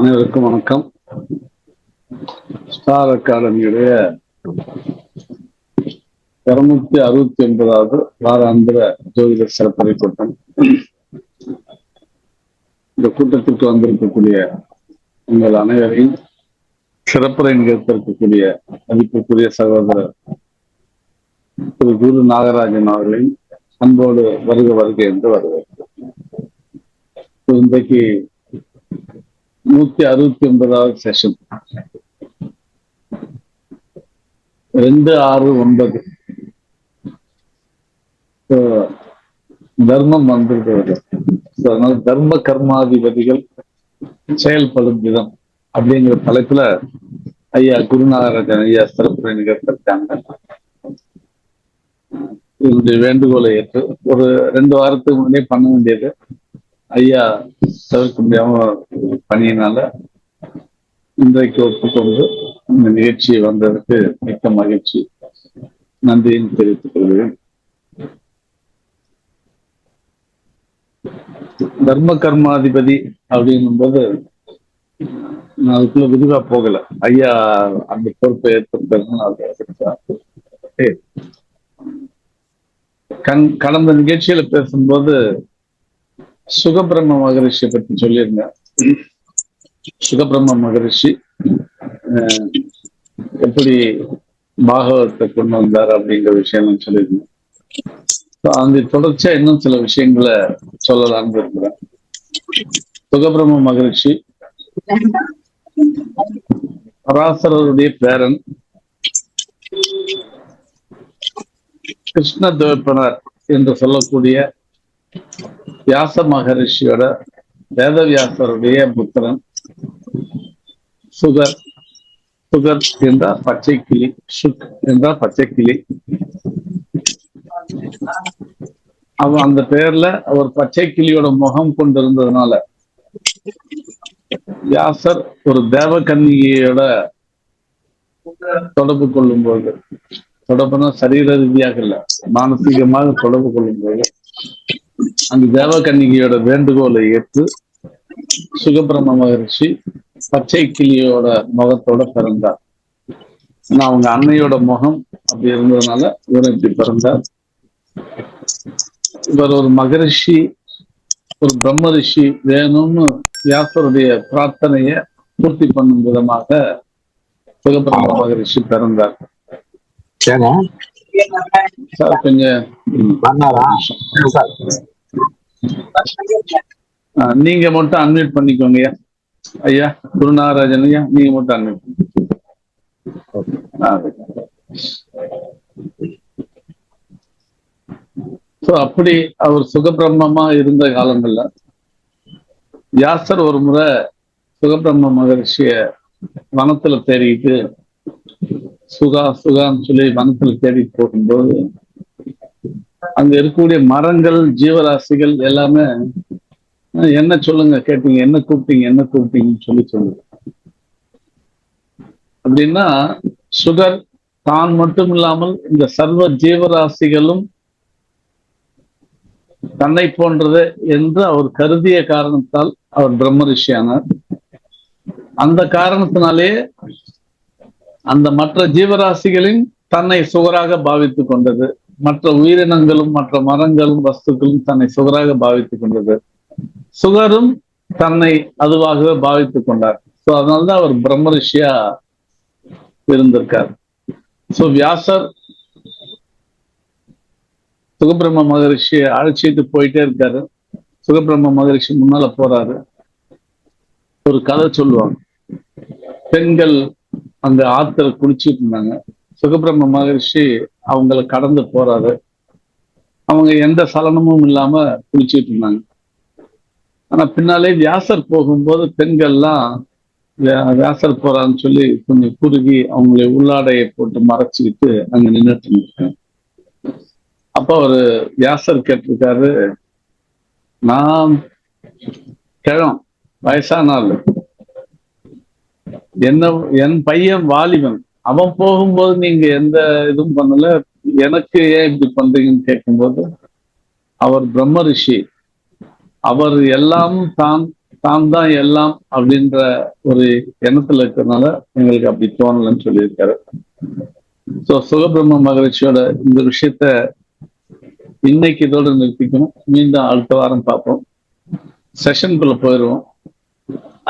அனைவருக்கும் வணக்கம். ஸ்டார் அகாடமியுடைய 269வது வாராந்திர ஜோதிட சிறப்புரை கூட்டம். இந்த கூட்டத்திற்கு வந்திருக்கக்கூடிய உங்கள் அனைவரையும் சிறப்புரை நிகழ்த்திருக்கக்கூடிய மதிப்புக்குரிய சகோதரர் திரு குரு நாகராஜன் அவர்களையும் அன்போடு வருக வருக என்று வரவேற்கிறேன். இன்றைக்கு 169வது செஷன் 2-6-9 தர்மம் வந்திருக்கிறது. அதனால தர்ம கர்மாதிபதிகள் செயல்படும் விதம் அப்படிங்கிற தலைப்புல ஐயா குருநாகராஜன் ஐயா சிறப்புரை நிகழ்த்திருக்காங்க. என்னுடைய வேண்டுகோளை ஏற்று ஒரு 2 வாரத்துக்கு முன்னே பண்ண வேண்டியது ஐயா தவிர்க்க முடியாம பணியினால இன்றைக்கு ஒப்புக்கொண்டு இந்த நிகழ்ச்சியை வந்ததற்கு மிக்க மகிழ்ச்சி, நன்றியும் தெரிவித்துக் கொள்கிறேன். தர்ம கர்மாதிபதி அப்படின்னும் போது நான் அதுக்குள்ள விரிவா போகல. ஐயா அந்த பொறுப்பை ஏற்படுத்த கடந்த நிகழ்ச்சியில பேசும்போது சுகபிரம்ம மகரிஷியை பற்றி சொல்லியிருந்தேன். சுகபிரம்ம மகரிஷி எப்படி பாகவத்தை கொண்டு வந்தார் அப்படிங்கிற விஷயம் சொல்லியிருந்தேன். அந்த தொடர்ச்சியா இன்னும் சில விஷயங்களை சொல்லலாம்னு இருக்கிறேன். சுகபிரம்ம மகரிஷி பராசரருடைய பேரன். கிருஷ்ண தேவப்பனர் என்று சொல்லக்கூடிய வியாச மகரிஷியோட வேதவியாசருடைய புத்திரன். சுகர் என்றால் பச்சை கிளி, சுக் என்றால் பச்சை கிளி. அவன் அந்த பெயர்ல அவர் பச்சை கிளியோட முகம் கொண்டிருந்ததுனால வியாசர் ஒரு தேவகன்னிகையோட தொடர்பு கொள்ளும் போது, தொடர்புனா சரீர ரீதியாக இல்ல, மானசீகமாக தொடர்பு கொள்ளும் போது அந்த தேவகன்னிகையோட வேண்டுகோளை ஏற்று சுகபிரம்ம மகரிஷி பச்சை கிளியோட முகத்தோட பிறந்தார். அவங்க அன்னையோட முகம் அப்படி இருந்ததுனால இவர் இப்படி பிறந்தார். இவர் ஒரு மகரிஷி, ஒரு பிரம்ம ரிஷி வேணும்னு வியாசருடைய பிரார்த்தனைய பூர்த்தி பண்ணும் விதமாக சுகபிரம்ம மகரிஷி பிறந்தார். சார் கொஞ்சம் நீங்க மட்டும் அன்மியூட் பண்ணிக்கோங்க ஐயா. குருநாகராஜன் ஐயா, நீங்க மட்டும் அன்மியூட் பண்ணிக்கோங்க. அப்படி அவர் சுகபிரம்மமா இருந்த காலங்கள்ல வியாசர் ஒரு முறை சுகபிரம்ம மகரிஷிய வனத்துல தேடிட்டு சுகான்னு சொல்லி வனத்துல தேடி போகும்போது அங்க இருக்கக்கூடிய மரங்கள், ஜீவராசிகள் எல்லாமே என்ன சொல்லுங்க கேட்டீங்க, என்ன கூப்பிட்டீங்கன்னு சொல்லி சொல்லுங்க. அப்படின்னா சுகர் தான் மட்டும் இல்லாமல் இந்த சர்வ ஜீவராசிகளும் தன்னை போன்றது என்று அவர் கருதிய காரணத்தால் அவர் பிரம்ம ரிஷியானார். அந்த காரணத்தினாலே அந்த மற்ற ஜீவராசிகளின் தன்னை சுகராக பாவித்துக் கொண்டது. மற்ற உயிரினங்களும் மற்ற மரங்களும் வஸ்துக்களும் தன்னை சுகராக பாவித்துக் கொண்டது. சுகரும் தன்னை அதுவாகவே பாவித்துக் கொண்டார். சோ அதனால்தான் அவர் பிரம்ம ரிஷியா இருந்திருக்கார். சோ வியாசர் சுகபிரம்ம மகரிஷியை அழைச்சிட்டு போயிட்டே இருக்காரு. சுகபிரம்ம மகரிஷி முன்னால போறாரு. ஒரு கதை சொல்லுவாங்க. பெண்கள் அந்த ஆத்துல குளிச்சுட்டு இருந்தாங்க. சுகபிரம்ம மகரிஷி அவங்கள கடந்து போறாரு. அவங்க எந்த சலனமும் இல்லாம குளிச்சுட்டு இருந்தாங்க. ஆனா பின்னாலே வியாசர் போகும்போது பெண்கள்லாம் வியாசர் போறான்னு சொல்லி கொஞ்சம் குறுகி அவங்களை உள்ளாடையை போட்டு மறைச்சிக்கிட்டு அங்க நின்றுட்டு இருக்காங்க. அப்ப அவரு வியாசர் கேட்டிருக்காரு, நான் கிழம், வயசானாள், என் பையன் வாலிபன், அவன் போகும்போது நீங்க எந்த இதுவும் பண்ணல, எனக்கு ஏன் இப்படி பண்றீங்கன்னு கேட்கும்போது அவர் பிரம்ம ரிஷி, அவர் எல்லாம் தான் தாம் தான் எல்லாம் அப்படின்ற ஒரு எண்ணத்துல இருக்கிறதுனால எங்களுக்கு அப்படி தோணலன்னு சொல்லியிருக்காரு. ஸோ சுகபிரம்ம மகரிஷியோட இந்த விஷயத்த இன்னைக்கு இதோட நிறுத்திக்கணும். மீண்டும் அடுத்த வாரம் பார்ப்போம். செஷனுக்குள்ள போயிடுவோம்.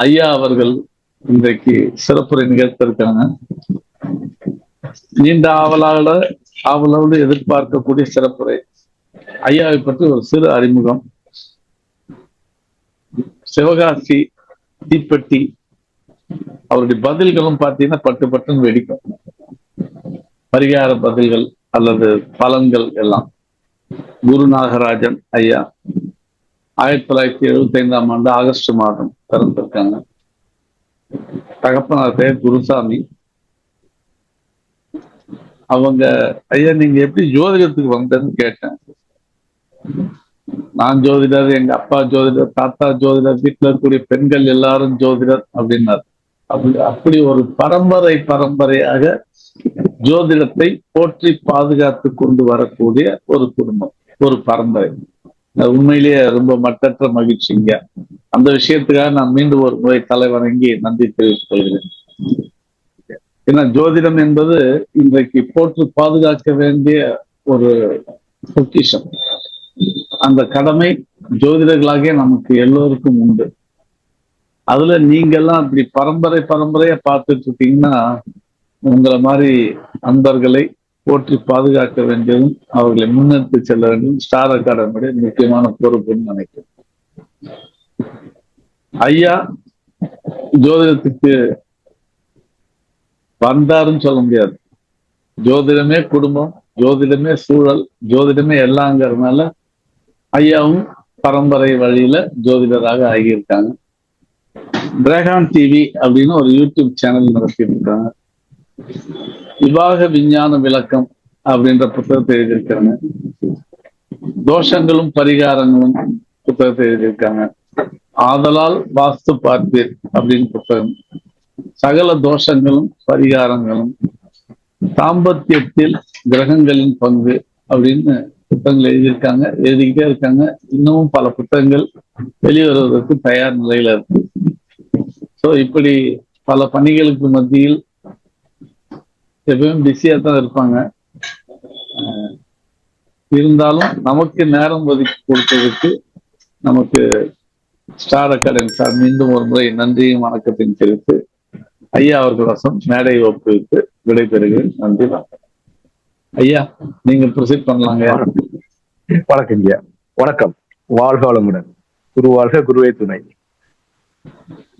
ஐயா அவர்கள் இன்றைக்கு சிறப்புரை நிகழ்த்திருக்காங்க. நீண்ட ஆவலோடு எதிர்பார்க்கக்கூடிய சிறப்புரை. ஐயாவை பற்றி ஒரு சிறு அறிமுகம். சிவகாசி தீப்பெட்டி அவருடைய பதில்களும் பார்த்தீங்கன்னா பட்டு பட்டுன்னு வெடிக்கும். பரிகார பதில்கள் அல்லது பலன்கள் எல்லாம். குரு நாகராஜன் ஐயா 1975 ஆகஸ்ட் மாதம் பிறந்திருக்காங்க. தகப்பனார் பேர் குருசாமி. அவங்க ஐயா நீங்க எப்படி ஜோதிடத்துக்கு வந்தேன்னு கேட்டேன். நான் ஜோதிடர், எங்க அப்பா ஜோதிடர், தாத்தா ஜோதிடர், வீட்டுல இருக்கக்கூடிய பெண்கள் எல்லாரும் ஜோதிடர் அப்படின்னாரு. அப்படி ஒரு பரம்பரையாக ஜோதிடத்தை போற்றி பாதுகாத்து கொண்டு வரக்கூடிய ஒரு குடும்பம், ஒரு பரம்பரை. உண்மையிலேயே ரொம்ப மட்டற்ற மகிழ்ச்சிங்க. அந்த விஷயத்துக்காக நான் மீண்டும் ஒரு முறை தலைவணங்கி நன்றி தெரிவித்துக் கொள்கிறேன். ஏன்னா ஜோதிடம் என்பது இன்றைக்கு போற்றி பாதுகாக்க வேண்டிய ஒரு பொக்கிஷம். அந்த கடமை ஜோதிடர்களாகிய நமக்கு எல்லோருக்கும் உண்டு. அதுல நீங்க எல்லாம் இப்படி பரம்பரையா பார்த்துட்டு இருக்கீங்கன்னா உங்களை மாதிரி அன்பர்களை போற்றி பாதுகாக்க வேண்டியதும் அவர்களை முன்னெடுத்து செல்ல வேண்டியதும் ஸ்டார் அகாடமியுடைய முக்கியமான பொறுப்புன்னு நினைக்கிறேன். ஐயா ஜோதிடத்துக்கு வந்தாருன்னு சொல்ல முடியாது. ஜோதிடமே குடும்பம், ஜோதிடமே சூழல், ஜோதிடமே எல்லாங்கிறதுனால ஐயாவும் பரம்பரை வழியில ஜோதிடராக ஆகியிருக்காங்க. கிரகான் டிவி அப்படின்னு ஒரு யூடியூப் சேனல் நடத்திட்டு இருக்காங்க. விவாக விஞ்ஞான விளக்கம் அப்படின்ற புத்தகத்தை எழுதியிருக்காங்க. தோஷங்களும் பரிகாரங்களும் புத்தகத்தை எழுதியிருக்காங்க. ஆதலால் வாஸ்து பார்ப்பீர் அப்படின்னு புத்தகம். சகல தோஷங்களும் பரிகாரங்களும், தாம்பத்தியத்தில் கிரகங்களின் பங்கு அப்படின்னு புத்தகங்கள் எழுதியிருக்காங்க, எழுதிக்கிட்டே இருக்காங்க. இன்னமும் பல புத்தகங்கள் வெளிவருவதற்கு தயார் நிலையில இருக்கு. ஸோ இப்படி பல பணிகளுக்கு மத்தியில் எப்பவும் பிஸியா தான் இருப்பாங்க. இருந்தாலும் நமக்கு நேரம் ஒதுக்கி கொடுத்ததுக்கு நமக்கு ஸ்டார் அகாடமி சார் மீண்டும் ஒரு முறை நன்றியும் வணக்கத்தையும் தெரிவித்து ஐயா அவர்கள் வசம் மேடை ஒப்புவித்து விடைபெறுகிறேன். நன்றி. ஐயா நீங்க ப்ரொசீட் பண்ணலாங்க. வணக்கம் ஐயா. வணக்கம். வாழ்க வளமுடன். குரு வாழ்க, குருவே துணை.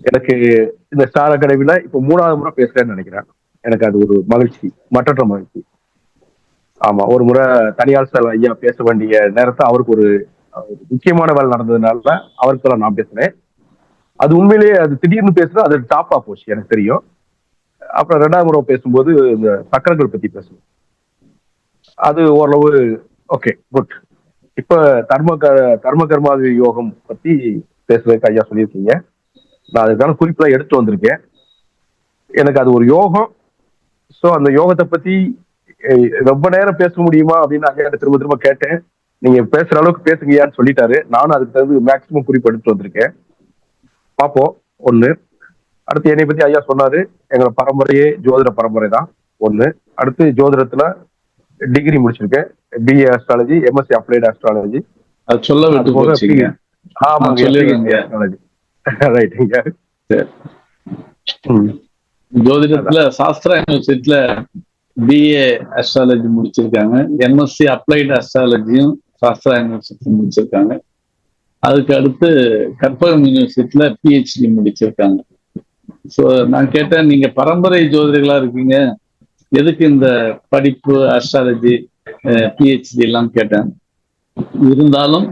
எனக்கு இந்த ஸ்டார் அகாடமில இப்ப 3வது முறை பேசுறேன்னு நினைக்கிறேன். எனக்கு அது ஒரு மகிழ்ச்சி, மற்றற்ற மகிழ்ச்சி. ஆமா, ஒரு முறை தனியார் சார் ஐயா பேச வேண்டிய நேரத்தை அவருக்கு ஒரு முக்கியமான வேலை நடந்ததுனால அவருக்கு நான் பேசுறேன். அது உண்மையிலேயே அது திடீர்னு பேசுறது அது டாப்பா போச்சு, எனக்கு தெரியும். அப்புறம் 2வது முறை பேசும்போது இந்த சக்கரங்கள் பத்தி பேசணும். அது ஓரளவு ஓகே, குட். இப்ப கர்ம கர்மாதி யோகம் பத்தி பேசுறதுக்கு ஐயா சொல்லியிருக்கீங்க. நான் அதுக்கான குறிப்பெல்லாம் எடுத்து வந்திருக்கேன். எனக்கு அது ஒரு யோகம். ஸோ அந்த யோகத்தை பத்தி ரொம்ப நேரம் பேச முடியுமா அப்படின்னு ஐயா திரும்ப திரும்ப கேட்டேன். நீங்க பேசுற அளவுக்கு பேசுங்கயான்னு சொல்லிட்டாரு. நானும் அதுக்கு தகுந்த மேக்சிமம் குறிப்பு எடுத்து வந்திருக்கேன். பார்ப்போம். ஒண்ணு. அடுத்து என்னை பத்தி ஐயா சொன்னாரு. எங்களோட பரம்பரையே ஜோதிட பரம்பரை தான். ஒண்ணு. அடுத்து ஜோதிடத்துல டிகிரி முடிச்சிருக்கேன். BA astrology, MSc applied astrology. அது சொல்ல விட்டு போச்சீங்க. ரைட்டுங்க. ஜோதிடத்துல சாஸ்திரா யூனிவர்சிட்டியில BA ஆஸ்ட்ராலஜி முடிச்சிருக்காங்க. MSc அப்ளைட் ஆஸ்ட்ராலஜியும் சாஸ்திரா யூனிவர்சிட்டி முடிச்சிருக்காங்க. அதுக்கு அடுத்து கற்பகம் யூனிவர்சிட்டியில PhD முடிச்சிருக்காங்க. ஸோ நான் கேட்டேன், நீங்க பரம்பரை ஜோதிடர்களா இருக்கீங்க, எதுக்கு இந்த படிப்பு ஆஸ்ட்ராலஜி PhD எல்லாம் கேட்டேன். இருந்தாலும்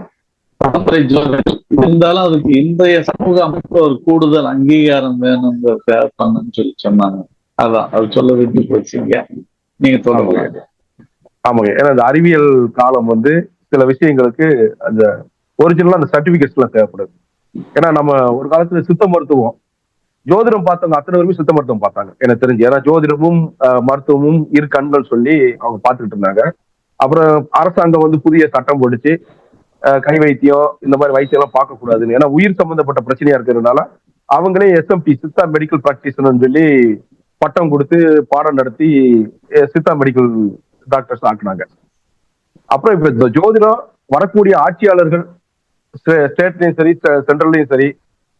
பரம்பரை ஜோதிடர்கள் இருந்தாலும் அதுக்கு இன்றைய சமூக அமைப்பு ஒரு கூடுதல் அங்கீகாரம் வேணுங்கிறத பண்ணுன்னு சொல்லி சொன்னாங்க. அதான் அது சொல்ல விட்டு போச்சுங்க. நீங்க சொல்லுங்க. ஆமாங்க. ஏன்னா அந்த அறிவியல் காலம் சில விஷயங்களுக்கு அந்த ஒரிஜினலா அந்த சர்டிபிகேட்ஸ் எல்லாம் தேவைப்படுது. ஏன்னா நம்ம ஒரு காலத்துல சித்த மருத்துவம் ஜோதிடம் பார்த்தவங்க அத்தனை பேருமே சித்த மருத்துவம் பார்த்தாங்க எனக்கு தெரிஞ்சு. ஏன்னா ஜோதிடமும் மருத்துவமும் இரு கண்கள் சொல்லி அவங்க பார்த்துக்கிட்டு இருந்தாங்க. அப்புறம் அரசாங்கம் புதிய சட்டம் போட்டுச்சு. கை வைத்தியம் இந்த மாதிரி வைத்தியம் எல்லாம் பார்க்க கூடாதுன்னு. ஏன்னா உயிர் சம்பந்தப்பட்ட பிரச்சனையா இருக்கிறதுனால அவங்களே எஸ்எம்பி சித்தா மெடிக்கல் பிராக்டிஷனர்னு சொல்லி பட்டம் கொடுத்து பாடம் நடத்தி சித்தா மெடிக்கல் டாக்டர்ஸ் ஆக்குனாங்க. அப்புறம் இப்ப இந்த ஜோதிடம் வரக்கூடிய ஆட்சியாளர்கள் ஸ்டேட்லயும் சரி சென்ட்ரல்லையும் சரி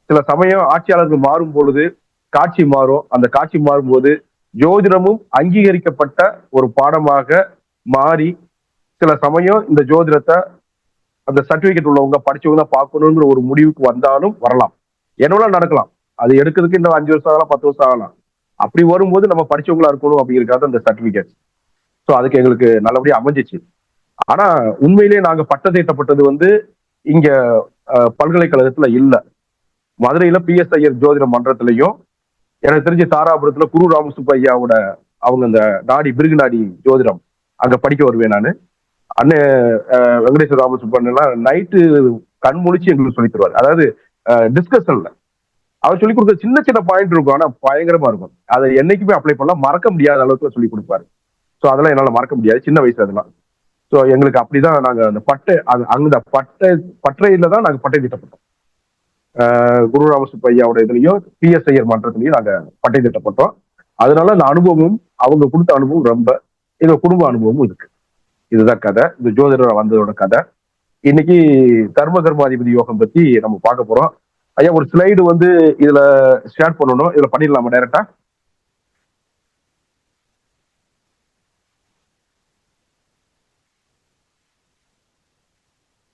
சில சமயம் ஆட்சியாளர்கள் மாறும் பொழுது காட்சி மாறும். அந்த காட்சி மாறும்போது ஜோதிடமும் அங்கீகரிக்கப்பட்ட ஒரு பாடமாக மாறி சில சமயம் இந்த ஜோதிடத்தை அந்த சர்டிபிகேட் உள்ளவங்க படிச்சவங்க தான் பார்க்கணுங்கிற ஒரு முடிவுக்கு வந்தாலும் வரலாம். என்னெல்லாம் நடக்கலாம். அது எடுக்கிறதுக்கு இன்னும் 5 வருஷம் ஆகலாம், 10 வருஷம் ஆகலாம். அப்படி வரும்போது நம்ம படிச்சவங்களா இருக்கணும் அப்படிங்கிறதுக்காக அந்த சர்டிபிகேட். ஸோ அதுக்கு எங்களுக்கு நல்லபடியா அமைஞ்சிச்சு. ஆனா உண்மையிலேயே நாங்க பட்டதேற்றப்பட்டது வந்து இங்க பல்கலைக்கழகத்துல இல்ல. மதுரையில பிஎஸ் ஐயர் ஜோதிட மன்றத்திலையும் எனக்கு தெரிஞ்ச தாராபுரத்துல குரு ராமசுப்பையாவோட அவங்க அந்த நாடி பிருகு நாடி ஜோதிடம் அங்க படிக்க வருவேன் நான். அண்ணன் வெங்கடேஸ்வர ராமசுப்பண்ணெல்லாம் நைட்டு கண் முழிச்சு எங்களுக்கு சொல்லி தருவார். அதாவது டிஸ்கஷன்ல அவர் சொல்லிக் கொடுக்குற சின்ன சின்ன பாயிண்ட் இருக்கும், ஆனா பயங்கரமா இருக்கும். அதை என்னைக்குமே அப்ளை பண்ணலாம், மறக்க முடியாத அளவுக்கு சொல்லி கொடுப்பாரு. ஸோ அதெல்லாம் என்னால மறக்க முடியாது சின்ன வயசு அதெல்லாம். ஸோ எங்களுக்கு அப்படிதான் நாங்க அந்த அந்த பட்டையில தான் நாங்க பட்டை திட்டப்பட்டோம். குரு ராமசுப்பையாவோட இதுலயும் பிஎஸ் ஐயர் மன்றத்திலையும் நாங்க பட்டை திட்டப்பட்டோம். அதனால அந்த அனுபவமும் அவங்க கொடுத்த அனுபவம் ரொம்ப எங்க குடும்ப அனுபவமும் இருக்கு. இதுதான் கதை. இந்த ஜோதிடர் வந்ததோட கதை. இன்னைக்கு தர்ம கர்மாதிபதி யோகம் பத்தி நம்ம பார்க்க போறோம். ஐயா ஒரு ஸ்லைடு வந்து இதுல ஷேர் பண்ணணும். இதுல பண்ணிடலாமா டைரக்டா?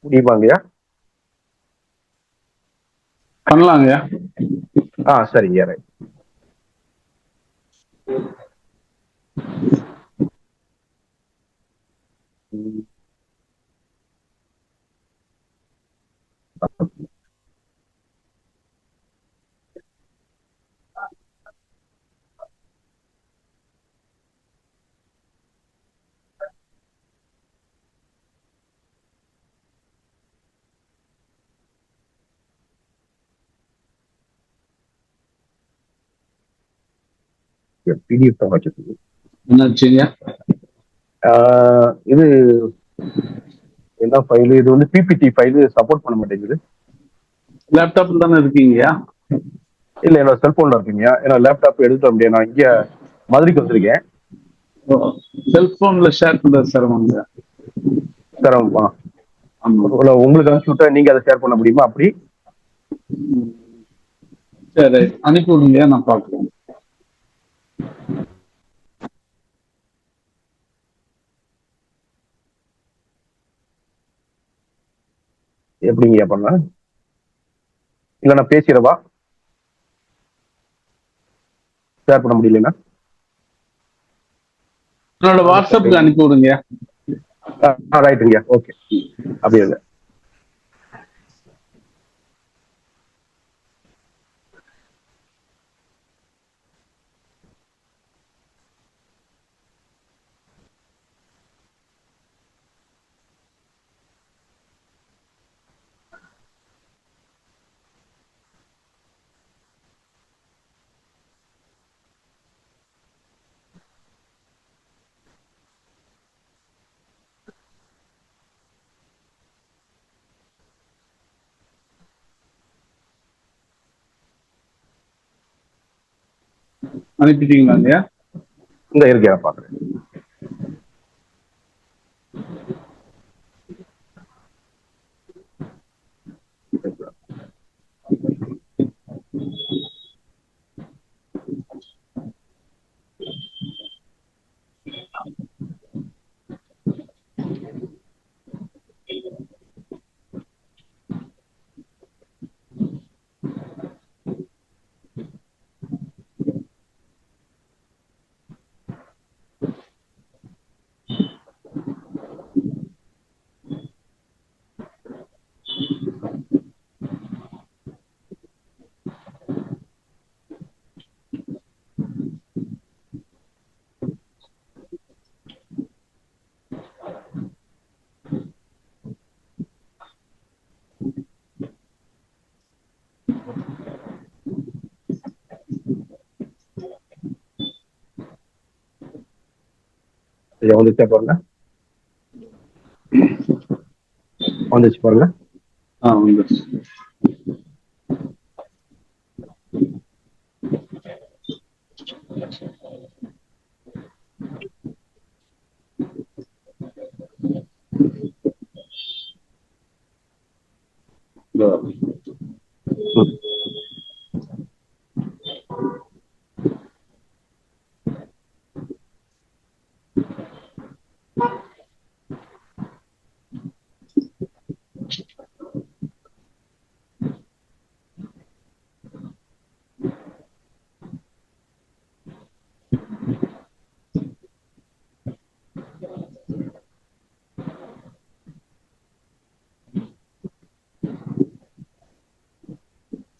முடியுமாங்கய்யா? பண்ணலாங்க. சரிங்க. ரைட். பிடிஎஃப் தான் வச்சிருக்கு. என்னாச்சுங்க? இது என்ன ஃபைல்? இது வந்து பிபிடி ஃபைல் சப்போர்ட் பண்ண மாட்டேங்குது. லேப்டாப்ல தானே இருக்கீங்கயா? இல்ல என்னோட செல்போன்ல இருக்குங்க. ஏன்னா லேப்டாப் எடுத்துட்டு வர முடியாது. நான் இங்க மதுரைக்கு வந்திருக்கேன். செல்போன்ல ஷேர் பண்றது சிரமங்க. சிரமமா? உங்களுக்கு அனுப்பிச்சு விட்டா நீங்க அதை ஷேர் பண்ண முடியுமா? அப்படி சரி, அனுப்பி விடுங்க, நான் பார்க்குறேன். எப்படிங்க பண்ண? இல்ல நான் பேசிடவா? ஷேர் பண்ண முடியலன்னா என்னோட வாட்ஸ்அப்ல அனுப்பி விடுங்க. ரைட்டுங்க. ஓகே, அப்படியே இல்லை. அனுப்பிட்டீங்களாங்க? இந்த இருக்கையா பாக்குறேன். வந்துச்சா பாருங்க. வந்துச்சு பாருங்க. வந்துச்சு.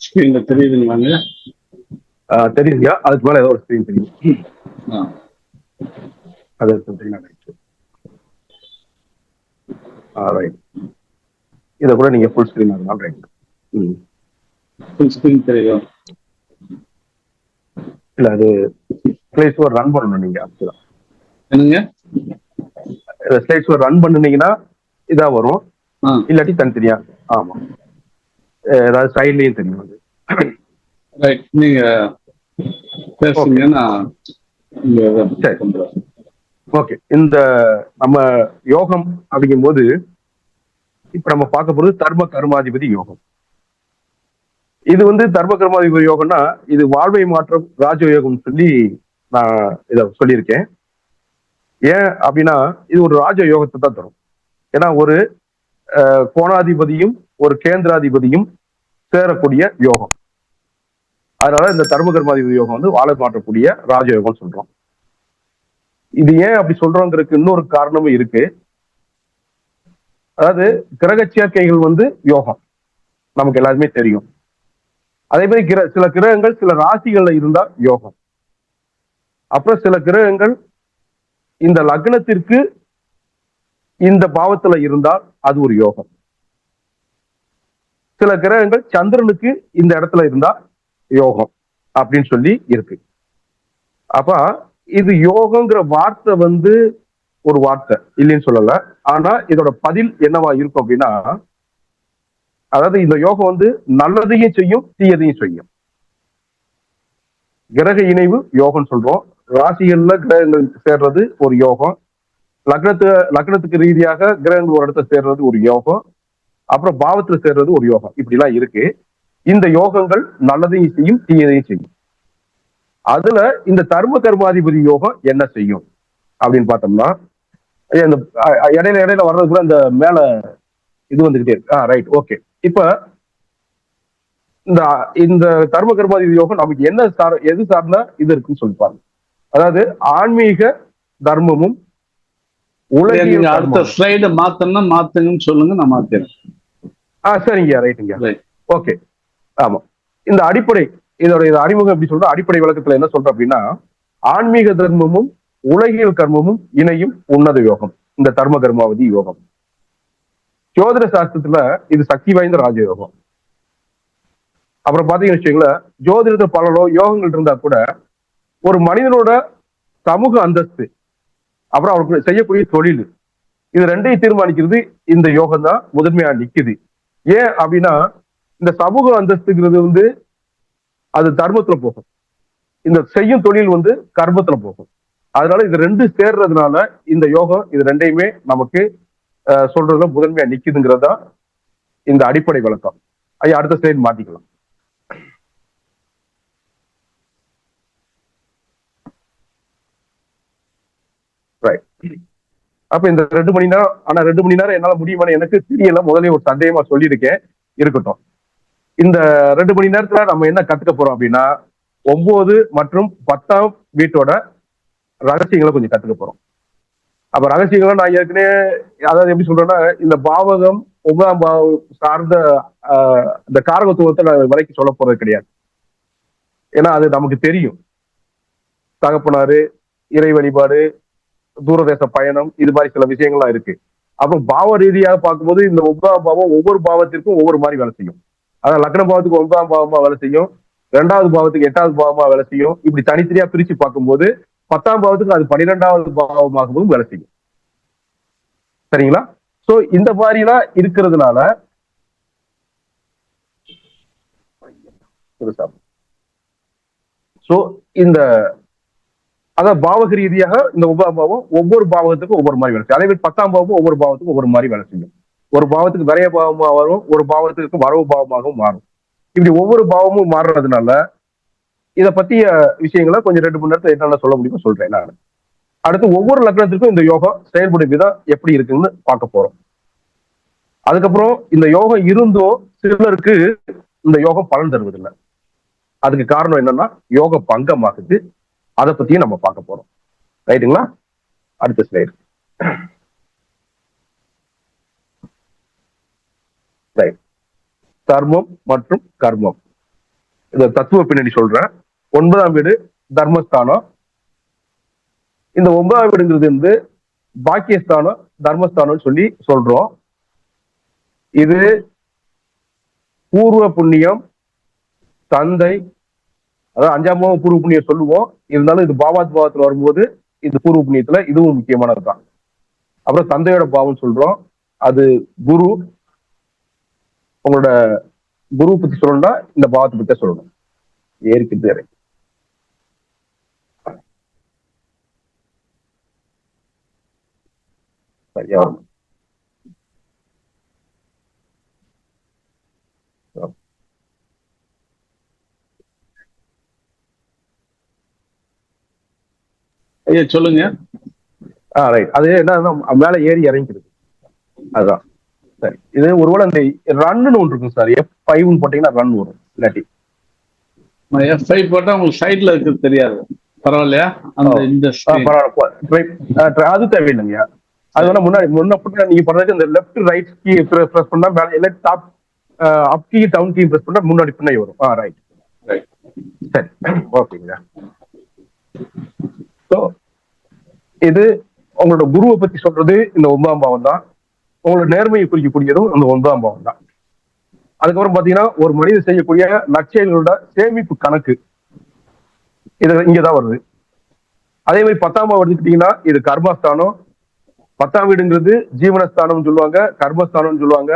ஸ்கிரீன்ல தெரியுதுங்களாங்க? தெரியுதுயா. அதுக்கு மேல ஏதோ ஒரு ஸ்கிரீன் தெரியும். அது ரைட். இத கூட நீங்க ஃபுல் ஸ்கிரீன் ஆகலாம். ரைட். ஃபுல் ஸ்கிரீன் தெரியும். இல்ல அது ஸ்லைட்ஸ் ஒரு ரன் பண்ணணும் நீங்க. ஆக்சுவலா என்னங்க, ஸ்லைட்ஸ் ஒரு ரன் பண்ணுனீங்கன்னா இதா வரும். இல்லாட்டி தனித்தனியா. ஆமா, ஏதாவது சைட்லயும் தெரியும் அது. ரைட், நீங்க பேசுங்க. நான் ஓகே. இந்த நம்ம யோகம் அப்படிங்கும் போது இப்ப நம்ம பார்க்க போறது தர்ம கர்மாதிபதி யோகம். இது வந்து தர்ம கர்மாதிபதி யோகம்னா இது வாழ்வை மாற்றம் ராஜயோகம் சொல்லி நான் இத சொல்லியிருக்கேன். ஏன் அப்படின்னா இது ஒரு ராஜ யோகத்தை தான் தரும். ஏன்னா ஒரு கோணாதிபதியும் ஒரு கேந்திராதிபதியும் சேரக்கூடிய யோகம். அதனால இந்த தர்ம கர்மாதிபதி யோகம் வந்து வாழை மாற்றக்கூடிய ராஜயோகம் சொல்றோம். இது ஏன் அப்படி சொல்றோங்கிறதுக்கு இன்னொரு காரணமும் இருக்கு. அதாவது கிரக சேர்க்கைகள் வந்து யோகம் நமக்கு எல்லாருமே தெரியும். அதே மாதிரி சில கிரகங்கள் சில ராசிகள்ல இருந்தா யோகம். அப்புறம் சில கிரகங்கள் இந்த லக்னத்திற்கு இந்த பாவத்துல இருந்தால் அது ஒரு யோகம். சில கிரகங்கள் சந்திரனுக்கு இந்த இடத்துல இருந்தா யோகம் அப்படின்னு சொல்லி இருக்கு. அப்ப இது யோகங்கிற வார்த்தை வந்து ஒரு வார்த்தை இல்லைன்னு சொல்லல. ஆனா இதோட பதில் என்னவா இருக்கும் அப்படின்னா, அதாவது இந்த யோகம் வந்து நல்லதையும் செய்யும் தீயதையும் செய்யும். கிரக இணைவு யோகம் சொல்றோம். ராசிகள்ல கிரகங்கள் சேர்றது ஒரு யோகம். லக்னத்துக்கு ரீதியாக கிரகங்கள் ஒரு இடத்துல சேர்றது ஒரு யோகம். அப்புறம் பாவத்துல சேர்றது ஒரு யோகம். இப்படி எல்லாம் இருக்கு. இந்த யோகங்கள் நல்லதையும் செய்யும் தீயதையும் செய்யும். அதுல இந்த தர்ம கர்மாதிபதி யோகம் என்ன செய்யும் அப்படின்னு பார்த்தோம்னா, இந்த இடையில வர்றது கூட இந்த மேல இது வந்துகிட்டே இருக்கு. Right, okay. இப்ப இந்த தர்ம கர்மாதிபதி யோகம் நமக்கு என்ன எது சார்ந்த இது இருக்குன்னு சொல்லிப்பாங்க. அதாவது ஆன்மீக தர்மமும் உலகியல். அடுத்த ஸ்லைட மாத்தணும்னா மாத்துங்கன்னு சொல்லுங்க, நான் மாத்தேன். சரிங்க, ரைட்டுங்க. ஓகே. ஆமா, இந்த அடிப்படை இதோட அறிமுகம் எப்படி சொல்ற அடிப்படை விளக்கத்துல என்ன சொல்ற அப்படின்னா, ஆன்மீக தர்மமும் உலகியல் கர்மமும் இணையும் உன்னத யோகம் இந்த தர்ம கர்மாவதி யோகம். ஜோதிட சாஸ்திரத்துல இது சக்தி வாய்ந்த ராஜயோகம். அப்புறம் பாத்தீங்கன்னு வச்சுங்களேன், ஜோதிடத்தை பலனோ யோகங்கள் இருந்தா கூட ஒரு மனிதனோட சமூக அந்தஸ்து, அப்புறம் அவருக்கு செய்யக்கூடிய தொழில், இது ரெண்டையும் தீர்மானிக்கிறது இந்த யோகம் தான் முதன்மையா நிக்குது. ஏன் அப்படின்னா, இந்த சமூக அந்தஸ்துங்கிறது வந்து அது தர்மத்துல போகும், இந்த செய்யும் தொழில் வந்து கர்மத்துல போகும். அதனால இது ரெண்டு சேர்றதுனால இந்த யோகம் இது ரெண்டையுமே நமக்கு சொல்றதுல முதன்மையா நிக்குதுங்கிறதா இந்த அடிப்படை விளக்கம். அடுத்த ஸ்லைட் மாத்திக்கலாம். அப்ப இந்த 2 மணி நேரம், ஆனா 2 மணி நேரம் என்னால முடியுமான்னு எனக்கு தெரியல. முதல்ல ஒரு சந்தேகமா சொல்லியிருக்கேன், இருக்கட்டும். இந்த 2 மணி நேரத்துல நம்ம என்ன கத்துக்க போறோம் அப்படின்னா, 9 மற்றும் 10ஆம் வீட்டோட ரகசியங்களை கொஞ்சம் கத்துக்க போறோம். அப்ப ரகசியங்களை நான் ஏற்கனவே, அதாவது எப்படி சொல்றேன்னா, இந்த பாவகம் 9ஆம் பாவம் சார்ந்த இந்த காரகத்துவத்தை நான் வரைக்கும் சொல்ல போறது கிடையாது. ஏன்னா அது நமக்கு தெரியும். தகப்பனாரு, இறை வழிபாடு, தூரதேச பயணம், இது மாதிரி சில விஷயங்கள்லாம் இருக்கு. அப்புறம் பாவ ரீதியாக பார்க்கும்போது இந்த 9ஆம் பாவம் ஒவ்வொரு பாவத்திற்கும் ஒவ்வொரு மாதிரி வேலை செய்யும். அதாவது லக்ன பாவத்துக்கு 9ஆம் பாவமா வேலை செய்யும், 2வது பாவத்துக்கு 8வது பாவமா வேலை செய்யும். இப்படி தனித்தனியா பிரிச்சு பார்க்கும்போது 10ஆம் பாவத்துக்கு அது 12வது பாவமாகவும் வேலை செய்யும். சரிங்களா? சோ இந்த மாதிரிலாம் இருக்கிறதுனால சோ இந்த அதாவது பாவக ரீதியாக இந்த ஒன்பதாம் பாவம் ஒவ்வொரு பாவகத்துக்கும் ஒவ்வொரு மாதிரி வேலை செய்யும். அதே மாதிரி 10ஆம் பாவம் ஒவ்வொரு பாவத்துக்கும் ஒவ்வொரு மாதிரி வேலை செய்யும். ஒரு பாவத்துக்கு விரைய பாவமா வரும், ஒரு பாவத்துக்கு வரவு பாவமாகவும் மாறும். இப்படி ஒவ்வொரு பாவமும் மாறுறதுனால இதை பத்திய விஷயங்களை கொஞ்சம் 2 மணி நேரத்துல என்னென்ன சொல்ல முடியுமோ சொல்றேன் நான். அடுத்து ஒவ்வொரு லக்னத்திற்கும் இந்த யோகம் செயல்படும் விதம் எப்படி இருக்குன்னு பார்க்க போறோம். அதுக்கப்புறம் இந்த யோகம் இருந்தும் சிலருக்கு இந்த யோகம் பலன் தருவதில்லை. அதுக்கு காரணம் என்னன்னா யோக பங்கமாகுது. அதை பத்தியும் நம்ம பார்க்க போறோம். ரைட்டுங்களா? அடுத்த ஸ்லைடு. ரைட். தர்மம் மற்றும் கர்மம், இந்த தத்துவ பின்னணி சொல்றேன். 9ஆம் வீடு தர்மஸ்தானம். இந்த 9ஆம் வீடுங்கிறது வந்து பாக்கியஸ்தானம், தர்மஸ்தானம் சொல்லி சொல்றோம். இது பூர்வ புண்ணியம், தந்தை, அதாவது 5ஆம் பாவம் பூர்வ புண்ணியம் சொல்லுவோம். இருந்தாலும் இது பாவாத் பாவத்துல வரும்போது இந்த பூர்வ புண்ணியத்துல இதுவும் முக்கியமானதுதான். அப்புறம் தந்தையோட பாவம் சொல்றோம், அது குரு. உங்களோட குரு பத்தி சொல்லணும்னா இந்த பாவத்தை பத்தி சொல்லணும். ஏற்கிறது சரியா வரும். ஐயா சொல்லுங்க. ரைட். அது என்ன மேல ஏறி இறங்கிக்கிறது, அதுதான். சரி, இது ஒருவேளை இந்த ரன்னு ஒன்று இருக்கும் சார். F5 போட்டீங்கன்னா ரன் வரும். இல்லாட்டி F5 போட்டா உங்களுக்கு சைட்ல இருக்கிறது தெரியாது. பரவாயில்லையா? அந்த இந்த அது தேவையில்லைங்க. அது வேணா முன்னாடி நீங்க பண்றதுக்கு இந்த லெஃப்ட் ரைட் கீ பிரஸ் பண்ணா மேல top up key down key press பண்ணா முன்னாடி பின்னாடி வரும். ரைட். சரி, ஓகேங்க. ஸோ இது உங்களோட குருவை பத்தி சொல்றது இந்த 9ஆம் பாவம் தான். உங்களோட நேர்மையை குறிக்கக்கூடியதும் இந்த 9ஆம் பாவம் தான். அதுக்கப்புறம் பாத்தீங்கன்னா ஒரு மனிதன் செய்யக்கூடிய நற்செயல்களோட சேமிப்பு கணக்கு இது இங்கதான் வருது. அதே மாதிரி 10ஆம் பாவம் எடுத்துக்கிட்டீங்கன்னா இது கர்மஸ்தானம். 10ஆம் வீடுங்கிறது ஜீவனஸ்தானம் சொல்லுவாங்க, கர்மஸ்தானம் சொல்லுவாங்க.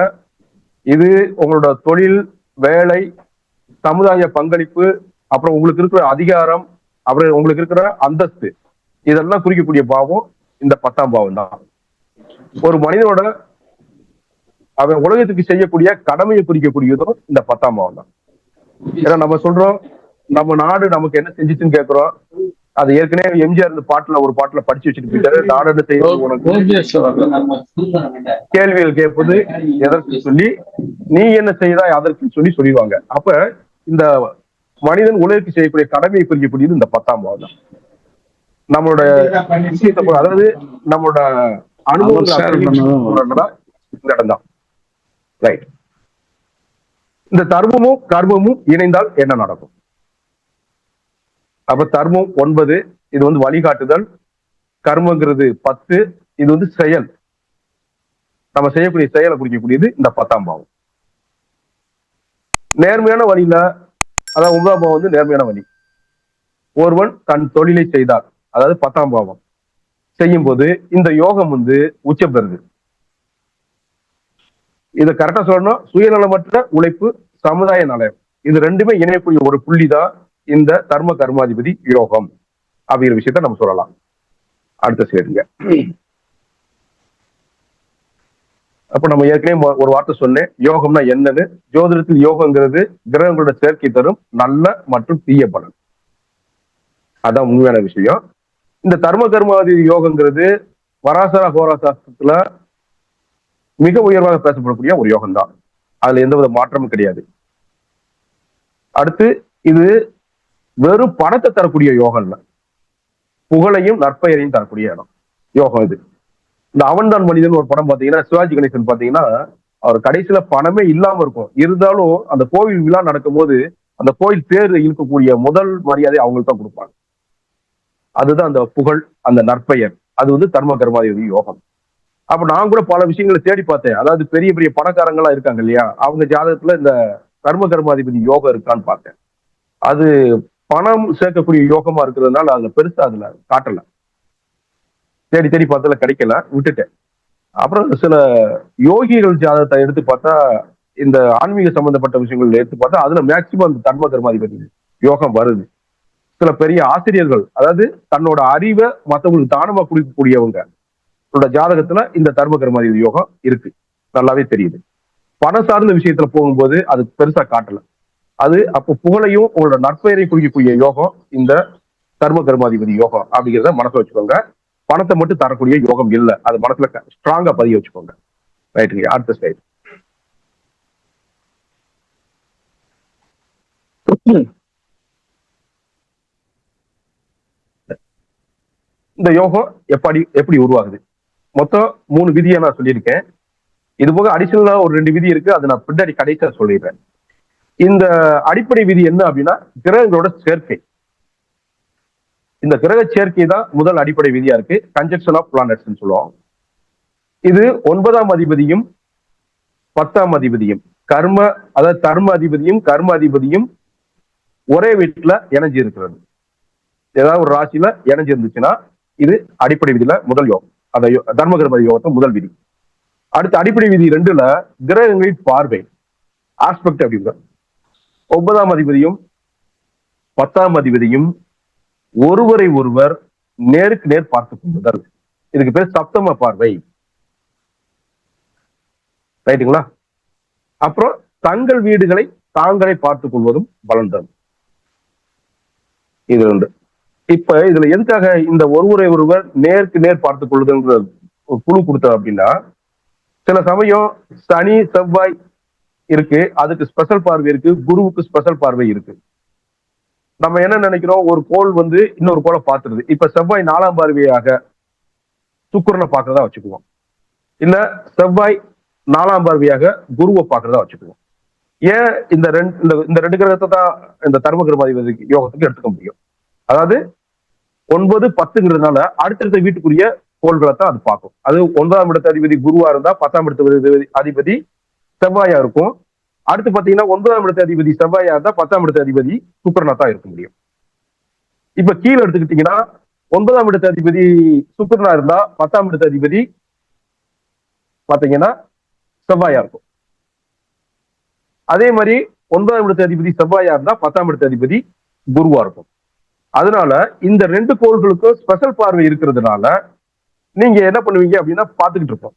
இது உங்களோட தொழில், வேலை, சமுதாய பங்களிப்பு, அப்புறம் உங்களுக்கு இருக்கிற அதிகாரம், அப்புறம் உங்களுக்கு இருக்கிற அந்தஸ்து, இதெல்லாம் குறிக்கக்கூடிய பாவம் இந்த 10ஆம் பாவம் தான். ஒரு மனிதனோட அவன் உலகத்துக்கு செய்யக்கூடிய கடமையை குறிக்கக்கூடியதும் இந்த 10ஆம் பாவம் தான். ஏன்னா நம்ம சொல்றோம் நம்ம நாடு நமக்கு என்ன செஞ்சுச்சுன்னு கேட்கிறோம். அது ஏற்கனவே எம்ஜிஆர் இந்த ஒரு பாட்டுல படிச்சு வச்சுட்டு போயிட்டாரு. நாடு என்ன செய்யணும் உனக்கு கேள்விகள் கேட்பது எதற்கு சொல்லி, நீ என்ன செய்தாய் அதற்கு சொல்லி சொல்லிடுவாங்க. அப்ப இந்த மனிதன் உலகிற்கு செய்யக்கூடிய கடமையை குறிக்கக்கூடியது இந்த 10ஆம் பாவம் தான். நம்மளோட விஷயத்தை அதாவது நம்மளோட அனுபவம் இந்த இடம் தான். ரைட். இந்த தர்மமும் கர்மமும் இணைந்தால் என்ன நடக்கும்? அப்ப தர்மம் 9, இது வந்து வழிகாட்டுதல். கர்மங்கிறது 10, இது வந்து செயல், நம்ம செய்யக்கூடிய செயலை குறிக்கக்கூடியது இந்த 10ஆம் பாவம். நேர்மையான வழியில, அதாவது 9ஆம் பாவம் வந்து நேர்மையான வழி. ஒருவன் தன் தொழிலை செய்தார், அதாவது 10ஆம் பாவம் செய்யும் போது இந்த யோகம் வந்து உச்சம் பெறுது. இதை கரெக்டா சொல்லணும், சுயநலமற்ற உழைப்பு, சமுதாய நலம், இது ரெண்டுமே இணையக்கூடிய ஒரு புள்ளிதான் இந்த தர்ம கர்மாதிபதி யோகம் அப்படிங்கிற விஷயத்த நம்ம சொல்லலாம். அடுத்த ஸ்லைடுங்க. அப்ப நம்ம ஏற்கனவே ஒரு வார்த்தை சொன்னேன், யோகம்னா என்னன்னு. ஜோதிடத்தில் யோகங்கிறது கிரகங்களோட சேர்க்கை தரும் நல்ல மற்றும் தீய பலன், அதான் உண்மையான விஷயம். இந்த தர்ம கர்மாதிபதி யோகங்கிறது வராசர ஹோராசாஸ்திரத்துல மிக உயர்வாக பேசப்படக்கூடிய ஒரு யோகம் தான். அதுல எந்தவித மாற்றமும் கிடையாது. அடுத்து இது வெறும் பணத்தை தரக்கூடிய யோகம் இல்ல, புகழையும் நற்பெயரையும் தரக்கூடிய இடம் யோகம் இது. இந்த அவன் தான் மனிதன் ஒரு படம் பாத்தீங்கன்னா, சிவாஜி கணேசன் பாத்தீங்கன்னா, அவர் கடைசியில பணமே இல்லாம இருக்கும், இருந்தாலும் அந்த கோவில் விழா நடக்கும் போது அந்த கோயில் பேர் இழுக்கக்கூடிய முதல் மரியாதை அவங்களுக்கு தான் கொடுப்பாங்க. அதுதான் அந்த புகழ், அந்த நற்பெயர். அது வந்து தர்ம கர்மாதிபதி யோகம். அப்ப நான் கூட பல விஷயங்களை தேடி பார்த்தேன். அதாவது பெரிய பெரிய பணக்காரங்களா இருக்காங்க இல்லையா, அவங்க ஜாதகத்துல இந்த தர்ம கர்மாதிபதி யோகம் இருக்கான்னு பார்த்தேன். அது பணம் சேர்க்கக்கூடிய யோகமா இருக்கிறதுனால அதுல பெருசா அதுல காட்டல. தேடி தேடி பார்த்ததுல கிடைக்கல, விட்டுட்டேன். அப்புறம் சில யோகிகள் ஜாதகத்தை எடுத்து பார்த்தா, இந்த ஆன்மீக சம்பந்தப்பட்ட விஷயங்கள் எடுத்து பார்த்தா அதுல மேக்சிமம் அந்த தர்ம கர்மாதிபதி யோகம் வருது. சில பெரிய ஆசிரியர்கள், அதாவது தன்னோட அறிவை மற்றவங்களுக்கு தானமா குடிக்கக்கூடியவங்க ஜாதகத்துல இந்த தர்ம கர்மாதிபதி யோகம் இருக்கு, நல்லாவே தெரியுது. பணம் சார்ந்த விஷயத்துல போகும்போது அது பெருசா காட்டல. அது அப்போ புகழையும் உங்களோட நற்பெயரை குறிக்கக்கூடிய யோகம் இந்த தர்ம கர்மாதிபதி யோகம் அப்படிங்கிறத மனசுல வச்சுக்கோங்க. பணத்தை மட்டும் தரக்கூடிய யோகம் இல்லை, அது மனசுல ஸ்ட்ராங்கா பதிய வச்சுக்கோங்க. ரைட்டுங்க, அடுத்த ஸ்லைட். இந்த யோகம் எப்படி உருவாகுது? மொத்தம் 3 விதியை நான் சொல்லியிருக்கேன். இது போக அடிஷனலா ஒரு 2 விதி இருக்கு, அது நான் பின்னாடி கடைசியா சொல்லிடுறேன். இந்த அடிப்படை விதி என்ன அப்படின்னா கிரகங்களோட சேர்க்கை. இந்த கிரக சேர்க்கை தான் முதல் அடிப்படை விதியா இருக்கு, கன்ஜெக்ஷன் ஆஃப் பிளானட்ஸ் சொல்லுவோம். இது 9ஆம் அதிபதியும் 10ஆம் அதிபதியும் கர்ம, அதாவது தர்ம அதிபதியும் கர்ம அதிபதியும் ஒரே வீட்டுல இணைஞ்சு இருக்கிறது. ஏதாவது ஒரு ராசியில இணைஞ்சு இருந்துச்சுன்னா இது அடிப்படை விதியில முதல் யோகம், அந்த தர்ம கர்ம யோகத்தை முதல் விதி. அடுத்த அடிப்படை விதி 2ல கிரகங்களின் பார்வை, ஆஸ்பெக்ட் அப்படிங்கிற 9ஆம் அதிபதியும் 10ஆம் அதிபதியும் ஒருவரை ஒருவர் நேருக்கு நேர் பார்த்துக் கொள்ளுதல், இதுக்கு பேர் சப்தம பார்வை. ரைட்டுங்களா? அப்புறம் தங்கள் வீடுகளை தாங்களே பார்த்துக் கொள்வதும் பலன் தரும். இது உண்டு. இப்ப இதுல எதுக்காக இந்த ஒருவரை ஒருவர் நேருக்கு நேர் பார்த்துக் கொள்ளுதுன்ற குழு கொடுத்த அப்படின்னா, சில சமயம் சனி செவ்வாய் இருக்கு, அதுக்கு ஸ்பெஷல் பார்வை இருக்கு, குருவுக்கு ஸ்பெஷல் பார்வை இருக்கு. நம்ம என்ன நினைக்கிறோம், ஒரு கோள் வந்து இன்னொரு கோளை பார்த்துருது. இப்ப செவ்வாய் 4ஆம் பார்வையாக சுக்கிரனை பார்க்கறதா வச்சுக்குவோம், இல்ல செவ்வாய் 4ஆம் பார்வையாக குருவை பார்க்கறதா வச்சுக்குவோம். ஏன் இந்த ரெண்டு கிரகத்தை தான் இந்த தர்ம கர்மாதிபதி யோகத்துக்கு எடுத்துக்க முடியும்? அதாவது 9, 10ங்கிறதுனால அடுத்தடுத்த வீட்டுக்குரிய கோள்களை தான் அது பார்க்கும். அது 9ஆம் இடத்து அதிபதி குருவா இருந்தா 10ஆம் இடத்து அதிபதி செவ்வாயா இருக்கும். அடுத்து பாத்தீங்கன்னா 9ஆம் இடத்து அதிபதி செவ்வாயா இருந்தா 10ஆம் இடத்து அதிபதி சுக்கிரனா தான் இருக்க முடியும். இப்ப கீழே எடுத்துக்கிட்டீங்கன்னா 9ஆம் இடத்து அதிபதி சுக்கிரனா இருந்தா 10ஆம் இடத்து அதிபதி பாத்தீங்கன்னா செவ்வாயா இருக்கும். அதே மாதிரி 9ஆம் இடத்து அதிபதி செவ்வாயா இருந்தா 10ஆம் இடத்து அதிபதி குருவா இருக்கும். அதனால இந்த 2 கோள்களுக்கும் ஸ்பெஷல் பார்வை இருக்கிறதுனால நீங்க என்ன பண்ணுவீங்க அப்படின்னா பாத்துக்கிட்டு இருப்போம்.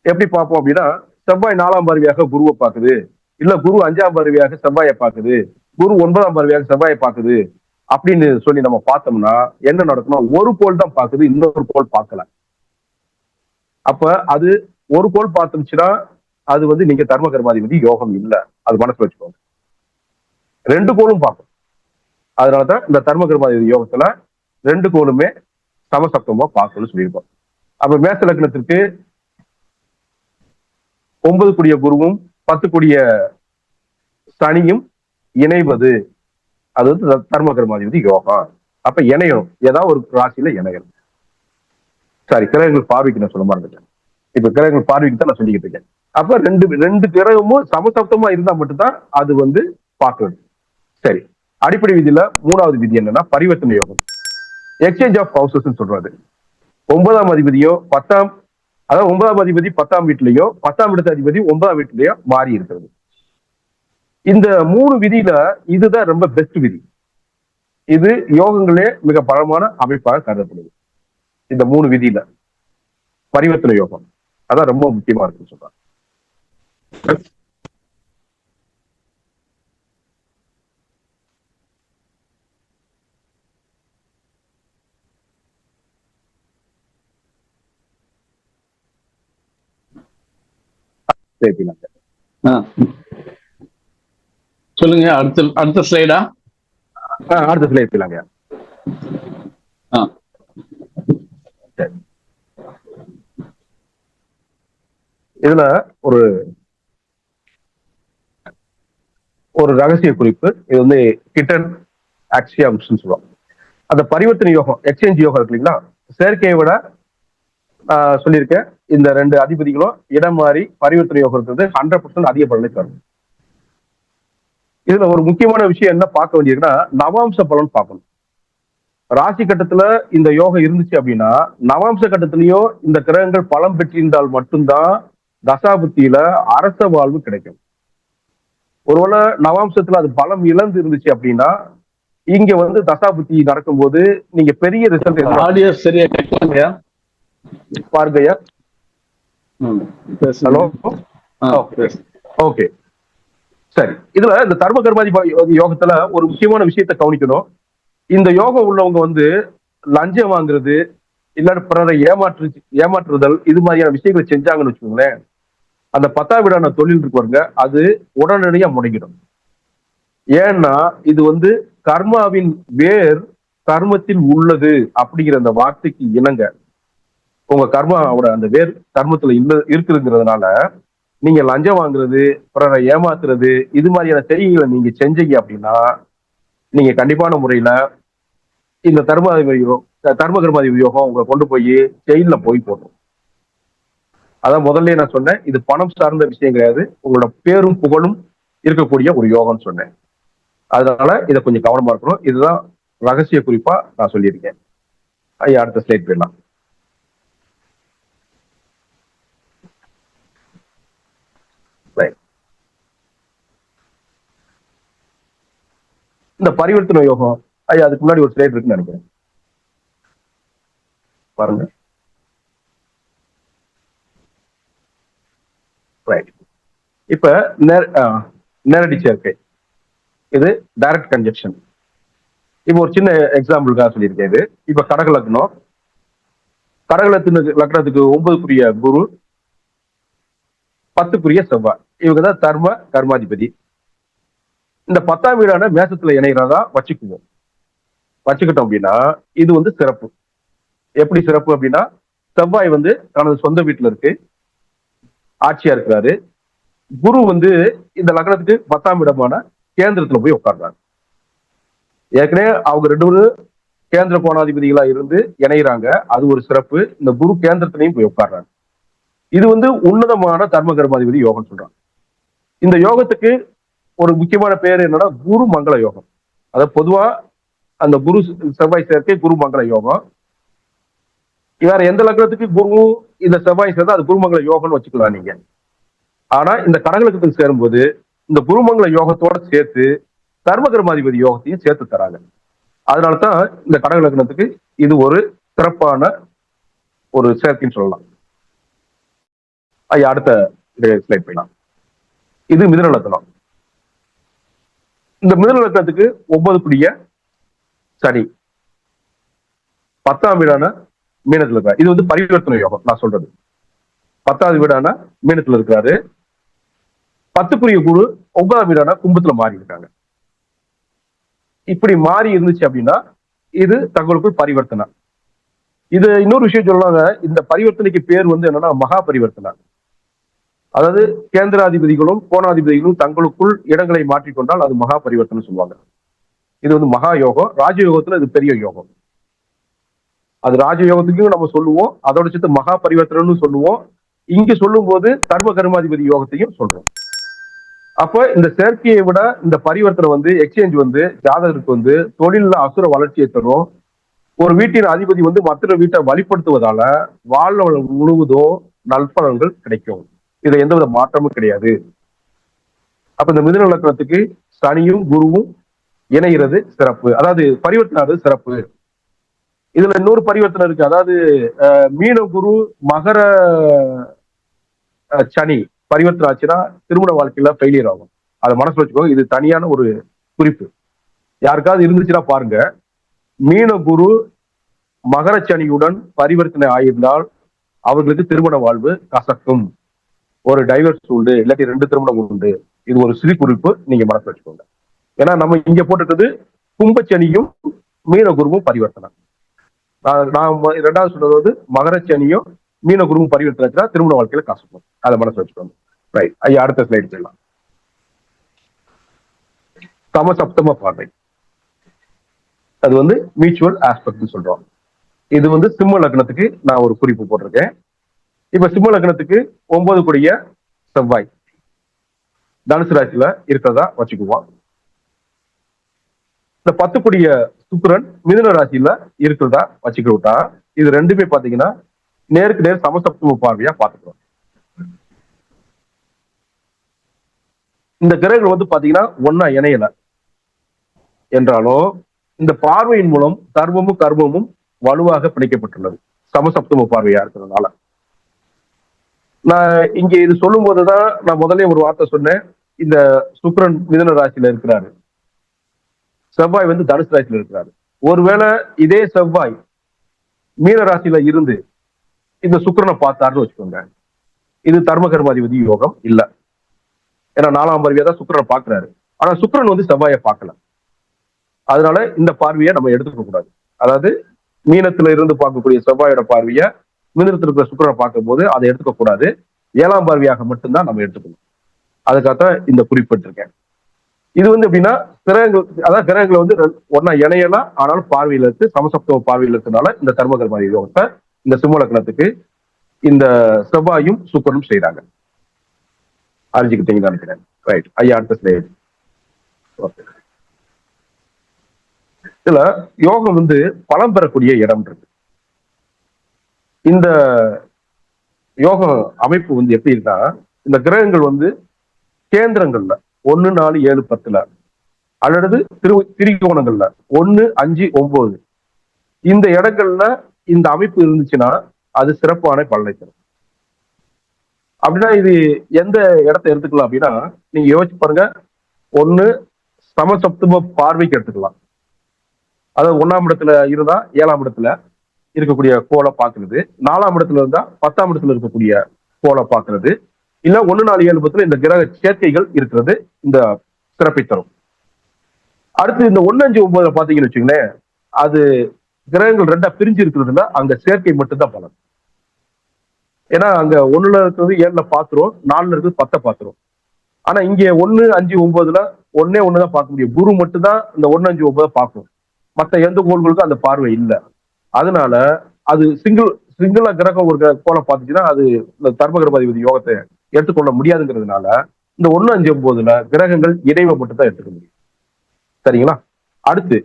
எப்படி பார்ப்போம் அப்படின்னா, செவ்வாய் 4ஆம் பார்வையாக குருவை பார்க்குது, இல்ல குரு 5ஆம் பார்வையாக செவ்வாயை பார்க்குது, குரு 9ஆம் பார்வையாக செவ்வாயை பார்க்குது அப்படின்னு சொல்லி நம்ம பார்த்தோம்னா என்ன நடக்கும்னா, ஒரு கோள் தான் பார்க்குது, இன்னொரு கோள் பார்க்கல. அப்ப அது ஒரு கோள் பார்த்துச்சுன்னா அது வந்து நீங்க தர்ம கர்மாதிபதி யோகம் இல்லை, அது மனசுல வச்சுக்கோங்க. 2 கோளும் பார்க்கும். அதனாலதான் இந்த தர்ம கர்மாதிபதி யோகத்துல 2 கோளுமே சமசப்தமா பார்க்கணும்னு சொல்லியிருக்கோம். அப்ப மேச லக்னத்திற்கு 9 கூடிய குருவும் 10 கூடிய சனியும் இணைவது அது வந்து தர்ம கர்மாதிபதி யோகம். அப்ப இணையணும், ஏதாவது ஒரு ராசியில இணையணும். சாரி, கிரகங்கள் பார்வைக்கு நான் சொல்ல மாட்டேன். இப்ப கிரகங்கள் பார்வைக்கு தான் நான் சொல்லிக்கிட்டு இருக்கேன். அப்ப ரெண்டு கிரகமும் சமசப்தமா இருந்தா மட்டும்தான் அது வந்து பார்க்கணும். சரி, அடிப்படை விதியில 3வது விதி என்னன்னா பரிவர்த்தனை யோகம், எக்ஸ்சேஞ்ச் ஆஃப் ஹவுசஸ் சொல்றாரு. 9ஆம் அதிபதியோ 10ஆம், அதாவது 9ஆம் அதிபதி 10ஆம் வீட்டிலேயோ 10ஆம் இடத்து அதிபதி 9ஆம் வீட்டிலேயோ மாறி இருக்கிறது. இந்த 3 விதியில இதுதான் ரொம்ப பெஸ்ட் விதி. இது யோகங்களே மிக பலமான அமைப்பாக கருதப்படுது. இந்த 3 விதியில பரிவர்த்தனை யோகம் அதான் ரொம்ப முக்கியமா இருக்குன்னு சொல்றாங்க. சொல்லுங்க, அடுத்த ஸ்லைடா? அடுத்த ஸ்லைட் எடுத்துலாங்க. இதுல ஒரு ரகசிய குறிப்பு, இது வந்து கிட்டன் ஆக்சியம்ஸ் சொல்லுவோம். அந்த பரிவர்த்தனை யோகம், எக்ஸ்சேஞ்ச் யோகம் இருக்கு இல்லைங்களா, செயற்கையை விட சொல்லியிருக்கேன், இந்த 2 அதிபதிகளும் இடம் மாறி பரிவர்த்தனை யோகம் இருக்கிறது 100% அதிக பலனை தரும். இதுல ஒரு முக்கியமான விஷயம் என்ன பார்க்க வேண்டியதுன்னா, நவாம்ச பலன் பார்க்கணும். ராசி கட்டத்துல இந்த யோகம் இருந்துச்சு அப்படின்னா நவாம்ச கட்டத்திலயும் இந்த கிரகங்கள் பலம் பெற்றிருந்தால் மட்டும்தான் தசாபுத்தியில அரச வாழ்வு கிடைக்கும். ஒருவேளை நவாம்சத்துல அது பலம் இழந்து இருந்துச்சு அப்படின்னா இங்க வந்து தசாபுத்தி நடக்கும்போது நீங்க பெரிய ரிசல்ட் ஆடியோ சரியா கேட்கலையா பாருங்கய்யா. ஹலோ, ஓகே, சரி. இதுல இந்த தர்ம கர்மாதிபதி யோகத்துல ஒரு முக்கியமான விஷயத்தை கவனிக்கணும். இந்த யோகம் உள்ளவங்க வந்து லஞ்சம் வாங்குறது இல்லாட்டி பிறரை ஏமாற்றுதல் இது மாதிரியான விஷயங்களை செஞ்சாங்கன்னு வச்சுக்கோங்களேன், அந்த 10ஆம் வீடான தொழில் இருக்கு பாருங்க, அது உடனடியா முடங்கிடும். ஏன்னா இது வந்து கர்மாவின் வேர் கர்மத்தில் உள்ளது அப்படிங்கிற அந்த வார்த்தைக்கு இணங்க உங்க கர்மாவோட அந்த வேர் கர்மத்துல இருக்குதுங்கிறதுனால நீங்க லஞ்சம் வாங்குறது பிறரை ஏமாத்துறது இது மாதிரியான செய்திகளை நீங்க செஞ்சீங்க அப்படின்னா நீங்க கண்டிப்பான முறையில இந்த தர்ம கர்மாதிபதி யோகம் உங்களை கொண்டு போய் ஜெயில போய் போடணும். அதான் முதல்ல நான் சொன்னேன், இது பணம் சார்ந்த விஷயம் கிடையாது, உங்களோட பேரும் புகழும் இருக்கக்கூடிய ஒரு யோகம்னு சொன்னேன். அதனால இதை கொஞ்சம் கவனமா இருக்கணும். இதுதான் ரகசிய குறிப்பா நான் சொல்லியிருக்கேன். ஐயா, அடுத்த ஸ்லைட் போயிடலாம். இந்த பரிவர்த்தனை யோகம், ஐயா அதுக்கு முன்னாடி ஒரு ஸ்லைட் இருக்குன்னு நினைக்கிறேன், பாருங்க. இப்ப நேரடி சேர்க்கை, இது டைரக்ட் கன்ஜெக்ஷன். இப்ப ஒரு சின்ன எக்ஸாம்பிளுக்காக சொல்லியிருக்கேன். இது இப்ப கடக லக்னம், லக்னத்துக்கு 9க்குரிய குரு, 10க்குரிய செவ்வாய், இவங்கதான் தர்ம கர்மாதிபதி. இந்த 10ஆம் வீடான மேசத்துல இணைகிறதா வச்சுக்கிட்டோம் அப்படின்னா இது வந்து சிறப்பு. எப்படி சிறப்பு அப்படின்னா, செவ்வாய் வந்து தனது சொந்த வீட்டுல இருக்கு, ஆட்சியா இருக்கிறாரு. குரு வந்து இந்த லக்னத்துக்கு 10ஆம் இடமான கேந்திரத்துல போய் உட்கார்றாங்க. ஏற்கனவே அவங்க 2 பேரும் கேந்திர கோணாதிபதிகளா இருந்து இணைகிறாங்க, அது ஒரு சிறப்பு. இந்த குரு கேந்திரத்திலையும் போய் உட்கார்றாங்க. இது வந்து உன்னதமான தர்ம கர்மாதிபதி யோகம் சொல்றாங்க. இந்த யோகத்துக்கு ஒரு முக்கியமான பேர் என்னன்னா குரு மங்கள யோகம். அதாவது பொதுவா அந்த குரு செவ்வாய் சேர்க்கை குரு மங்கள யோகம். வேற எந்த லக்னத்துக்கு குரு இந்த செவ்வாய் சேர்ந்தா அது குருமங்கள யோகம்னு வச்சுக்கலாம் நீங்க. ஆனா இந்த கடகலக்கத்துக்கு சேரும்போது இந்த குருமங்கள யோகத்தோட சேர்த்து தர்ம கர்மாதிபதி யோகத்தையும் சேர்த்து தராங்க. அதனாலதான் இந்த கடகலக்கணத்துக்கு இது ஒரு சிறப்பான ஒரு சேர்க்கைன்னு சொல்லலாம். அடுத்த ஸ்லைட் போயிடலாம். இது மிதுன லக்னம். இந்த மிதுன லக்னத்துக்கு 9க்குரிய சனி, 10ஆம் வீடான மீனத்துல இருக்காரு. இது வந்து பரிவர்த்தனை யோகம் நான் சொல்றது. 10வது வீடான மீனத்துல இருக்காரு. 10க்குரிய குரு 9ஆம் வீடான கும்பத்துல மாறி இருக்காங்க. இப்படி மாறி இருந்துச்சு அப்படின்னா இது தங்களுக்குள் பரிவர்த்தனை. இது இன்னொரு விஷயம் சொல்லுவாங்க, இந்த பரிவர்த்தனைக்கு பேர் வந்து என்னன்னா மகா பரிவர்த்தனை. அதாவது கேந்திராதிபதிகளும் கோணாதிபதிகளும் தங்களுக்குள் இடங்களை மாற்றிக்கொண்டால் அது மகா பரிவர்த்தனை சொல்லுவாங்க. இது வந்து மகா யோகம். ராஜயோகத்துல இது பெரிய யோகம். அது ராஜயோகத்துக்கும் நம்ம சொல்லுவோம், அதோட சேர்த்து மகா பரிவர்த்தனை சொல்லுவோம். இங்க சொல்லும் போது தர்ம கர்மாதிபதி யோகத்தையும் சொல்றோம். அப்ப இந்த சேர்க்கையை விட இந்த பரிவர்த்தனை வந்து எக்ஸ்சேஞ்ச் வந்து ஜாதகருக்கு வந்து தொழில அசுர வளர்ச்சியை தரும். ஒரு வீட்டின் அதிபதி வந்து மற்ற வீட்டை வழிபடுத்துவதால வாழ்நாள் முழுவதும் நற்பலன்கள் கிடைக்கும். இதுல எந்தவித மாற்றமும் கிடையாது. அப்ப இந்த மிதுன லக்னத்துக்கு சனியும் குருவும் இணைகிறது சிறப்பு. அதாவது பரிவர்த்தனை சிறப்பு. இதுல இன்னொரு பரிவர்த்தனை இருக்கு. அதாவது மீன குரு மகர சனி பரிவர்த்தனை ஆச்சுன்னா திருமண வாழ்க்கையில ஃபெயிலியர் ஆகும். அதை மனசுல வச்சுக்கோங்க. இது தனியான ஒரு குறிப்பு. யாருக்காவது இருந்துச்சுன்னா பாருங்க. மீன குரு மகர சனியுடன் பரிவர்த்தனை ஆயிருந்தால் அவர்களுக்கு திருமண வாழ்வு கசக்கும். ஒரு டைவர்ஸ் உண்டு, இல்லாட்டி 2 திருமணம் உண்டு. இது ஒரு சிறு குறிப்பு, நீங்க மனசுல வச்சுக்கோங்க. ஏன்னா நம்ம இங்க போட்டுட்டது கும்பச்சனியும் மீன குருவும் பரிவர்த்தனை. நான் 2வது சொன்னது வந்து மகர சனியும் மீன குருவும் பரிவர்த்தனை திருமண வாழ்க்கையில கசக்கும். அதை மனசு வச்சுக்கோங்க. ரைட். அடுத்த ஸ்லைடு போயிடலாம். சமசப்தம பார்வை, அது வந்து மியூச்சுவல் ஆஸ்பெக்ட் சொல்றோம். இது வந்து சிம்ம லக்னத்துக்கு நான் ஒரு குறிப்பு போட்டிருக்கேன். இப்ப சிம்ம லக்னத்துக்கு 9க்குரிய செவ்வாய் தனுசு ராசியில இருக்கிறதா வச்சுக்குவோம். இந்த 10 சுக்கிரன் மிதுன ராசியில இருக்கிறதா வச்சுக்கிட்டா இது ரெண்டுமே பாத்தீங்கன்னா நேருக்கு நேர் சமசப்தம பார்வையா பார்த்துக்கிறோம். இந்த கிரகங்கள் வந்து பாத்தீங்கன்னா ஒன்னா இணையல என்றாலும் இந்த பார்வையின் மூலம் தர்மமும் கர்மமும் வலுவாக பிணைக்கப்பட்டுள்ளது சமசப்தம பார்வையா இருக்கிறதுனால. நான் இங்க இது சொல்லும் போதுதான் நான் முதல்ல ஒரு வார்த்தை சொன்னேன். இந்த சுக்கிரன் மிதுன ராசியில இருக்கிறாரு, செவ்வாய் வந்து தனுசு ராசியில இருக்கிறாரு. ஒருவேளை இதே செவ்வாய் மீன ராசியில இருந்து இந்த சுக்கிரனை பார்த்தாருன்னு வச்சுக்கோங்க, இது தர்ம கர்மாதிபதி யோகம் இல்ல. ஏன்னா 4ஆம் பார்வையா தான் சுக்கிரனை பாக்குறாரு. ஆனா சுக்கிரன் வந்து செவ்வாயை பார்க்கல. அதனால இந்த பார்வையை நம்ம எடுத்துக்க கூடாது. அதாவது மீனத்துல இருந்து பார்க்கக்கூடிய செவ்வாயோட பார்வையை மிதுனத்துல இருக்கிற சுக்கிரனை பார்க்கும் போது அதை எடுத்துக்க கூடாது. 7ஆம் பார்வையாக மட்டும்தான் நம்ம எடுத்துக்கணும். அதுக்காகத்தான் இந்த குறிப்பிட்டிருக்கேன். இது வந்து எப்படின்னா கிரகங்கள், அதாவது கிரகங்களை வந்து ஒன்னா இணையலாம், ஆனாலும் பார்வையில இருக்கு சமசப்தம பார்வையில இருக்கனால இந்த தர்ம கர்மாதி யோகத்தை இந்த சிம்ம லக்னத்துக்கு இந்த செவ்வாயும் சுக்கிரனும் செய்யறாங்க. அறிஞ்சுக்கிட்டீங்கன்னு நினைக்கிறேன். ரைட் ஐயா, அடுத்த ஸ்லைடு. ஓகே, இதுல யோகம் வந்து பலம் பெறக்கூடிய இடம் இருக்கு. இந்த யோக அமைப்பு வந்து எப்படி இருக்கா, இந்த கிரகங்கள் வந்து கேந்திரங்கள்ல 1, 4, 7, 10 அல்லது திரிகோணங்கள்ல 1, 5, 9 இந்த இடங்கள்ல இந்த அமைப்பு இருந்துச்சுன்னா அது சிறப்பான பலனை தரும். அப்படின்னா இது எந்த இடத்தை எடுத்துக்கலாம் அப்படின்னா, நீங்க யோசிச்சு பாருங்க. ஒண்ணு சமசப்தம பார்வைக்கு எடுத்துக்கலாம். அதாவது 1ஆம் இடத்துல இருந்தா 7ஆம் இடத்துல இருக்கக்கூடிய கோளை பார்க்கறது, 4ஆம் இடத்துல இருந்தா 10ஆம் இடத்துல இருக்கக்கூடிய கோளை பார்க்கறது, இல்ல 1, 4, 7, 10 இந்த கிரக சேர்க்கைகள் இருக்கிறது இந்த சிறப்பை தரும். அடுத்து இந்த 1, 5, 9 பாத்தீங்கன்னு வச்சுங்களேன், அது கிரகங்கள் 2ஆ பிரிஞ்சு இருக்கிறதுல அங்க சேர்க்கை மட்டும்தான் பலன். ஏன்னா அங்க 1ல இருக்கிறது 7ல பாத்துரும், 4ல இருக்கிறது 10 பாத்துரும். ஆனா இங்க 1, 5, 9ல ஒன்னே ஒண்ணுதான் பார்க்க முடியும். குரு மட்டும்தான் இந்த 1, 5, 9 பார்க்கும். மற்ற எந்த கோள்களுக்கும் அந்த பார்வை இல்லை. அதனால அது சிங்கிளா கிரகம் ஒரு கோளை பார்த்துச்சுன்னா அது இந்த தர்மகர்மாதிபதி யோகத்தை எடுத்துக்கொள்ள முடியாதுங்கிறதுனால இந்த 1, 5, 9ல கிரகங்கள் இணைவை மட்டும் தான் எடுத்துக்க முடியும். சரிங்களா? அடுத்து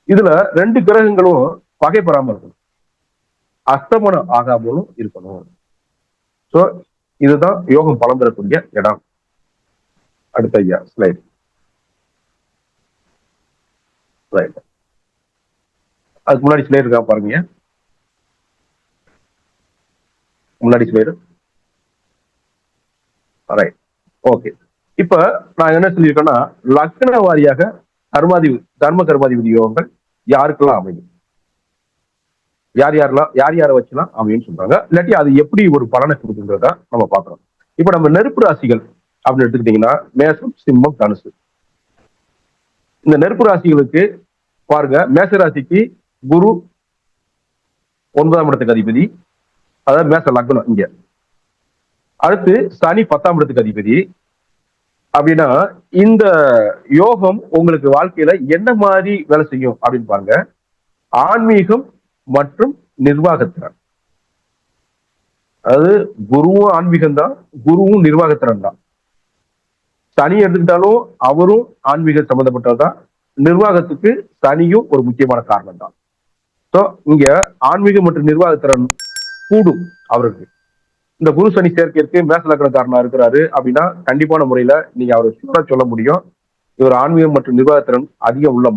இதுல 2 கிரகங்களும் பகை பெறாம இருக்கணும், அஸ்தமனம் ஆகாமலும் இருக்கணும். சோ இதுதான் யோகம் பலம் பெறக்கூடிய இடம். அடுத்த ஐயா ஸ்லைடு. அதுக்கு முன்னாடி ஸ்லைடு இருக்கா பாருங்க. முன்னாடி ஸ்லைடு. Right, okay. இப்ப நான் என்ன சொல்லியிருக்கேன்னா, லக்ன வாரியாக தர்ம கர்மாதிபதி யோகங்கள் யாருக்கெல்லாம் அமையும், யார் யாரை வச்சுலாம் அமையும் சொல்றாங்க. இல்லாட்டி அது எப்படி ஒரு பலனை கொடுக்குங்கிறத நம்ம பாக்குறோம். இப்ப நம்ம நெருப்பு ராசிகள் அப்படின்னு எடுத்துக்கிட்டீங்கன்னா மேசம், சிம்மம், தனுசு. இந்த நெருப்பு ராசிகளுக்கு பாருங்க, மேச ராசிக்கு குரு 9ஆம் இடத்துக்கு அதிபதி, அதாவது மேச லக்னம் இங்க. அடுத்து சனி 10ஆம் இடத்துக்கு அதிபதி. அப்படின்னா இந்த யோகம் உங்களுக்கு வாழ்க்கையில என்ன மாதிரி வேலை செய்யும் அப்படின்னு பாருங்க. ஆன்மீகம் மற்றும் நிர்வாகத்திறன். அதாவது குருவும் ஆன்மீகம் தான், குருவும் நிர்வாகத்திறன் தான். சனி எடுத்துக்கிட்டாலும் அவரும் ஆன்மீக சம்பந்தப்பட்டதுதான். நிர்வாகத்துக்கு சனியும் ஒரு முக்கியமான காரணம் தான். ஸோ இங்க ஆன்மீகம் மற்றும் நிர்வாகத்திறன் கூடும் அவருக்கு. இந்த குரு சனி சேர்க்கைக்கு மேச லக்னக்காரனா இருக்கிறாரு அப்படின்னா கண்டிப்பான முறையில நீங்க அவரை சொல்ல முடியும், இவர் ஆன்மீகம் மற்றும் நிர்வாகத்திறன் அதிகம் உள்ள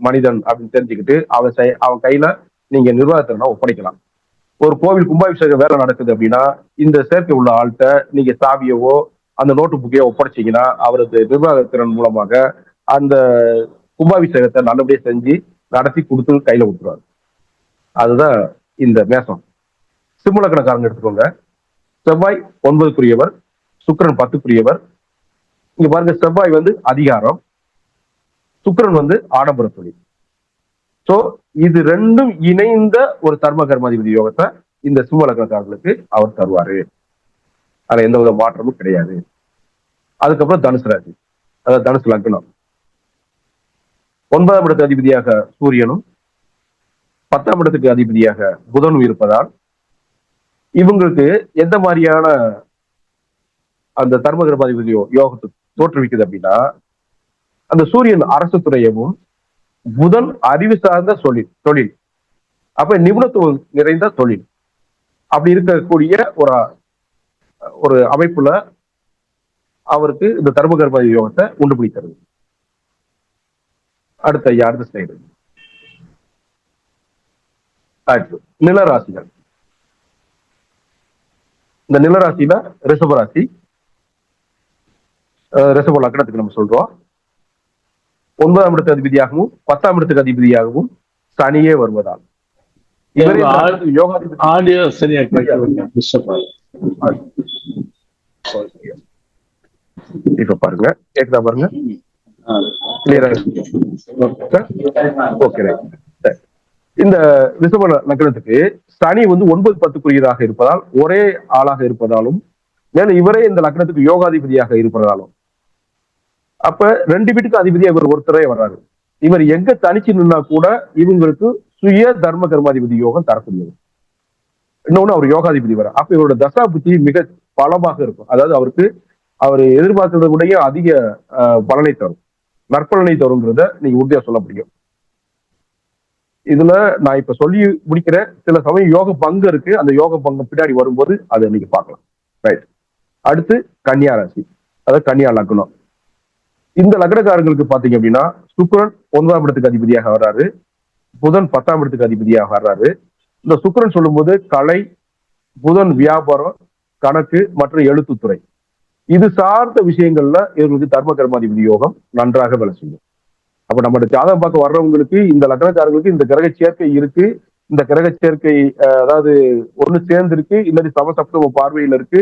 மனிதன் அப்படின்னு தெரிஞ்சுக்கிட்டு அவன் கையில நீங்க நிர்வாகத்திறனை ஒப்படைக்கலாம். ஒரு கோவில் கும்பாபிஷேக வேலை நடக்குது அப்படின்னா இந்த சேர்க்கை உள்ள ஆள்கிட்ட நீங்க சாவியவோ அந்த நோட்டு புக்கையோ ஒப்படைச்சிங்கன்னா அவரது நிர்வாகத்திறன் மூலமாக அந்த கும்பாபிஷேகத்தை நல்லபடியா செஞ்சு நடத்தி கொடுத்து கையில கொடுத்துருவாரு. அதுதான் இந்த மேசம். சிம்ம லக்னக்காரங்க எடுத்துக்கோங்க. செவ்வாய் 9க்குரியவர், சுக்கிரன் 10க்குரியவர். இங்க பாருங்க, செவ்வாய் வந்து அதிகாரம், சுக்கிரன் வந்து ஆடம்பர தொழில். சோ இது ரெண்டும் இணைந்த ஒரு தர்ம கர்மாதிபதி யோகத்தை இந்த சிம்ம லக்னக்காரர்களுக்கு அவர் தருவாரு. அதுல எந்த வித மாற்றமும் கிடையாது. அதுக்கப்புறம் தனுசு ராசி, அதாவது தனுசு லக்னம். 9ஆம் இடத்து அதிபதியாக சூரியனும் 10ஆம் இடத்துக்கு அதிபதியாக புதனும் இருப்பதால் இவங்களுக்கு எந்த மாதிரியான அந்த தர்ம கர்மாதிபதி யோகத்தை தோற்றுவிக்குது அப்படின்னா, அந்த சூரியன் அரசு துறையவும் புதன் அறிவு சார்ந்த தொழில். அப்ப நிபுணத்துவம் நிறைந்த தொழில். அப்படி இருக்கக்கூடிய ஒரு அமைப்புல அவருக்கு இந்த தர்மகர்ம யோகத்தை உண்டு பிடிக்கிறது. அடுத்த ஸ்லைடு. நிலராசிகள். இந்த நிலராசியில ரிஷபராசி, ரிஷப லக்னத்துக்கு நம்ம சொல்றோம். 9ஆம் இடத்து அதிபதியாகவும் 10ஆம் இடத்துக்கு அதிபதியாகவும் சனியே வருவதால் ஆடியோ சரியா இப்ப பாருங்க, கேக்குதா பாருங்க, கிளியரா? ஓகே. இந்த ரிஷப லக்னத்துக்கு சனி 9-10 இருப்பதால், ஒரே ஆளாக இருப்பதாலும், மேலும் இவரே இந்த லக்னத்துக்கு யோகாதிபதியாக இருப்பதாலும், அப்ப 2 வீட்டுக்கு அதிபதியா இவர் ஒருத்தரே வர்றாரு. இவர் எங்க தனிச்சு நின்னா கூட இவங்களுக்கு சுய தர்ம கர்மாதிபதி யோகம் தரக்கூடியது. இன்னொன்னு அவர் யோகாதிபதி வர, அப்ப இவரோட தசா புத்தி மிக பலமாக இருக்கும். அதாவது அவர் எதிர்பார்க்கறத கூட அதிக பலனை தரும், நற்பலனை தருங்கிறத நீங்க உறுதியா சொல்ல முடியும். இதுல நான் இப்ப சொல்லி முடிக்கிற சில சமயம் யோக பங்கு இருக்கு, அந்த யோக பங்கு பின்னாடி வரும்போது அதை நீங்க பார்க்கலாம். ரைட். அடுத்து கன்னியா ராசி, அதாவது கன்னியா லக்னம். இந்த லக்னக்காரங்களுக்கு பாத்தீங்க அப்படின்னா சுக்கிரன் 9ஆம் இடத்துக்கு அதிபதியாக வர்றாரு, புதன் 10ஆம் இடத்துக்கு அதிபதியாக வர்றாரு. இந்த சுக்கிரன் சொல்லும்போது கலை, புதன் வியாபாரம், கணக்கு மற்றும் எழுத்துத்துறை, இது சார்ந்த விஷயங்கள்ல இவங்களுக்கு தர்ம கர்மாதிபதி யோகம் நன்றாக வேலை செய்யும். அப்ப நம்ம ஜாதகம் பார்க்க வர்றவங்களுக்கு இந்த லக்னக்காரங்களுக்கு இந்த கிரக சேர்க்கை இருக்கு. இந்த கிரக சேர்க்கை அதாவது ஒண்ணு சேர்ந்து இருக்கு, இல்லாட்டி சமசப்தம பார்வையில இருக்கு.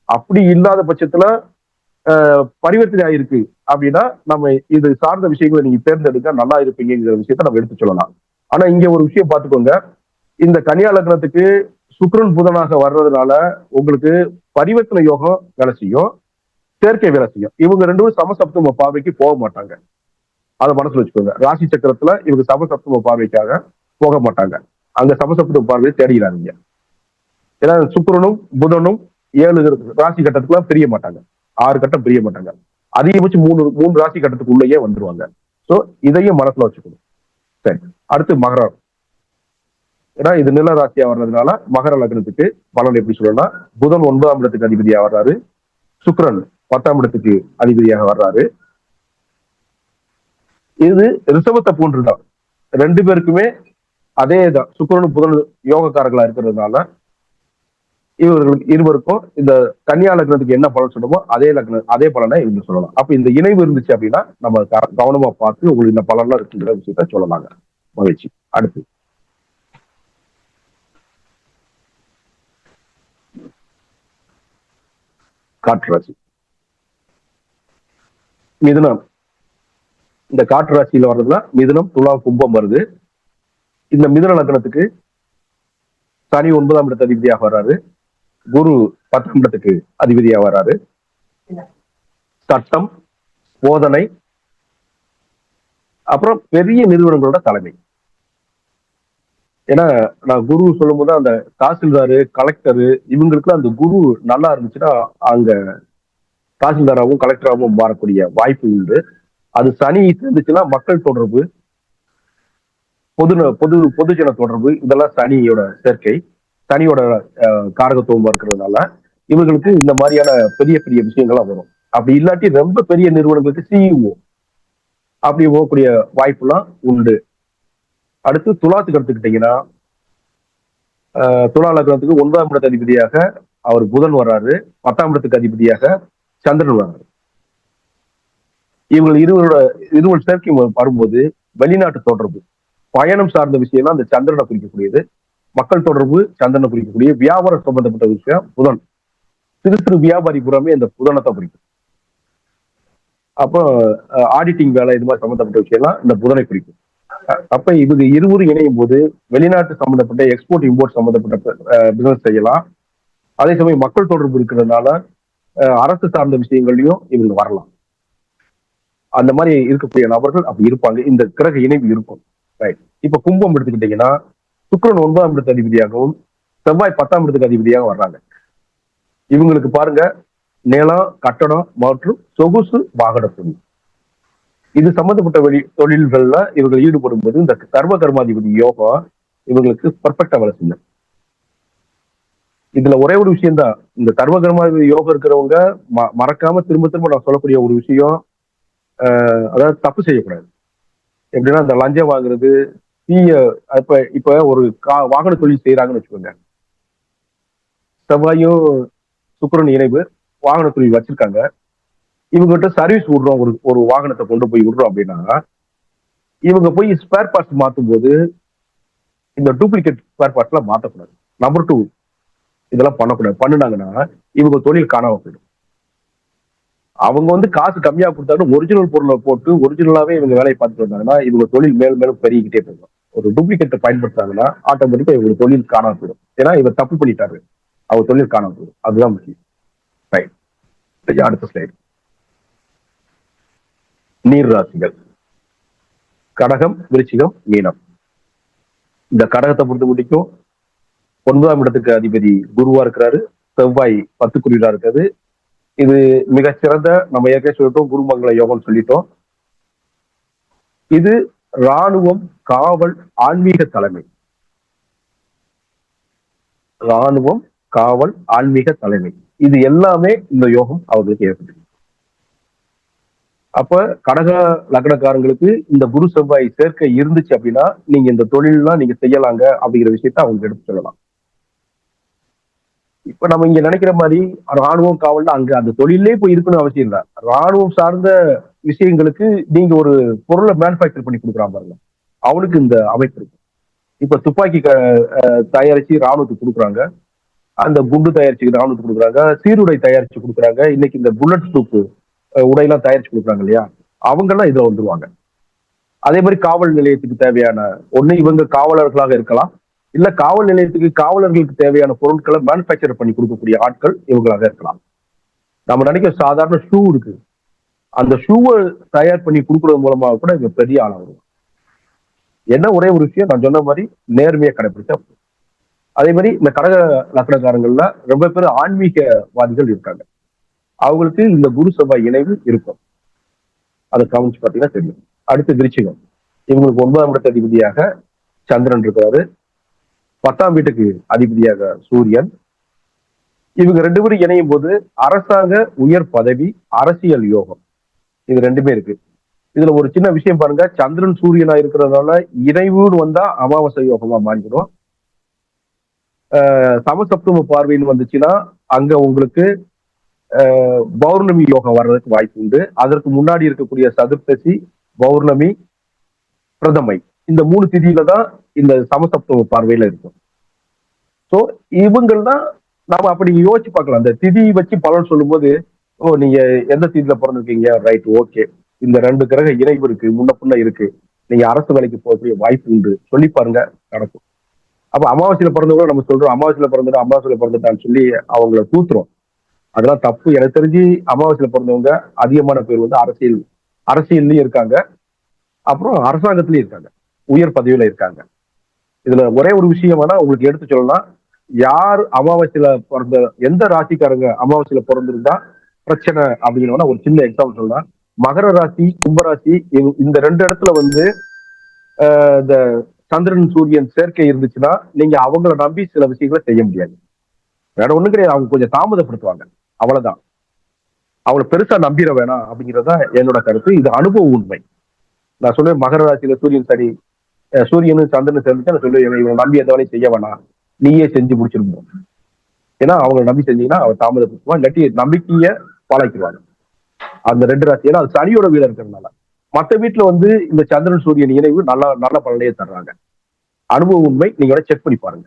அப்படி இல்லாத பட்சத்துல பரிவர்த்தனை ஆயிருக்கு அப்படின்னா நம்ம இது சார்ந்த விஷயங்களை நீங்க தேர்ந்தெடுக்க நல்லா இருப்பீங்கிற விஷயத்த நம்ம எடுத்து சொல்லலாம். ஆனா இங்க ஒரு விஷயம் பார்த்துக்கோங்க, இந்த கன்னியா லக்னத்துக்கு சுக்கிரன் புதனாக வர்றதுனால உங்களுக்கு பரிவர்த்தனை யோகம் வேலை செய்யும், சேர்க்கை வேலை செய்யும். இவங்க ரெண்டும் சமசப்தம பார்வைக்கு போக மாட்டாங்க, அதை மனசுல வச்சுக்கோங்க. ராசி சக்கரத்துல இவங்க சமசப்தம பார்வைக்காக போக மாட்டாங்க, அங்க சமசப்தம பார்வையை தேடிக்கிறாங்க. ஏன்னா சுக்கிரனும் புதனும் 7 ராசி கட்டத்துக்குள்ள பிரிய மாட்டாங்க, 6 கட்டம் பிரிய மாட்டாங்க, அதிகபட்சம் 3 ராசி கட்டத்துக்குள்ளேயே வந்துருவாங்க. சோ இதையும் மனசுல வச்சுக்கணும். சரி, அடுத்து மகரம். ஏன்னா இது நில ராசியா வர்றதுனால மகர லக்னத்துக்கு பலன் எப்படி சொல்லணும்னா, புதன் 9ஆம் இடத்துக்கு அதிபதியா வர்றாரு, சுக்கிரன் 10ஆம் இடத்துக்கு அதிபதியாக வர்றாரு. இது ரிஷபத்தை போன்றுதான், 2 பேருக்குமே அதே தான். சுக்கிரனும் புதன் யோகக்காரர்களா இருக்கிறதுனால இவர்களுக்கு இருவருக்கும் இந்த கன்னியா லக்னத்துக்கு என்ன பலன் சொல்லணுமோ அதே பலனை இவங்க சொல்லலாம். அப்ப இந்த இணைவு இருந்துச்சு அப்படின்னா நம்ம கவனமா பார்த்து உங்களுக்கு இந்த பலன்லாம் இருக்குங்கிற விஷயத்த சொல்லலாங்க. மகிழ்ச்சி. அடுத்து காற்று ராசி மிதுனம். இந்த காற்று ராசியில வர்றதுன்னா மிதுனம், துலாம், கும்பம் வருது. இந்த மிதுன லக்னத்துக்கு சனி 9ஆம் இடத்து அதிபதியாக வர்றாரு, குரு 10ஆம் இடத்துக்கு அதிபதியா வர்றாரு. சட்டம், போதனை, அப்புறம் பெரிய நிறுவனங்களோட தலைமை. ஏன்னா நான் குரு சொல்லும் போது அந்த தாசில்தாரு, கலெக்டரு, இவங்களுக்கு அந்த குரு நல்லா இருந்துச்சுன்னா அங்க தாசில்தாராகவும் கலெக்டராகவும் மாறக்கூடிய வாய்ப்பு உண்டு. அது சனி இருந்துச்சுன்னா மக்கள் தொடர்பு, பொதுஜன தொடர்பு, இதெல்லாம் சனியோட சேர்க்கை, சனியோட காரகத்துவமா இருக்கிறதுனால இவங்களுக்கு இந்த மாதிரியான பெரிய பெரிய விஷயங்கள்லாம் வரும். அப்படி இல்லாட்டி ரொம்ப பெரிய நிறுவனங்களுக்கு சிஇஓ அப்படி போகக்கூடிய வாய்ப்புலாம் உண்டு. அடுத்து துலாத்துக்கு எடுத்துக்கிட்டீங்கன்னா துலா லக்னத்துக்கு 9ஆம் இடத்து அதிபதியாக அவர் புதன் வர்றாரு, 10ஆம் இடத்துக்கு அதிபதியாக சந்திரன் வர்றாரு. இவங்க இருவர் சேர்க்கை வரும்போது வெளிநாட்டு தொடர்பு, பயணம் சார்ந்த விஷயம்லாம் அந்த சந்திரனை குறிக்கக்கூடியது. மக்கள் தொடர்பு சந்திரனை குறிக்கக்கூடிய, வியாபாரம் சம்பந்தப்பட்ட விஷயம் புதன், சிறு வியாபாரி புறமே இந்த புதனை தான் குறிக்கும். அப்போ ஆடிட்டிங் வேலை இது மாதிரி சம்பந்தப்பட்ட விஷயம்லாம் இந்த புதனை குறிக்கும். அப்ப இவங்க இருவரும் இணையும் போது வெளிநாட்டு சம்பந்தப்பட்ட எக்ஸ்போர்ட் இம்போர்ட் சம்பந்தப்பட்ட பிசினஸ் செய்யலாம். அதே சமயம் மக்கள் தொடர்பு இருக்கிறதுனால அரசு சார்ந்த விஷயங்கள்லயும் இவங்க வரலாம். அந்த மாதிரி இருக்கக்கூடிய நபர்கள் அப்படி இருப்பாங்க, இந்த கிரக இணைவு இருக்கும். ரைட். இப்ப கும்பம் எடுத்துக்கிட்டீங்கன்னா சுக்கிரன் 9ஆம் இடத்து அதிபதியாகவும் செவ்வாய் 10ஆம் இடத்துக்கு அதிபதியாக வர்றாங்க. இவங்களுக்கு பாருங்க நிலம், கட்டடம் மற்றும் சொகுசு வாகன தொழில், இது சம்பந்தப்பட்ட தொழில்கள்ல இவர்கள் ஈடுபடும் போது இந்த சர்வ கர்மாதிபதி யோகம் இவங்களுக்கு பர்ஃபெக்டா வேலை செய்யும். இதுல ஒரே ஒரு விஷயம் தான், இந்த சர்வ கர்மாதிபதி யோகம் இருக்கிறவங்க மறக்காம திரும்ப திரும்ப நான் சொல்லக்கூடிய ஒரு விஷயம், அதாவது தப்பு செய்யக்கூடாது. எப்படின்னா இந்த லஞ்சம் வாங்குறது, இப்ப ஒரு வாகன தொழில் செய்யறாங்கன்னு வச்சுக்கோங்க. செவ்வாயும் சுக்கிரன் இணைவு வாகன தொழில் வச்சிருக்காங்க. இவங்ககிட்ட சர்வீஸ் விடுறோம், ஒரு வாகனத்தை கொண்டு போய் விடுறோம் அப்படின்னா, இவங்க போய் ஸ்பேர் பார்ட்ஸ் மாத்தும் போது இந்த டூப்ளிகேட் ஸ்பேர் பார்ட்ஸ் எல்லாம் மாத்தக்கூடாது. நம்பர் 2, இதெல்லாம் பண்ணக்கூடாது. பண்ணினாங்கன்னா இவங்க தொழில் காணாம போயிடும். அவங்க வந்து காசு கம்மியா கொடுத்தாலும் ஒரிஜினல் பொருளை போட்டு ஒரிஜினலாவே இவங்க வேலையை பார்த்துட்டு வந்தாங்கன்னா இவங்க தொழில் மேலும் மேலும் பெருகிக்கிட்டே போயிடும். ஒரு டூப்ளிகேட்டை பயன்படுத்தாங்கன்னா ஆட்டோமேட்டிக்கா இவங்க தொழில் காணாம போயிடும். ஏன்னா இவர் தப்பு பண்ணிட்டாரு, அவர் தொழில் காணாம போயிடும். அதுதான் முக்கியம். ரைட், அடுத்த ஸ்லைடு. நீர் ராசிகள் கடகம், விருச்சிகம், மீனம். இந்த கடகத்தை பொறுத்த முடிக்கும் 9ஆம் இடத்துக்கு அதிபதி குருவா இருக்கிறாரு. செவ்வாய் 10 இருக்காது. இது மிகச்சிறந்த, நம்ம ஏற்கனவே சொல்லிட்டோம், குருமங்கள யோகம் சொல்லிட்டோம். இது இராணுவம், காவல், ஆன்மீக தலைமை. இராணுவம், காவல், ஆன்மீக தலைமை, இது எல்லாமே இந்த யோகம் அவர்களுக்கு ஏற்படுது. அப்ப கடக லக்னக்காரங்களுக்கு இந்த குரு செவ்வாய் சேர்க்கை இருந்துச்சு அப்படின்னா நீங்க இந்த தொழில்லாம் நீங்க செய்யலாங்க அப்படிங்கிற விஷயத்த அவங்க எடுத்து சொல்லலாம். இப்ப நம்ம இங்க நினைக்கிற மாதிரி ராணுவம், காவல்னா அங்க அந்த தொழிலே போய் இருக்கணும் அவசியம் இல்லை. ராணுவம் சார்ந்த விஷயங்களுக்கு நீங்க ஒரு பொருளை மேனுஃபேக்சர் பண்ணி கொடுக்குறான் பாருங்க, அவனுக்கு இந்த அமைப்பு இருக்கு. இப்ப துப்பாக்கி தயாரிச்சு ராணுவத்துக்கு கொடுக்குறாங்க, அந்த குண்டு தயாரிச்சு ராணுவத்துக்கு கொடுக்குறாங்க, சீருடை தயாரிச்சு கொடுக்குறாங்க, இன்னைக்கு இந்த புல்லட் ப்ரூஃப் உடையெல்லாம் தயாரிச்சு கொடுக்குறாங்க இல்லையா, அவங்க எல்லாம் இதுல வந்துருவாங்க. அதே மாதிரி காவல் நிலையத்துக்கு தேவையான ஒண்ணு இவங்க காவலர்களாக இருக்கலாம், இல்ல காவல் நிலையத்துக்கு காவலர்களுக்கு தேவையான பொருட்களை மேனுஃபேக்சர் பண்ணி கொடுக்கக்கூடிய ஆட்கள் இவங்களாக இருக்கலாம். நம்ம நினைக்கிற சாதாரண ஷூ இருக்கு, அந்த ஷூவை தயார் பண்ணி கொடுக்கறது மூலமாக கூட இவங்க பெரிய ஆளா வருவாங்க. என்ன ஒரே ஒரு விஷயம், நான் சொன்ன மாதிரி நேர்மையை கடைபிடிச்சா. அதே மாதிரி இந்த கடக லக்னக்காரங்கள்ல ரொம்ப பேர் ஆன்மீகவாதிகள் இருக்காங்க, அவங்களுக்கு இந்த குரு செவ்வாய் இணைவு இருக்கும். அதை கவனிச்சு பார்த்தீங்கன்னா தெரியும். அடுத்து விருச்சிகம், இவங்களுக்கு 9ஆம் இடத்து அதிபதியாக சந்திரன் இருக்கிறாரு, 10ஆம் வீட்டுக்கு அதிபதியாக சூரியன். இவங்க 2 பேரும் இணையும் போது அரசாங்க உயர் பதவி, அரசியல் யோகம், இது 2மே இருக்கு. இதுல ஒரு சின்ன விஷயம் பாருங்க, சந்திரன் சூரியனா இருக்கிறதுனால இணைவுன்னு வந்தா அமாவாசை யோகமா மாறிடும். சமசப்தம பார்வைன்னு வந்துச்சுன்னா அங்க உங்களுக்கு பௌர்ணமி யோகம் வர்றதுக்கு வாய்ப்பு உண்டு. அதற்கு முன்னாடி இருக்கக்கூடிய சதுர்த்தசி, பௌர்ணமி, பிரதமை, இந்த 3 திதியில தான் இந்த சமசப்தம பார்வையில இருக்கும். சோ இவங்கள்தான் நாம அப்படி யோசிச்சு பார்க்கலாம். அந்த திதி வச்சு பலன் சொல்லும் போது, ஓ நீங்க எந்த திதியில பிறந்திருக்கீங்க, ரைட், ஓகே, இந்த 2 கிரக இணைவு இருக்கு, முன்ன பின்ன இருக்கு, நீங்க அரசு வேலைக்கு போகக்கூடிய வாய்ப்பு உண்டு, சொல்லி பாருங்க, நடக்கும். அப்ப அமாவாசையில பிறந்தவங்க நம்ம சொல்றோம், அமாவாசையில பிறந்துட்டான்னு சொல்லி அவங்கள தூத்துறோம். அதெல்லாம் தப்பு. எனக்கு தெரிஞ்சு அமாவாசையில பிறந்தவங்க அதிகமான பேர் வந்து அரசியல்லயும் இருக்காங்க, அப்புறம் அரசாங்கத்திலயும் இருக்காங்க, உயர் பதவியில இருக்காங்க. இதுல ஒரே ஒரு விஷயம் வேணா உங்களுக்கு எடுத்து சொல்லலாம், யார் அமாவாசையில பிறந்த, எந்த ராசிக்காரங்க அமாவாசையில பிறந்திருந்தா பிரச்சனை அப்படின்னா ஒரு சின்ன எக்ஸாம்பிள் சொல்லலாம். மகர ராசி, கும்பராசி, இந்த 2 இடத்துல வந்து இந்த சந்திரன் சூரியன் சேர்க்கை இருந்துச்சுன்னா நீங்க அவங்கள நம்பி சில விஷயங்களை செய்ய முடியாது. வேற ஒண்ணும் கிடையாது, அவங்க கொஞ்சம் தாமதப்படுத்துவாங்க, அவ்வளவுதான். அவங்களை பெருசா நம்பிட வேணாம் அப்படிங்கிறதுதான் என்னோட கருத்து. இது அனுபவ உண்மை. நான் சொல்லுவேன், மகர ராசியில சூரியனும் சந்திரனும் சேர்ந்துட்டு நான் சொல்லுவேன், இவங்களை நம்பி எந்த வேலையும் செய்ய வேணாம், நீயே செஞ்சு முடிச்சிருந்தோம். ஏன்னா அவங்களை நம்பி செஞ்சீங்கன்னா அவன் தாமதப்படுத்துவான், இல்லாட்டி நம்பிக்கைய பாலாக்கிடுவாங்க. அந்த 2 ராசி, ஏன்னா அது சனியோட வீடு இருக்கிறதுனால. மற்ற வீட்டுல வந்து இந்த சந்திரன் சூரியன் இணைவு நல்ல பலனையே தர்றாங்க. அனுபவ உண்மை, நீங்க செக் பண்ணி பாருங்க.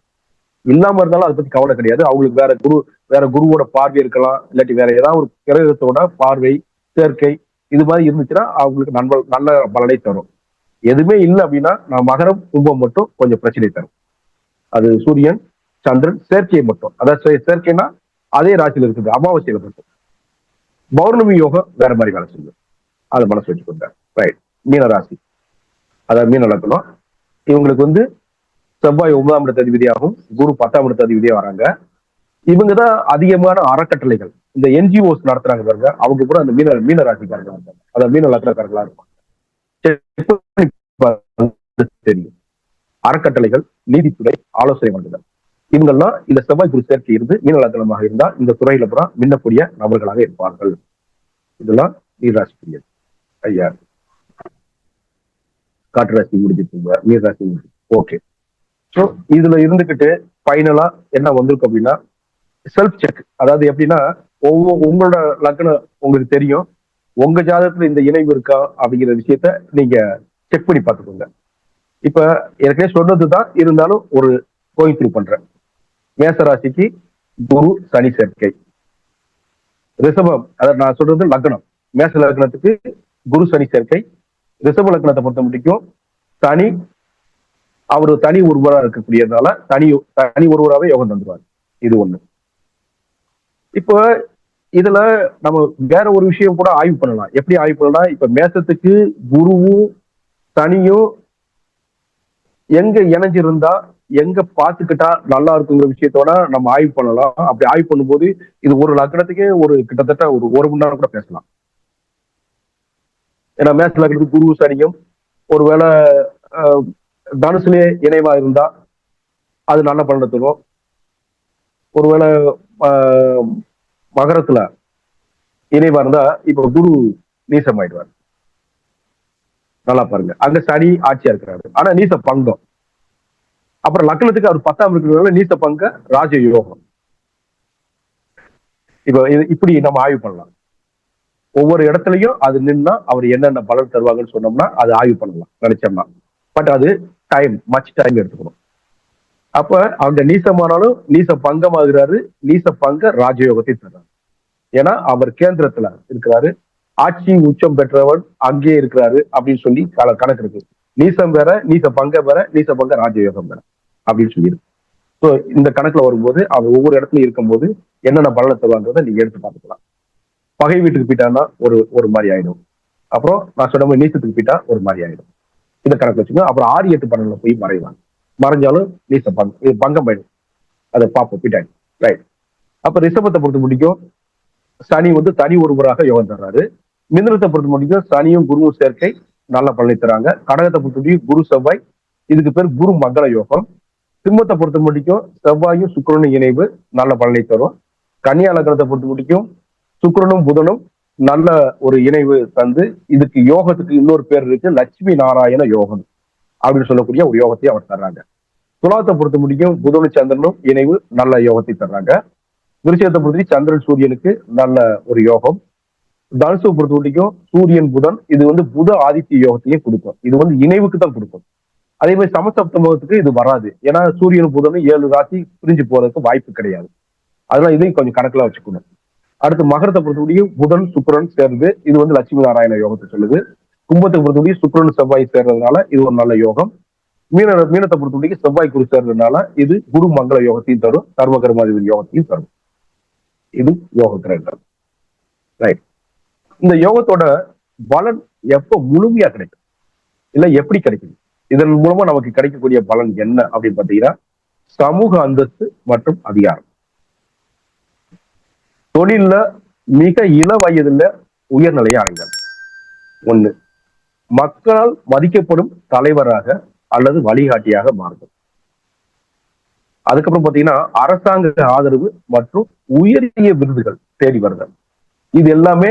இல்லாம இருந்தாலும் அதை பத்தி கவலை கிடையாது. அவங்களுக்கு வேற குருவோட பார்வை இருக்கலாம், இல்லாட்டி வேற ஏதாவது ஒரு கிரகத்தோட பார்வை, சேர்க்கை, இது மாதிரி இருந்துச்சுன்னா அவங்களுக்கு நல்ல பலனை தரும். எதுவுமே இல்லை அப்படின்னா நான் மகரம், கும்பம் மட்டும் கொஞ்சம் பிரச்சனை தரும். அது சூரியன் சந்திரன் சேர்க்கையை மட்டும், அதாவது சேர்க்கைன்னா அதே ராசியில இருக்குது, அமாவாசையில மட்டும். பௌர்ணமி யோகம் வேற மாதிரி வேலை செய்யும், அதை மனசு வச்சுக்கொண்ட. ரைட், மீன ராசி, அதாவது மீன லக்னம். இவங்களுக்கு வந்து செவ்வாய் 9ஆம் இடத்து அதிபதியாகவும் குரு 10ஆம் இடத்து அதிபதியா வராங்க. இவங்கதான் அதிகமான அறக்கட்டளைகள், இந்த NGOs நடத்துறாங்க பாருங்க, அவங்க கூட அந்த மீன ராசிக்காரர்களா இருக்காங்க, அதாவது மீன லக்னக்காரர்களா இருப்பாங்க. தெரியும். அறக்கட்டளைகள், நீதித்துறை, ஆலோசனை வழங்குதல், இவங்கெல்லாம் இந்த செவ்வாய் குரு சேர்க்கை இருந்து மீனலக்கணமாக இருந்தால் இந்த துறையில பூரா மின்னக்கூடிய நபர்களாக இருப்பார்கள். இதெல்லாம் நீர்ராசிக்குரியது. ஐயா, காற்று ராசி முடிஞ்சிருக்குங்க, நீர் ராசி முடிஞ்சு. ஓகே. ஸோ இதுல இருந்துகிட்டு ஃபைனலா என்ன வந்திருக்கு அப்படின்னா செல்ஃப் செக். அதாவது எப்படின்னா உங்களோட லக்னம் உங்களுக்கு தெரியும், உங்க ஜாதகத்துல இந்த இணைவு இருக்கா அப்படிங்கிற விஷயத்த நீங்க செக் பண்ணி பார்த்துக்கோங்க. இப்ப ஏற்கனவே சொன்னதுதான், இருந்தாலும் ஒரு கோயிங் த்ரூ பண்றேன். மேசராசிக்கு குரு சனி சேர்க்கை. ரிஷபம், அதாவது நான் சொல்றது லக்னம், மேச லக்னத்துக்கு குரு சனி சேர்க்கை. ரிஷப லக்னத்தை பொறுத்த முடிக்கும் சனி அவரு தனி ஒருவரா இருக்கக்கூடியதுனால தனி ஒருவராகவே யோகம் தந்துருவாரு. இது ஒண்ணு. இப்போ இதுல நம்ம வேற ஒரு விஷயம் கூட ஆய்வு பண்ணலாம். எப்படி ஆய்வு பண்ணலாம்? இப்ப மேசத்துக்கு குருவும் சனியும் எங்க இணைஞ்சிருந்தா எங்க பாத்துக்கிட்டா நல்லா இருக்குங்கிற விஷயத்தோட நம்ம ஆய்வு பண்ணலாம். அப்படி ஆய்வு பண்ணும்போது இது ஒரு லக்னத்துக்கே ஒரு கிட்டத்தட்ட ஒரு மணி நேரம் கூட பேசலாம். ஏன்னா மேச லக்னத்துக்கு குரு சனியும் ஒருவேளை தனுசுலே இணைவா இருந்தா அது நல்ல பலனை தரும். ஒருவேளை மகரத்துல இணைவா இருந்தா இப்ப குரு நீசமாயிடுவார். நல்லா பாருங்க, அங்க சனி ஆட்சியா இருக்கிறாரு, ஆனா நீச பங்கம். அப்புறம் லக்னத்துக்கு அவர் 10ஆம் இருக்கிறதுனால நீச பங்க ராஜ யோகம். இப்ப இப்படி நம்ம ஆய்வு பண்ணலாம். ஒவ்வொரு இடத்துலயும் அது நின்னா அவர் என்னென்ன பலன் தருவாங்கன்னு சொன்னோம்னா அது ஆய்வு பண்ணலாம் நினைச்சோம்னா. பட் அது மச் டைம் எடுத்துக்கணும். அப்ப அவங்க நீசமானாலும் நீச பங்கம் ஆகுறாரு, நீச பங்க ராஜயோகத்தை தர்றாரு. ஏன்னா அவர் கேந்திரத்துல இருக்கிறாரு, ஆட்சி உச்சம் பெற்றவன் அங்கே இருக்கிறாரு அப்படின்னு சொல்லி கணக்கு இருக்கு. நீசம் வேற, நீச பங்க வேற, நீச பங்க ராஜயோகம் வேற அப்படின்னு சொல்லியிருக்கு. ஸோ இந்த கணக்குல வரும்போது அவர் ஒவ்வொரு இடத்துலயும் இருக்கும்போது என்னென்ன பலனை தருவாங்கிறத நீங்க எடுத்து பார்த்துக்கலாம். பகை வீட்டுக்கு போயிட்டான்னா ஒரு மாதிரி ஆயிடும். அப்புறம் நான் சொன்ன மாதிரி நீசத்துக்கு போயிட்டா ஒரு மாதிரி ஆயிடும். இந்த கணக்கு வச்சுக்கோங்க. அப்புறம் 6, 8 பலன்ல போய் மறைவாங்க. மறைஞ்சாலும் நீச பங்கம் ஆயிடும். அதை பார்ப்போம் பின்னாடி. ரைட். அப்ப ரிஷபத்தை பொறுத்த முடிக்கும் சனி தனி ஒருவராக யோகம் தர்றாரு. மிதுனத்தை பொறுத்த முடிக்கும் சனியும் குருவும் சேர்க்கை நல்ல பலனை தராங்க. கடகத்தை பொறுத்த முடியும் குரு செவ்வாய், இதுக்கு பேர் குரு மங்கள யோகம். சிம்மத்தை பொறுத்த முடிக்கும் செவ்வாயும் சுக்கிரனும் இணைவு நல்ல பலனை தரும். கன்னியா லக்னத்தை பொறுத்த முடிக்கும் சுக்கிரனும் புதனும் நல்ல ஒரு இணைவு தந்து இதுக்கு யோகத்துக்கு இன்னொரு பேர் இருக்கு, லட்சுமி நாராயண யோகம் அப்படின்னு சொல்லக்கூடிய ஒரு யோகத்தை அவர் தர்றாங்க. துலாத்தை பொறுத்த முடிக்கும் புதனும் சந்திரனும் இணைவு நல்ல யோகத்தை தர்றாங்க. விருச்சிகத்தை பொறுத்த சந்திரன் சூரியனுக்கு நல்ல ஒரு யோகம். தனுசை பொறுத்த முடிக்கும் சூரியன் புதன், இது புத ஆதித்ய யோகத்தையும் கொடுக்கும். இது இணைவுக்கு தான் கொடுக்கும். அதே மாதிரி சமசப்தமத்துக்கு இது வராது. ஏன்னா சூரியன் புதனும் 7 ராசி பிரிஞ்சு போறதுக்கு வாய்ப்பு கிடையாது. அதனால இதையும் கொஞ்சம் கணக்குல வச்சுக்கணும். அடுத்து மகரத்தை பொறுத்த முடியும் புதன் சுக்கிரன் சேர்ந்து இது லட்சுமி நாராயண யோகத்தை சொல்லுது. கும்பத்தை பொறுத்த முடியும் சுக்கிரன் செவ்வாய் சேர்றதுனால இது ஒரு நல்ல யோகம். மீனத்தை பொறுத்த முடியும் செவ்வாய் குரு சேர்றதுனால இது குரு மங்கள யோகத்தையும் தரும், கர்ம கர்மாதிபதி யோகத்தையும் தரும். இது யோக கிரகங்கள். ரைட். இந்த யோகத்தோட பலன் எப்ப முழுமையா கிடைக்கும், இல்ல எப்படி கிடைக்குது, இதன் மூலமா நமக்கு கிடைக்கக்கூடிய பலன் என்ன அப்படின்னு பாத்தீங்கன்னா சமூக அந்தஸ்து மற்றும் அதிகாரம். தொழில்ல மிக இள வயதுல உயர்நிலையை அடைந்தார். 1, மக்களால் மதிக்கப்படும் தலைவராக அல்லது வழிகாட்டியாக மாறும். அதுக்கப்புறம் பாத்தீங்கன்னா அரசாங்க ஆதரவு மற்றும் உயரிய விருதுகள் தேடி வருதல். இது எல்லாமே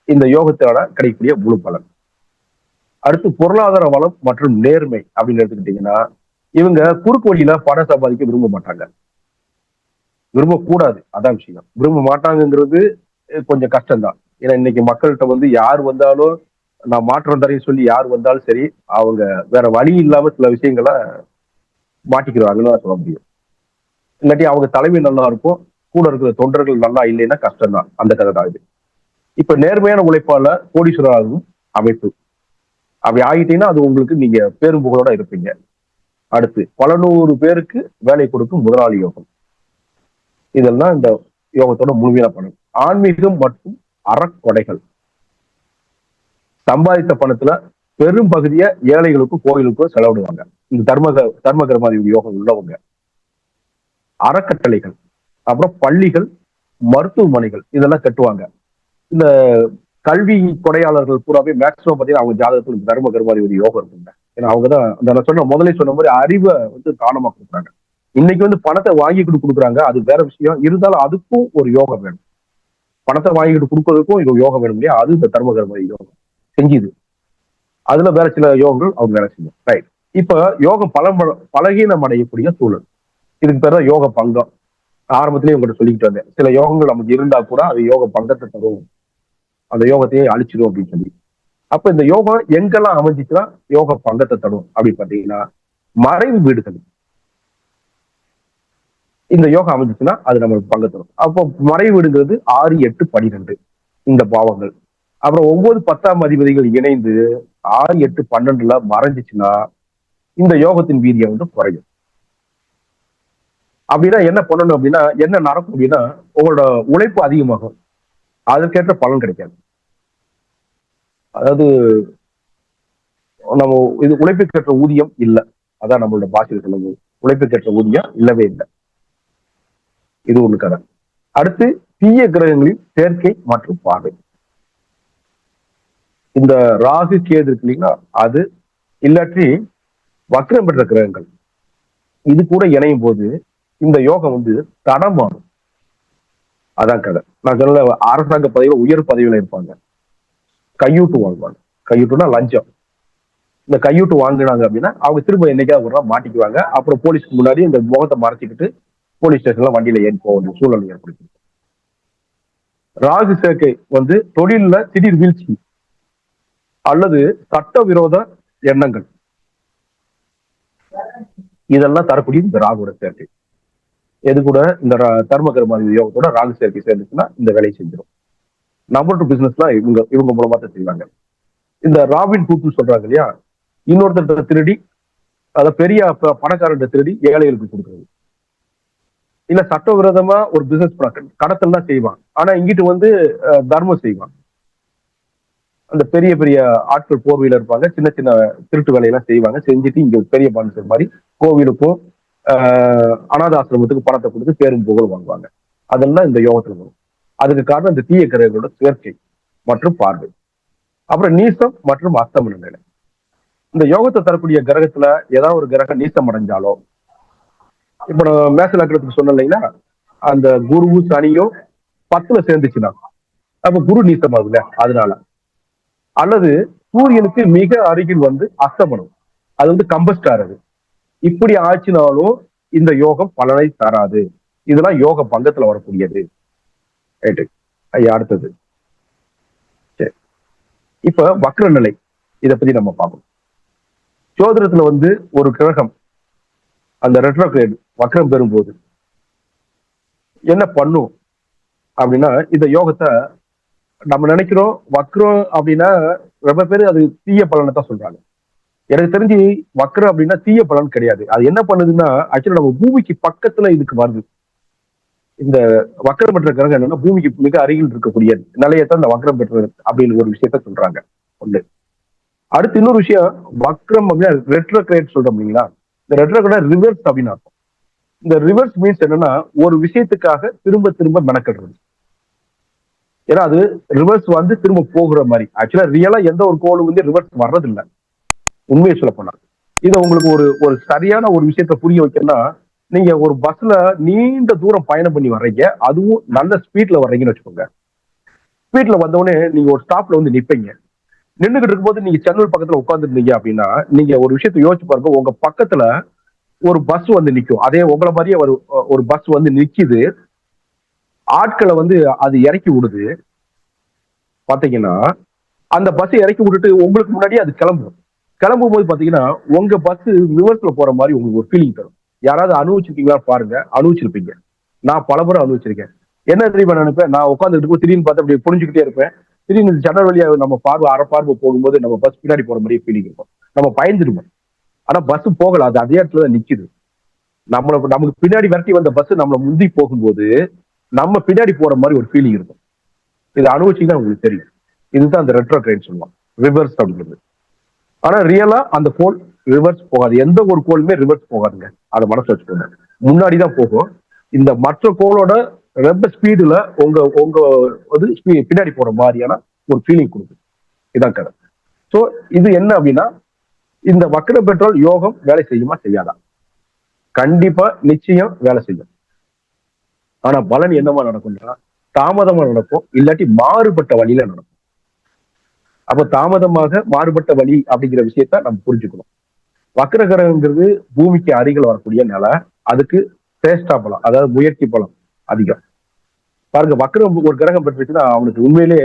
இந்த யோகத்தோட கிடைக்கக்கூடிய முழு பலன். அடுத்து பொருளாதார வளம் மற்றும் நேர்மை அப்படின்னு எடுத்துக்கிட்டீங்கன்னா இவங்க குறுக்கு வழியில பணம் சம்பாதிக்க விரும்ப மாட்டாங்க, விரும்பக்கூடாது. அதான் விஷயம். விரும்ப மாட்டாங்கிறது கொஞ்சம் கஷ்டம்தான். ஏன்னா இன்னைக்கு மக்கள்கிட்ட யார் வந்தாலும் நான் மாற்றம் தரேன்னு சொல்லி யார் வந்தாலும் சரி, அவங்க வேற வழி இல்லாம சில விஷயங்களை மாட்டிக்கிறாங்கன்னு தான் சொல்ல முடியும். இல்லாட்டி அவங்க தலைமை நல்லா இருக்கும், கூட இருக்கிற தொண்டர்கள் நல்லா இல்லைன்னா கஷ்டம்தான். அந்த கதை தான் இது. இப்ப நேர்மையான உழைப்பால கோடீஸ்வரராகவும் அமைப்பு அப்படி ஆகிட்டீங்கன்னா அது உங்களுக்கு நீங்க பேரும் புகழோட இருப்பீங்க. அடுத்து பல 100 பேருக்கு வேலை கொடுக்கும் முதலாளி யோகம். இதெல்லாம் இந்த யோகத்தோட முழுமையான பலன். ஆன்மீகம் மற்றும் அறக்கொடைகள். சம்பாதித்த பணத்துல பெரும் பகுதியை ஏழைகளுக்கும் கோயிலுக்கும் செலவிடுவாங்க இந்த தர்ம கர்மாதிபதி யோகம் உள்ளவங்க. அறக்கட்டளைகள், அப்புறம் பள்ளிகள், மருத்துவமனைகள் இதெல்லாம் கட்டுவாங்க. இந்த கல்வி கொடையாளர்கள் பூராவே மேக்ஸிமம் பார்த்தீங்கன்னா அவங்க ஜாதகத்தில் தர்ம கர்மாதிபதி யோகம் இருக்குங்க. ஏன்னா அவங்கதான் நான் சொன்ன முதலே சொன்ன மாதிரி அறிவை வந்து தானமா கொடுக்குறாங்க. இன்னைக்கு வந்து பணத்தை வாங்கிக்கிட்டு கொடுக்குறாங்க, அது வேற விஷயம். இருந்தாலும் அதுக்கும் ஒரு யோகம் வேணும். பணத்தை வாங்கிட்டு கொடுக்கறதுக்கும் இது யோகம் வேணும் இல்லையா? அது இந்த தர்ம கர்மாதி யோகம் செஞ்சுது. அதுல வேற சில யோகங்கள் அவங்க வேலை செய்யும். ரைட். இப்ப யோகம் பலகீனம் அடையக்கூடிய சூழல், இதுக்கு பேர் தான் யோக பங்கம். ஆரம்பத்திலேயே உங்கள்கிட்ட சொல்லிக்கிட்டு வந்தேன், சில யோகங்கள் நமக்கு இருந்தா கூட அது யோக பங்கத்தை தரும், அந்த யோகத்தையே அழிச்சிடும் அப்படின்னு சொல்லி. அப்ப இந்த யோகம் எங்கெல்லாம் அமைஞ்சிச்சுன்னா யோக பங்கத்தை தரும் அப்படின்னு பாத்தீங்கன்னா, மறைவு வீடுகள் இந்த யோகம் அமைஞ்சிச்சுன்னா அது நம்மளுக்கு பங்கு தரும். அப்போ மறைவு வீடுங்கிறது 6, 8, 12 இந்த பாவங்கள். அப்புறம் 9, 10ஆம் அதிபதிகள் இணைந்து 6, 8, 12ல மறைஞ்சிச்சுன்னா இந்த யோகத்தின் வீரியம் வந்து குறையும். அப்படின்னா என்ன பண்ணணும் அப்படின்னா, என்ன நடக்கும் அப்படின்னா, உங்களோட உழைப்பு அதிகமாகும், அதற்கேற்ற பலன் கிடைக்காது. அதாவது நம்ம இது உழைப்புக்கேற்ற ஊதியம் இல்லை, அதான் நம்மளோட பாஷையில் சொல்லுங்க, உழைப்புக்கேற்ற ஊதியம் இல்லவே இல்லை. இது ஒண்ணு கதை. அடுத்து தீய கிரகங்களின் சேர்க்கை மற்றும் பார்வை. இந்த ராகு கேது இருக்கு இல்லைங்களா, அது இல்லாட்டி வக்ரம் பெற்ற கிரகங்கள் இது கூட இணையும் போது இந்த யோகம் வந்து தடம் மாறும். அதான் கதை. நான் சொல்ல, அரசாங்க பதவியில உயர் பதவியில இருப்பாங்க, கையூட்டு வாங்குவாங்க. கையூட்டுனா லஞ்சம். இந்த கையூட்டு வாங்கினாங்க அப்படின்னா அவங்க திரும்ப என்னைக்காவது ஒரு நாள் மாட்டிக்குவாங்க. அப்புறம் போலீஸ்க்கு முன்னாடி இந்த முகத்தை மறைச்சிக்கிட்டு போலீஸ் ஸ்டேஷன்ல வண்டியில ஏறி போக வேண்டிய சூழல் ஏற்படுத்தி. ராகு சேர்க்கை வந்து தொழில்ல திடீர் வீழ்ச்சி அல்லது சட்டவிரோத எண்ணங்கள் இதெல்லாம் தரக்கூடிய இந்த ராகுவோட சேர்க்கை. எது கூட இந்த தர்ம கர்மாதி யோகத்தோட ராகு சேர்க்கை சேர்ந்துச்சுன்னா இந்த வேலையை செஞ்சிடும். நம்பர் டு பிசினஸ்லாம் இவங்க மூலமா தான் செய்வாங்க. இந்த ராபின் ஹூட்னு சொல்றாங்க இல்லையா, இன்னொருத்தர் திருடி, அத பெரிய பணக்காரன் திருடி ஏழைகளுக்கு கொடுக்குறது, இல்ல சட்டவிரோதமா ஒரு பிசினஸ் கடத்தல் தான் செய்வான், ஆனா இங்கிட்டு வந்து தர்மம் செய்வான். அந்த பெரிய பெரிய ஆட்கள் போர்வையில இருப்பாங்க, சின்ன சின்ன திருட்டு வேலையெல்லாம் செய்வாங்க, செஞ்சுட்டு இங்க பெரிய பான்சர் மாதிரி கோவிலுக்கும் அனாதாசிரமத்துக்கு பணத்தை கொடுத்து பேரும் புகழ் வாங்குவாங்க. அதெல்லாம் இந்த யோகத்துல வரும். அதுக்கு காரணம் இந்த தீய கிரகங்களோட சேர்க்கை மற்றும் பார்வை. அப்புறம் நீசம் மற்றும் அஸ்தமன நிலை. இந்த யோகத்தை தரக்கூடிய கிரகத்துல ஏதாவது ஒரு கிரகம் நீசம் அடைஞ்சாலோ, இப்ப நான் மேச லக்னத்துக்கு சொன்னேன் இல்லைங்களா, அந்த குரு சனியும் 10ல சேர்ந்துச்சுன்னா அப்ப குரு நீசம் ஆகுதுல, அதனால. அல்லது சூரியனுக்கு மிக அருகில் வந்து அஸ்தமனம், அது வந்து கம்பஸ்ட் ஆறது, இப்படி ஆச்சுனாலும் இந்த யோகம் பலனை தராது. இதெல்லாம் யோக பங்கத்துல வரக்கூடியது. ஐயா அடுத்தது சரி, இப்ப வக்ர நிலை, இதை பத்தி நம்ம பார்க்கணும். ஜோதிடத்துல வந்து ஒரு கிரகம் அந்த ரெட்ரோகிரேட் வக்ரம் பெறும்போது என்ன பண்ணும் அப்படின்னா, இந்த யோகத்தை நம்ம நினைக்கிறோம் வக்ரம் அப்படின்னா ரொம்ப பேர் அது தீய பலனை தான் சொல்றாங்க. எனக்கு தெரிஞ்சு வக்ரம் அப்படின்னா தீய பலன் கிடையாது. அது என்ன பண்ணுதுன்னா, ஆக்சுவலா நம்ம பூமிக்கு பக்கத்துல இதுக்கு வருது. இந்த வக்ரம் பெற்ற கிரகம் என்னன்னா பூமிக்கு மிக அருகில் இருக்கக்கூடிய நிலையத்தான் இந்த வக்ரம் பெற்றது அப்படின்னு ஒரு விஷயத்த சொல்றாங்க. ஒண்ணு. அடுத்து இன்னொரு விஷயம், வக்ரம் அப்படின்னா ரெட்ரோகிரேட் சொல்றோம் இல்லைங்களா, இந்த ரெட்ரோகிரேட் ரிவர்ஸ் அப்படின்னு அர்த்தம். இந்த ரிவர்ஸ் மீன்ஸ் என்னன்னா ஒரு விஷயத்துக்காக திரும்ப திரும்ப மெனக்கடுறது. ஏன்னா அது ரிவர்ஸ் வந்து திரும்ப போகிற மாதிரி. ஆக்சுவலா ரியலா எந்த ஒரு கோளும் வந்து ரிவர்ஸ் வர்றது இல்லை, உண்மையை சொல்ல போனா. இதை உங்களுக்கு ஒரு சரியான ஒரு விஷயத்த புரிய வைக்கணும்னா, நீங்க ஒரு பஸ்ல நீண்ட தூரம் பயணம் பண்ணி வர்றீங்க, அதுவும் நல்ல ஸ்பீட்ல வர்றீங்கன்னு வச்சுக்கோங்க. ஸ்பீட்ல வந்தவுடனே நீங்க ஒரு ஸ்டாப்ல வந்து நிப்பீங்க. நின்றுகிட்டு இருக்கும்போது நீங்க ஜன்னல் பக்கத்துல உட்காந்துருந்தீங்க அப்படின்னா, நீங்க ஒரு விஷயத்த யோசிச்சு பாருங்க, உங்க பக்கத்துல ஒரு பஸ் வந்து நிற்கும். அதே உங்களை மாதிரியே ஒரு பஸ் வந்து நிக்குது, ஆட்களை வந்து அது இறக்கி விடுது. பாத்தீங்கன்னா அந்த பஸ் இறக்கி விட்டுட்டு உங்களுக்கு முன்னாடியே அது கிளம்பும் போது பாத்தீங்கன்னா உங்க பஸ் ரிவர்ஸ்ல போற மாதிரி உங்களுக்கு ஒரு ஃபீலிங் தரும். யாராவது அனுபவிச்சிருக்கீங்களா பாருங்க, அனுபவிச்சிருப்பீங்க. நான் பலமுறை அனுபவிச்சிருக்கேன். என்ன தெரியுமா நினைப்பேன், நான் உட்காந்துட்டு திடீர்னு பார்த்து அப்படி புரிஞ்சுக்கிட்டே இருப்பேன். திடீர்னு ஜன்னல் வழியா நம்ம பார்வை அரைப்பார்வை போகும்போது நம்ம பஸ் பின்னாடி போற மாதிரியே ஃபீலிங் இருக்கும். நம்ம பயந்துருவோம், ஆனா பஸ் போகல, அது அதே இடத்துல தான் நிக்குது. நமக்கு பின்னாடி விரட்டி வந்த பஸ் நம்மளை முந்தி போகும்போது நம்ம பின்னாடி போற மாதிரி ஒரு ஃபீலிங் இருக்கும். இது அனுபவிச்சீங்கன்னா உங்களுக்கு தெரியும். இதுதான் அந்த ரெட்ரோகிரேட் சொல்லுவாங்க, ரிவர்ஸ் அப்படிங்கிறது. ஆனா ரியலா அந்த கோல் ரிவர்ஸ் போகாது. எந்த ஒரு கோலுமே ரிவர்ஸ் போகாதுங்க, அதை மனசு வச்சுக்கோங்க. முன்னாடிதான் போகும். இந்த மற்ற கோலோட ரொம்ப ஸ்பீடுல உங்க உங்க பின்னாடி போற மாதிரியான ஒரு ஃபீலிங் கொடுக்குது. இதான் கதை. ஸோ இது என்ன அப்படின்னா, இந்த வக்ரம் பெற்றால் யோகம் வேலை செய்யுமா செய்யாதா? கண்டிப்பா நிச்சயம் வேலை செய்யும். ஆனா பலன் என்னவா நடக்கும்னா தாமதமா நடக்கும், இல்லாட்டி மாறுபட்ட வழியில நடக்கும். அப்ப தாமதமாக மாறுபட்ட வழி அப்படிங்கிற விஷயத்த நம்ம புரிஞ்சுக்கணும். வக்ர கிரகங்கிறது பூமிக்கு அருகில் வரக்கூடிய நிலை. அதுக்கு சேஷ்டா பலம், அதாவது முயற்சி பலம் அதிகம். பாருங்க, வக்ரம் ஒரு கிரகம் பெற்றுச்சுன்னா அவனுக்கு உண்மையிலே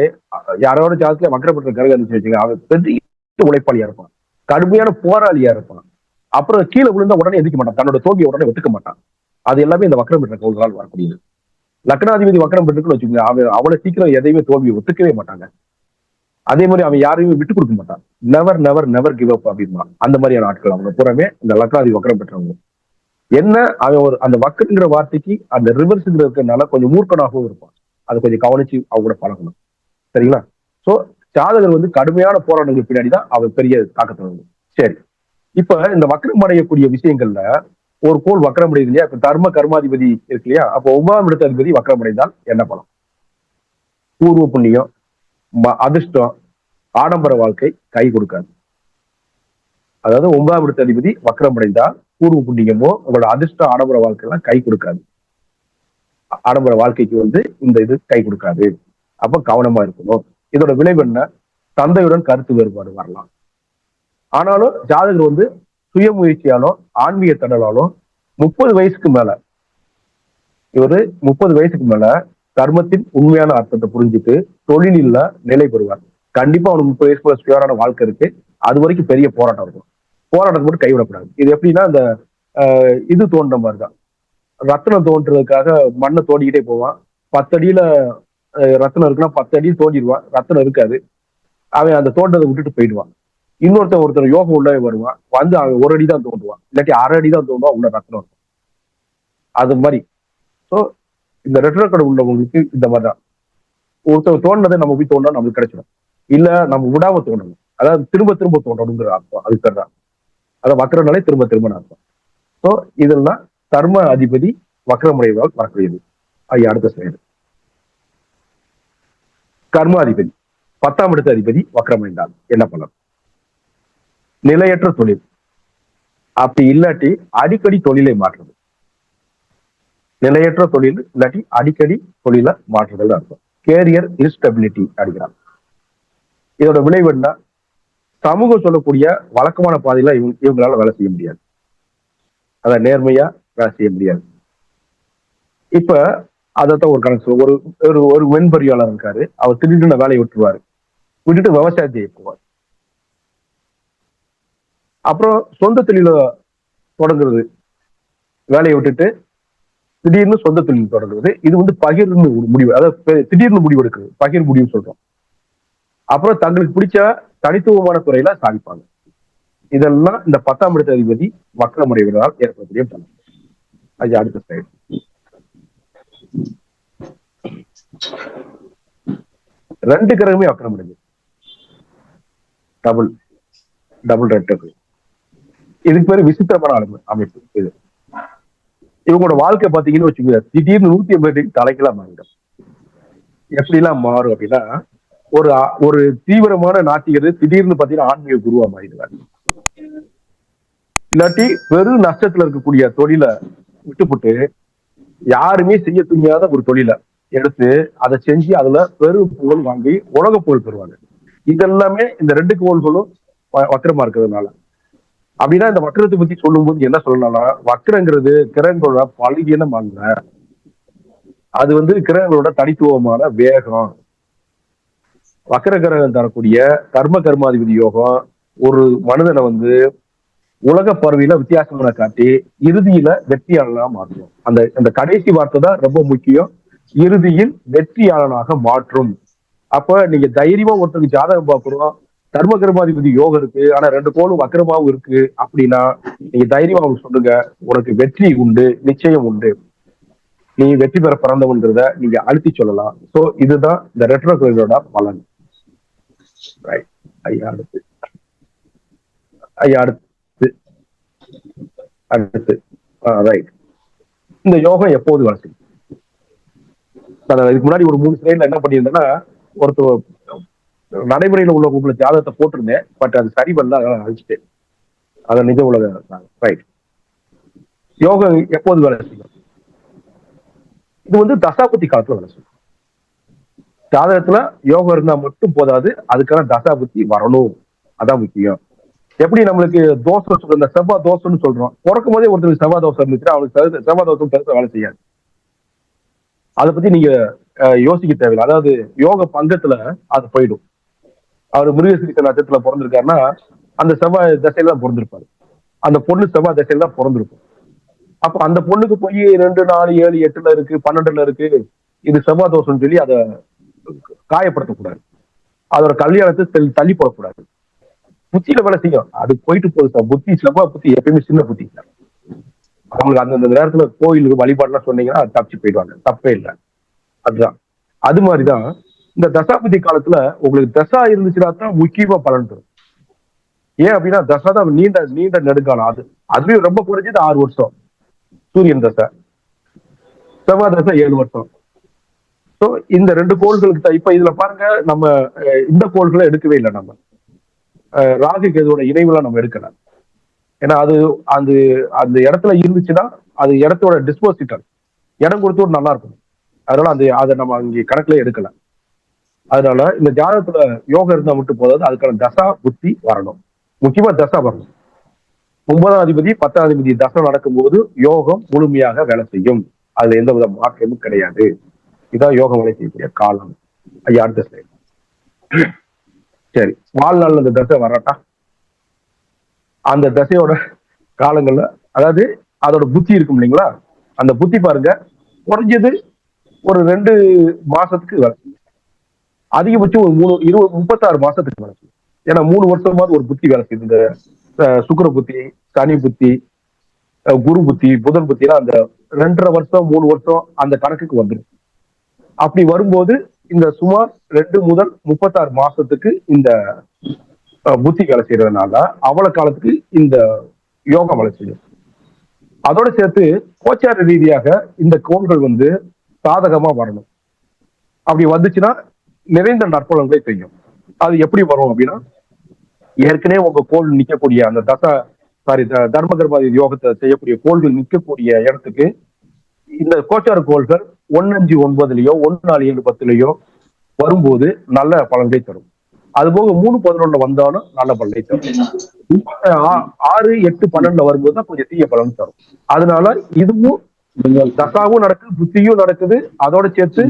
யாரோட ஜாதத்துல வக்ரம் பெற்ற கிரகம் இருந்துச்சு வச்சுங்க, அவன் பெரிய உழைப்பாளியா இருப்பான், கடுமையான போராளியா இருப்பான். அப்புறம் கீழே விழுந்தா உடனே எதிர்க்க மாட்டான், தன்னோட தோல்வியை உடனே ஒத்துக்க மாட்டான். அது எல்லாமே இந்த வக்ரம் பெற்ற கோள்களால் வரக்கூடியது. லக்னாதிபதி வக்ரம் பெற்றுக்குன்னு வச்சுக்கோங்க, அவன் அவ்வளவு சீக்கிரம் எதையுமே தோல்வியை ஒத்துக்கவே மாட்டாங்க. அதே மாதிரி அவன் யாரையுமே விட்டு கொடுக்க மாட்டான். Never never never give up அப்படின்னா அந்த மாதிரியான ஆட்கள் அவங்க பூராமே இந்த லக்னாதிபதி வக்ரம் பெற்றவங்க. என்ன, அவன் ஒரு அந்த வக்ரங்கிற வார்த்தைக்கு அந்த ரிவர்ஸ்ங்கிற இருக்கிறதுனால கொஞ்சம் மூர்க்கனாகவும் இருப்பான். அதை கொஞ்சம் கவனிச்சு அவங்க கூட பழகணும். சரிங்களா? சோ ஜாதகர் வந்து கடுமையான போராட்டங்கள் பின்னாடிதான் அவர் பெரிய தாக்கத்தை வருது. சரி, இப்ப இந்த வக்ரம் அடையக்கூடிய விஷயங்கள்ல ஒரு கோள் வக்ரம் அடையுது இல்லையா? இப்ப தர்ம கர்மாதிபதி இருக்கு இல்லையா? அப்போ 9ஆம் இடத்த அதிபதி வக்ரம் அடைந்தால் என்ன பலம்? பூர்வ புண்ணியம், அதிர்ஷ்டம், ஆடம்பர வாழ்க்கை கை கொடுக்காது. அதாவது 9ஆம் இடத்த அதிபதி வக்ரம் அடைந்தால் பூர்வ புண்ணியமோ உங்களோட அதிர்ஷ்ட ஆடம்பர வாழ்க்கை எல்லாம் கை கொடுக்காது. ஆடம்பர வாழ்க்கைக்கு வந்து இந்த இது கை கொடுக்காது. அப்ப கவனமா இருக்கணும். இதோட விளைவு என்ன? தந்தையுடன் கருத்து வேறுபாடு வரலாம். ஆனாலும் ஜாதகர் வந்து சுய முயற்சியாலும் ஆன்மீக தடலாலும் 30 வயசுக்கு மேல, இவரு 30 வயசுக்கு மேல கர்மத்தின் உண்மையான அர்த்தத்தை புரிஞ்சுட்டு தொழிலில் நிலை பெறுவார். கண்டிப்பா அவனுக்கு 30 வயசுக்குள்ள சுயரான வாழ்க்கை இருக்கு. அது வரைக்கும் பெரிய போராட்டம் இருக்கும். போராட்டத்தை மட்டும் கைவிடக்கூடாது. இது எப்படின்னா, இந்த இது தோன்ற மாதிரிதான். ரத்தனம் தோன்றதுக்காக மண்ணை தோண்டிக்கிட்டே போவான். 10 அடியில ரத்தனம் இருக்குன்னா 10 அடியில் தோண்டிடுவான். ரத்தனம் இருக்காது. அவன் அந்த தோண்டதை விட்டுட்டு போயிடுவான். ஒருத்தர் யோகம் உள்ள வருவான், வந்து அவன் 1 அடி தான் தோண்டுவான், இல்லாட்டி 1/2 அடி தான் தோண்டுவான், உள்ள ரத்தனம் இருக்கும். அது மாதிரி. ஸோ இந்த ரெட்ரோகட் உள்ளவங்களுக்கு இந்த மாதிரிதான். ஒருத்தர் தோண்டினதை நம்ம போய் தோண்டா நம்மளுக்கு கிடைச்சிடும். இல்ல நம்ம விடாம தோண்டணும், அதாவது திரும்ப திரும்ப தோண்டணுங்கிற அர்த்தம். அதுக்கு தான் அதை வக்ரனாலே திரும்ப திரும்ப அர்த்தம். ஸோ இதெல்லாம் கர்ம அதிபதி வக்ரமுடையதால் வரக்கூடியது. அடுத்த ஸ்லைடு. கர்மாதிபதி 10ஆம் இடத்த அதிபதி வக்ரமடைந்தால் என்ன பலன்? நிலையற்ற தொழில், அப்படி இல்லாட்டி அடிக்கடி தொழிலை மாற்றுறது. நிலையற்ற தொழில் இல்லாட்டி அடிக்கடி தொழிலை மாற்றுதல் அர்த்தம். கேரியர் இன்ஸ்டபிலிட்டி அடிக்கிறான். இதோட விளைவு என்ன? சமூகம் சொல்லக்கூடிய வழக்கமான பாதையில இவங்களால வேலை செய்ய முடியாது. அத நேர்மையா வேலை செய்ய முடியாது. இப்ப அதான் ஒரு கணக்கு சொல்ல, ஒரு மென்பொறியாளர் இருக்காரு. அவர் திடீர்னு வேலையை விட்டுட்டு விவசாயத்தை போவார். அப்புறம் சொந்த தொழில தொடங்குறது, வேலையை விட்டுட்டு திடீர்னு சொந்த தொழில் தொடங்குறது. இது வந்து பகிர்ந்து முடிவு, அதாவது திடீர்னு முடிவு எடுக்குது, பகிர் முடிவு சொல்றோம். அப்புறம் தங்களுக்கு பிடிச்ச தனித்துவமான துறையில சாதிப்பாங்க. இதெல்லாம் இந்த 10ஆம் இடத்த அதிபதி வக்ரமுடையவர்களால் ஏற்படக்கூடிய பலன். அடுத்த ஸ்லைடு. ரெண்டு கிரகமே வக்ரமடைஞ்சு டபுள் ரெட்டர். இதுக்கு பேரு விசித்திரமான அமைப்பு. இது இவங்களோட வாழ்க்கை பாத்தீங்கன்னு வச்சுக்கோங்க, திடீர்னு 180 தலைக்கெல்லாம் மாறிடும். எப்படி எல்லாம் மாறும் அப்படின்னா, ஒரு தீவிரமான நாத்திகர் திடீர்னு பாத்தீங்கன்னா ஆன்மீக குருவா மாறிடுவார். இல்லாட்டி பெரும் நஷ்டத்துல இருக்கக்கூடிய தொழிலை விட்டுப்பட்டு யாருமே செய்ய துணியாத ஒரு தொழிலை எடுத்து அதை செஞ்சு அதுல பெரும் புகழ் வாங்கி உலக புகழ் பெறுவாங்க. இதெல்லாமே இந்த 2 கோள்களும் வக்கரமா இருக்கிறதுனால. அப்படின்னா இந்த வக்கரத்தை பத்தி சொல்லும் போது என்ன சொல்லலாம்னா, வக்கரங்கிறது கிரகங்களோட பலகீனம் அல்ல, அது வந்து கிரகங்களோட தனித்துவமான வேகம். வக்கர கிரகம் தரக்கூடிய கர்மாதிபதி யோகம் ஒரு மனிதனை வந்து உலக பார்வையில வித்தியாசமான காட்டி இறுதியில வெற்றியாளனா மாற்றும். அந்த கடைசி வார்த்தை தான் ரொம்ப முக்கியம். இறுதியில் வெற்றியாளனாக மாற்றும். அப்ப நீங்க தைரியமா ஒருத்தருக்கு ஜாதகம் பார்க்கிறோம், கர்மாதிபதி யோகம் இருக்கு, ஆனா 2 கோளும் வக்கரமாவும் இருக்கு அப்படின்னா நீங்க தைரியமா அவங்க சொல்லுங்க, உனக்கு வெற்றி உண்டு, நிச்சயம் உண்டு, நீ வெற்றி பெற பிறந்தவன்றத நீங்க அழுத்தி சொல்லலாம். சோ இதுதான் இந்த ரெட்ரோகிரேடோட பலன். அடுத்து ரைட். இந்த யோகம் எப்போது வேலை செய்யும்? இதுக்கு முன்னாடி ஒரு 3 ஸ்லைட்ல என்ன பண்ணியிருந்தேன்னா, ஒருத்தர் நடைமுறையில உள்ள உங்களை ஜாதகத்தை போட்டிருந்தேன், பட் அது சரி பண்ணல, அதனால அழிச்சிட்டேன். அதை நிஜ உலக ரைட். யோகம் எப்போது வேலை செய்யும்? இது வந்து தசாபுத்தி காலத்துல வேலை செய்யும். ஜாதகத்துல யோகம் இருந்தா மட்டும் போதாது, அதுக்கான தசாபுத்தி வரணும், அதான் முக்கியம். எப்படி நம்மளுக்கு தோசை சொல்ற, இந்த செவ்வாய் தோசைன்னு சொல்றோம், பிறக்கும் போதே ஒருத்தருக்கு செவ்வாய் தோசை இருந்துச்சுன்னா அவனுக்கு செவ்வாய் தோசை பெருசா வேலை செய்யாது. அதை பத்தி நீங்க யோசிக்க தேவையில்லை. அதாவது யோக பங்கத்துல அது போயிடும். அவர் மிருகசீரிஷ நட்சத்திரத்துல பிறந்திருக்காருன்னா அந்த செவ்வாய் திசையில தான் பிறந்திருப்பாரு. அந்த பொண்ணு செவ்வாய் திசையில தான் பிறந்திருக்கும். அப்ப அந்த பொண்ணுக்கு போய் 2, 4, 7, 8ல இருக்கு, 12ல இருக்கு, இது செவ்வாய் தோஷம்னு சொல்லி அதை காயப்படுத்தக்கூடாது. அதோட கல்யாணத்தை தள்ளி போடக்கூடாது. புத்தியில வேலை செய்யும், அது போயிட்டு போகுது. புத்தி செவ்வாய் புத்தி எப்பயுமே சின்ன புத்தி. அவங்களுக்கு அந்தந்த நேரத்துல கோயிலுக்கு வழிபாடுலாம் சொன்னீங்கன்னா அது தப்பிச்சு போயிடுவாங்க, தப்பே இல்லை. அதுதான். அது மாதிரிதான் இந்த தசாபதி காலத்துல உங்களுக்கு தசா இருந்துச்சுன்னா தான் முக்கியமா பலன் தரும். ஏன் அப்படின்னா தசா தான் நீண்ட நீண்ட நெடுங்காலம். அதுலயும் ரொம்ப குறைஞ்சது 6 வருஷம் சூரியன் தசை, செவ்வாய் தசை 7 வருஷம். ஸோ இந்த 2 கோள்களுக்கு தான். இப்ப இதுல பாருங்க, நம்ம இந்த கோள்களை எடுக்கவே இல்லை. நம்ம ராகு கேதுவோட இணைவுலாம் நம்ம எடுக்கல. ஏன்னா அது அந்த அந்த இடத்துல இருந்துச்சுன்னா அது இடத்தோட டிஸ்போசிட்டர், இடம் கொடுத்து நல்லா இருக்கும். அதனால அதை நம்ம அங்கே கணக்குல எடுக்கல. அதனால இந்த ஜாதகத்துல யோகம் இருந்தா மட்டும் போதாது, அதுக்கான தசா புத்தி வரணும். முக்கியமா தசா வரணும். 9ஆம் அதிபதி 10ஆம் அதிபதி தசை நடக்கும்போது யோகம் முழுமையாக வேலை செய்யும். அதுல எந்த வித மாற்றமும் கிடையாது. இதான் யோகம் வேலை செய்யக்கூடிய காலம். ஐயா அடுத்த ஸ்லைட். சரி, வாழ்நாள் அந்த தசை வராட்டா, அந்த தசையோட காலங்கள்ல அதாவது அதோட புத்தி இருக்கும் இல்லைங்களா, அந்த புத்தி பாருங்க குறைஞ்சது ஒரு 2 மாசத்துக்கு வேலை செய்யும். அதிகபட்சம் ஒரு 36 மாசத்துக்கு வேலை செய்யும். ஏன்னா 3 வருஷமாவது ஒரு புத்தி வேலை செய்யுது. இந்த சுக்கிர புத்தி, சனி புத்தி, குரு புத்தி, புதன் புத்தி எல்லாம் அந்த 2.5 வருஷம் 3 வருஷம் அந்த கணக்குக்கு வந்துடும். அப்படி வரும்போது இந்த சுமார் 2 முதல் 36 மாசத்துக்கு இந்த புத்தி வேலை செய்யறதுனால அவ்வளவு காலத்துக்கு இந்த யோகம் வேலை செய்யும். அதோட சேர்த்து கோச்சார ரீதியாக இந்த கோள்கள் வந்து சாதகமா வரணும். அப்படி வந்துச்சுன்னா நிறைந்த நற்பலன்களை செய்யும். அது எப்படி வரும் அப்படின்னா, ஏற்கனவே உங்க கோள் நிக்கக்கூடிய அந்த தர்ம கர்மாதி யோகத்தை செய்யக்கூடிய கோள்கள் நிற்கக்கூடிய இடத்துக்கு இந்த கோச்சார கோள்கள் 1, 5, 9லயோ 1, 4, 7, 10லயோ வரும்போது நல்ல பலன்களை தரும். அது போக 3, 11 வந்தாலும் நல்ல பலனை தரும். 6, 8, 12 வரும்போது தான் கொஞ்சம் தீய பலன் தரும். அதனால இதுவும் தசாவும் நடக்குது, புத்தியும் நடக்குது. அதோட சேர்த்து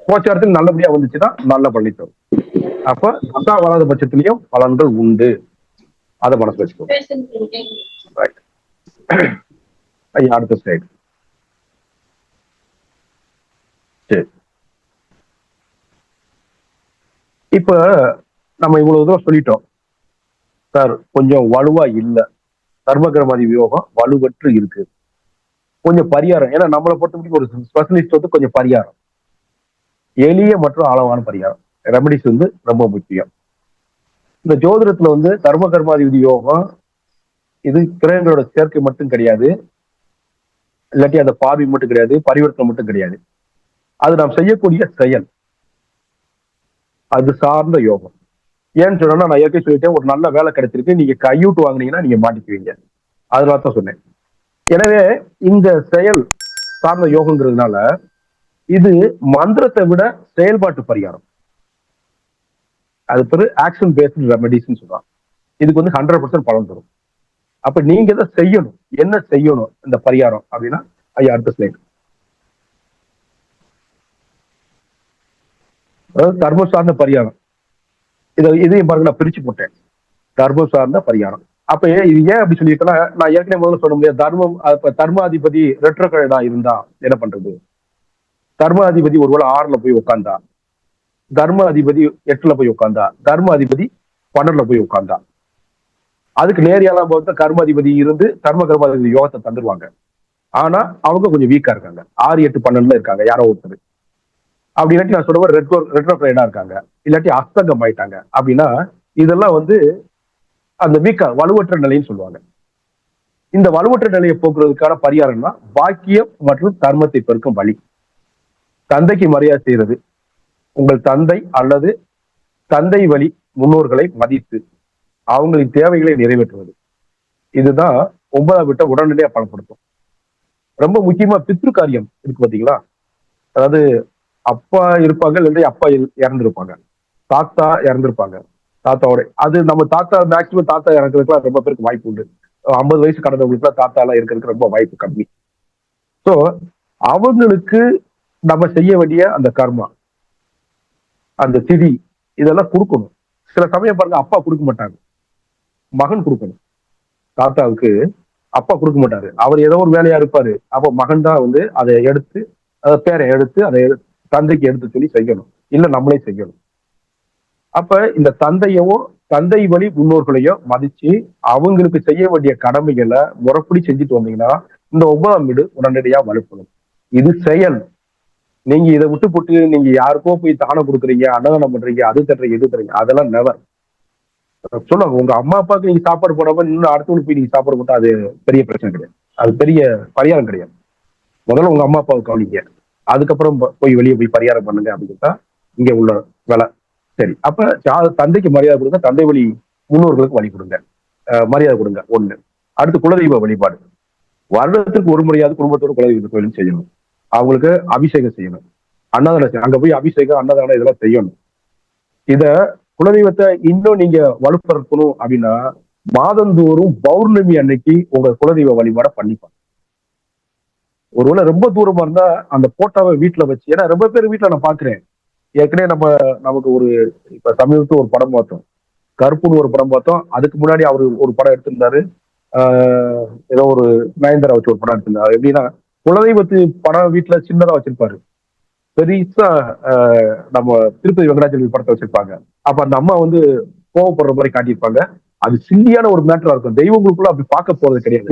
கோச்சாரத்தில் நல்லபடியா வந்துச்சுன்னா நல்ல பலனை தரும். அப்ப தசா வராத பட்சத்திலையும் பலன்கள் உண்டு. அதை மனசு வச்சுக்கோ. ஐயா அடுத்த ஸ்லைட். சரி, இப்ப நம்ம இவ்வளவு தூரம் சொல்லிட்டோம் சார். கொஞ்சம் வலுவா இல்ல, தர்மகர்மாதி யோகம் வலுவற்று இருக்கு, கொஞ்சம் பரிகாரம். ஏன்னா நம்மளை பொறுத்த முடியும் ஒரு ஸ்பெஷலிஸ்ட் வந்து கொஞ்சம் பரிகாரம், எளிய மற்றும் அளவான பரிகாரம், ரெமடிஸ் வந்து ரொம்ப முக்கியம். இந்த ஜோதிடத்துல வந்து தர்மகர்மாதிபதி யோகம் இது கிரகங்களோட சேர்க்கை மட்டும் கிடையாது, இல்லாட்டி அந்த பார்வை மட்டும் கிடையாது, பரிவர்த்தனை மட்டும் கிடையாது. அது நாம் செய்யக்கூடிய செயல், அது சார்ந்த யோகம். ஏன்னு சொன்னா, நான் ஏற்கனவே சொல்லிட்டேன், ஒரு நல்ல வேலை கிடைச்சிருக்கு, நீங்க கையூட்டு வாங்கினீங்கன்னா நீங்க மாட்டிக்குவீங்க. அதனால தான் சொன்னேன். எனவே இந்த செயல் சார்ந்த யோகங்கிறதுனால இது மந்திரத்தை விட செயல்பாட்டு பரிகாரம். அது பேரு ஆக்ஷன் பேஸ்டு ரெமடிஸ்ன்னு சொல்றாங்க. இதுக்கு வந்து 100% பலன் தரும். அப்ப நீங்க எதை செய்யணும், என்ன செய்யணும் இந்த பரிகாரம் அப்படின்னா, ஐயா அடுத்த ஸ்லைட். அதாவது தர்மம் சார்ந்த பரிகாரம். இதையும் பாருங்க, நான் பிரிச்சு போட்டேன். தர்மம் சார்ந்த பரிகாரம். அப்ப இது ஏன் அப்படி சொல்லியிருக்கேன்னா, நான் ஏற்கனவே முதல்ல சொல்ல முடியாது. தர்மாதிபதி ரெட்ரோகிரேடா இருந்தா என்ன பண்றது? தர்ம அதிபதி ஒருவேளை 6ல போய் உட்கார்ந்தா, தர்ம அதிபதி 8ல போய் உட்கார்ந்தா, தர்ம அதிபதி 12ல போய் உட்கார்ந்தா, அதுக்கு நேரியாலாம் பார்த்தா கர்ம அதிபதி இருந்து தர்ம கர்மாதிபதி யோகத்தை தந்துருவாங்க. ஆனா அவங்க கொஞ்சம் வீக்கா இருக்காங்க, 6, 8, 12ல இருக்காங்க யாரோ ஒருத்தர். அப்படி இல்லாட்டி நான் சொல்ற ரெட்ரோகிரேடா இருக்காங்க, இல்லாட்டி அஸ்தங்கம் ஆயிட்டாங்க அப்படின்னா, இதெல்லாம் வந்து அந்த வீக்கா வலுவற்ற நிலைன்னு சொல்லுவாங்க. இந்த வலுவற்ற நிலையை போக்குறதுக்கான பரிகாரம்னா பாக்கியம் மற்றும் தர்மத்தை பெருக்கும் வழி. தந்தைக்கு மரியாதை செய்யறது, உங்கள் தந்தை அல்லது தந்தை வழி முன்னோர்களை மதித்து அவங்களின் தேவைகளை நிறைவேற்றுவது. இதுதான் 9ஆம் வீட்டை உடனடியாக பலப்படுத்தும். ரொம்ப முக்கியமா பித்ரு காரியம் இருக்கு பாத்தீங்களா, அதாவது அப்பா இருப்பாங்க, இல்லாட்டி அப்பா இறந்துருப்பாங்க, தாத்தா இறந்துருப்பாங்க, தாத்தாவோட அது நம்ம தாத்தா மேக்சிமம் தாத்தா இறக்குறதுக்குலாம் ரொம்ப பேருக்கு வாய்ப்பு உண்டு. 50 வயசு கடந்தவங்களுக்குலாம் தாத்தா எல்லாம் இருக்கிறதுக்கு ரொம்ப வாய்ப்பு கம்மி. ஸோ அவங்களுக்கு நம்ம செய்ய வேண்டிய அந்த கர்மா, அந்த திதி, இதெல்லாம் கொடுக்கணும். சில சமயம் பாருங்க அப்பா கொடுக்க மாட்டாங்க, மகன் கொடுக்கணும். தாத்தாவுக்கு அப்பா கொடுக்க மாட்டாரு, அவர் ஏதோ ஒரு வேலையா இருப்பாரு. அப்போ மகன் தான் வந்து அதை எடுத்து, பேரை எடுத்து அதை தந்தைக்கு எடுத்து சொல்லி செய்யணும், இல்ல நம்மளே செய்யணும். அப்ப இந்த தந்தையவோ தந்தை வழி முன்னோர்களையோ மதிச்சு அவங்களுக்கு செய்ய வேண்டிய கடமைகளை முறைப்படி செஞ்சுட்டு வந்தீங்கன்னா இந்த 9ஆம் வீடு உடனடியா வலுப்படும். இது செயல். நீங்க இதை விட்டு போட்டு நீங்க யாருக்கோ போய் தானம் கொடுக்குறீங்க, அன்னதானம் பண்றீங்க, அது தர்றீங்க இது தர்றீங்க, அதெல்லாம் நெவர். சொல்லுவாங்க, உங்க அம்மா அப்பாவுக்கு நீங்க சாப்பாடு போடாம இன்னும் அடுத்தவங்களுக்கு போய் நீங்க சாப்பாடு போட்டா அது பெரிய பிரச்சனை கிடையாது, அது பெரிய பரிகாரம் கிடையாது. முதல்ல உங்க அம்மா அப்பாவை கவனிங்க, அதுக்கப்புறம் போய் வெளியே போய் பரிகாரம் பண்ணுங்க அப்படின்னா இங்க உள்ள வேலை. சரி, அப்ப தந்தைக்கு மரியாதை கொடுங்க, தந்தை வழி முன்னோர்களுக்கு வழி கொடுங்க, மரியாதை கொடுங்க. ஒண்ணு. அடுத்து குலதெய்வ வழிபாடு. வருடத்துக்கு ஒரு முறையாவது குடும்பத்தோட குலதெய்வ கோயிலும் செய்யணும், அவங்களுக்கு அபிஷேகம் செய்யணும், அன்னதானம், அங்க போய் அபிஷேகம் அன்னதானம் இதெல்லாம் செய்யணும். இத குலதெய்வத்தை இன்னும் நீங்க வலுப்படுத்தணும் அப்படின்னா மாதந்தோறும் பௌர்ணமி அன்னைக்கு உங்க குலதெய்வ வழிபாட பண்ணிப்பாங்க. ஒருவேளை ரொம்ப தூரமா இருந்தா அந்த போட்டோவை வீட்டுல வச்சு, ஏன்னா ரொம்ப பேர் வீட்டுல நான் பாக்குறேன். ஏற்கனவே நமக்கு ஒரு இப்ப சமீபத்துல ஒரு படம் பார்த்தோம், கருப்புன்னு ஒரு படம் பார்த்தோம். அதுக்கு முன்னாடி அவரு ஒரு படம் எடுத்திருந்தாரு, ஏதோ ஒரு நயன்தாரா வச்சு ஒரு படம் எடுத்திருந்தாரு. எப்படின்னா குலதெய்வத்து படம் வீட்டுல சின்னதா வச்சிருப்பாரு, பெருசா நம்ம திருப்பதி வெங்கடாச்சலபதி படத்தை வச்சிருப்பாங்க. அப்ப அந்த அம்மா வந்து கோவப்படுற மாதிரி காட்டியிருப்பாங்க. அது சில்லியான ஒரு மேட்டரா இருக்கும். தெய்வங்களுக்குள்ள அப்படி பார்க்க போறது கிடையாது.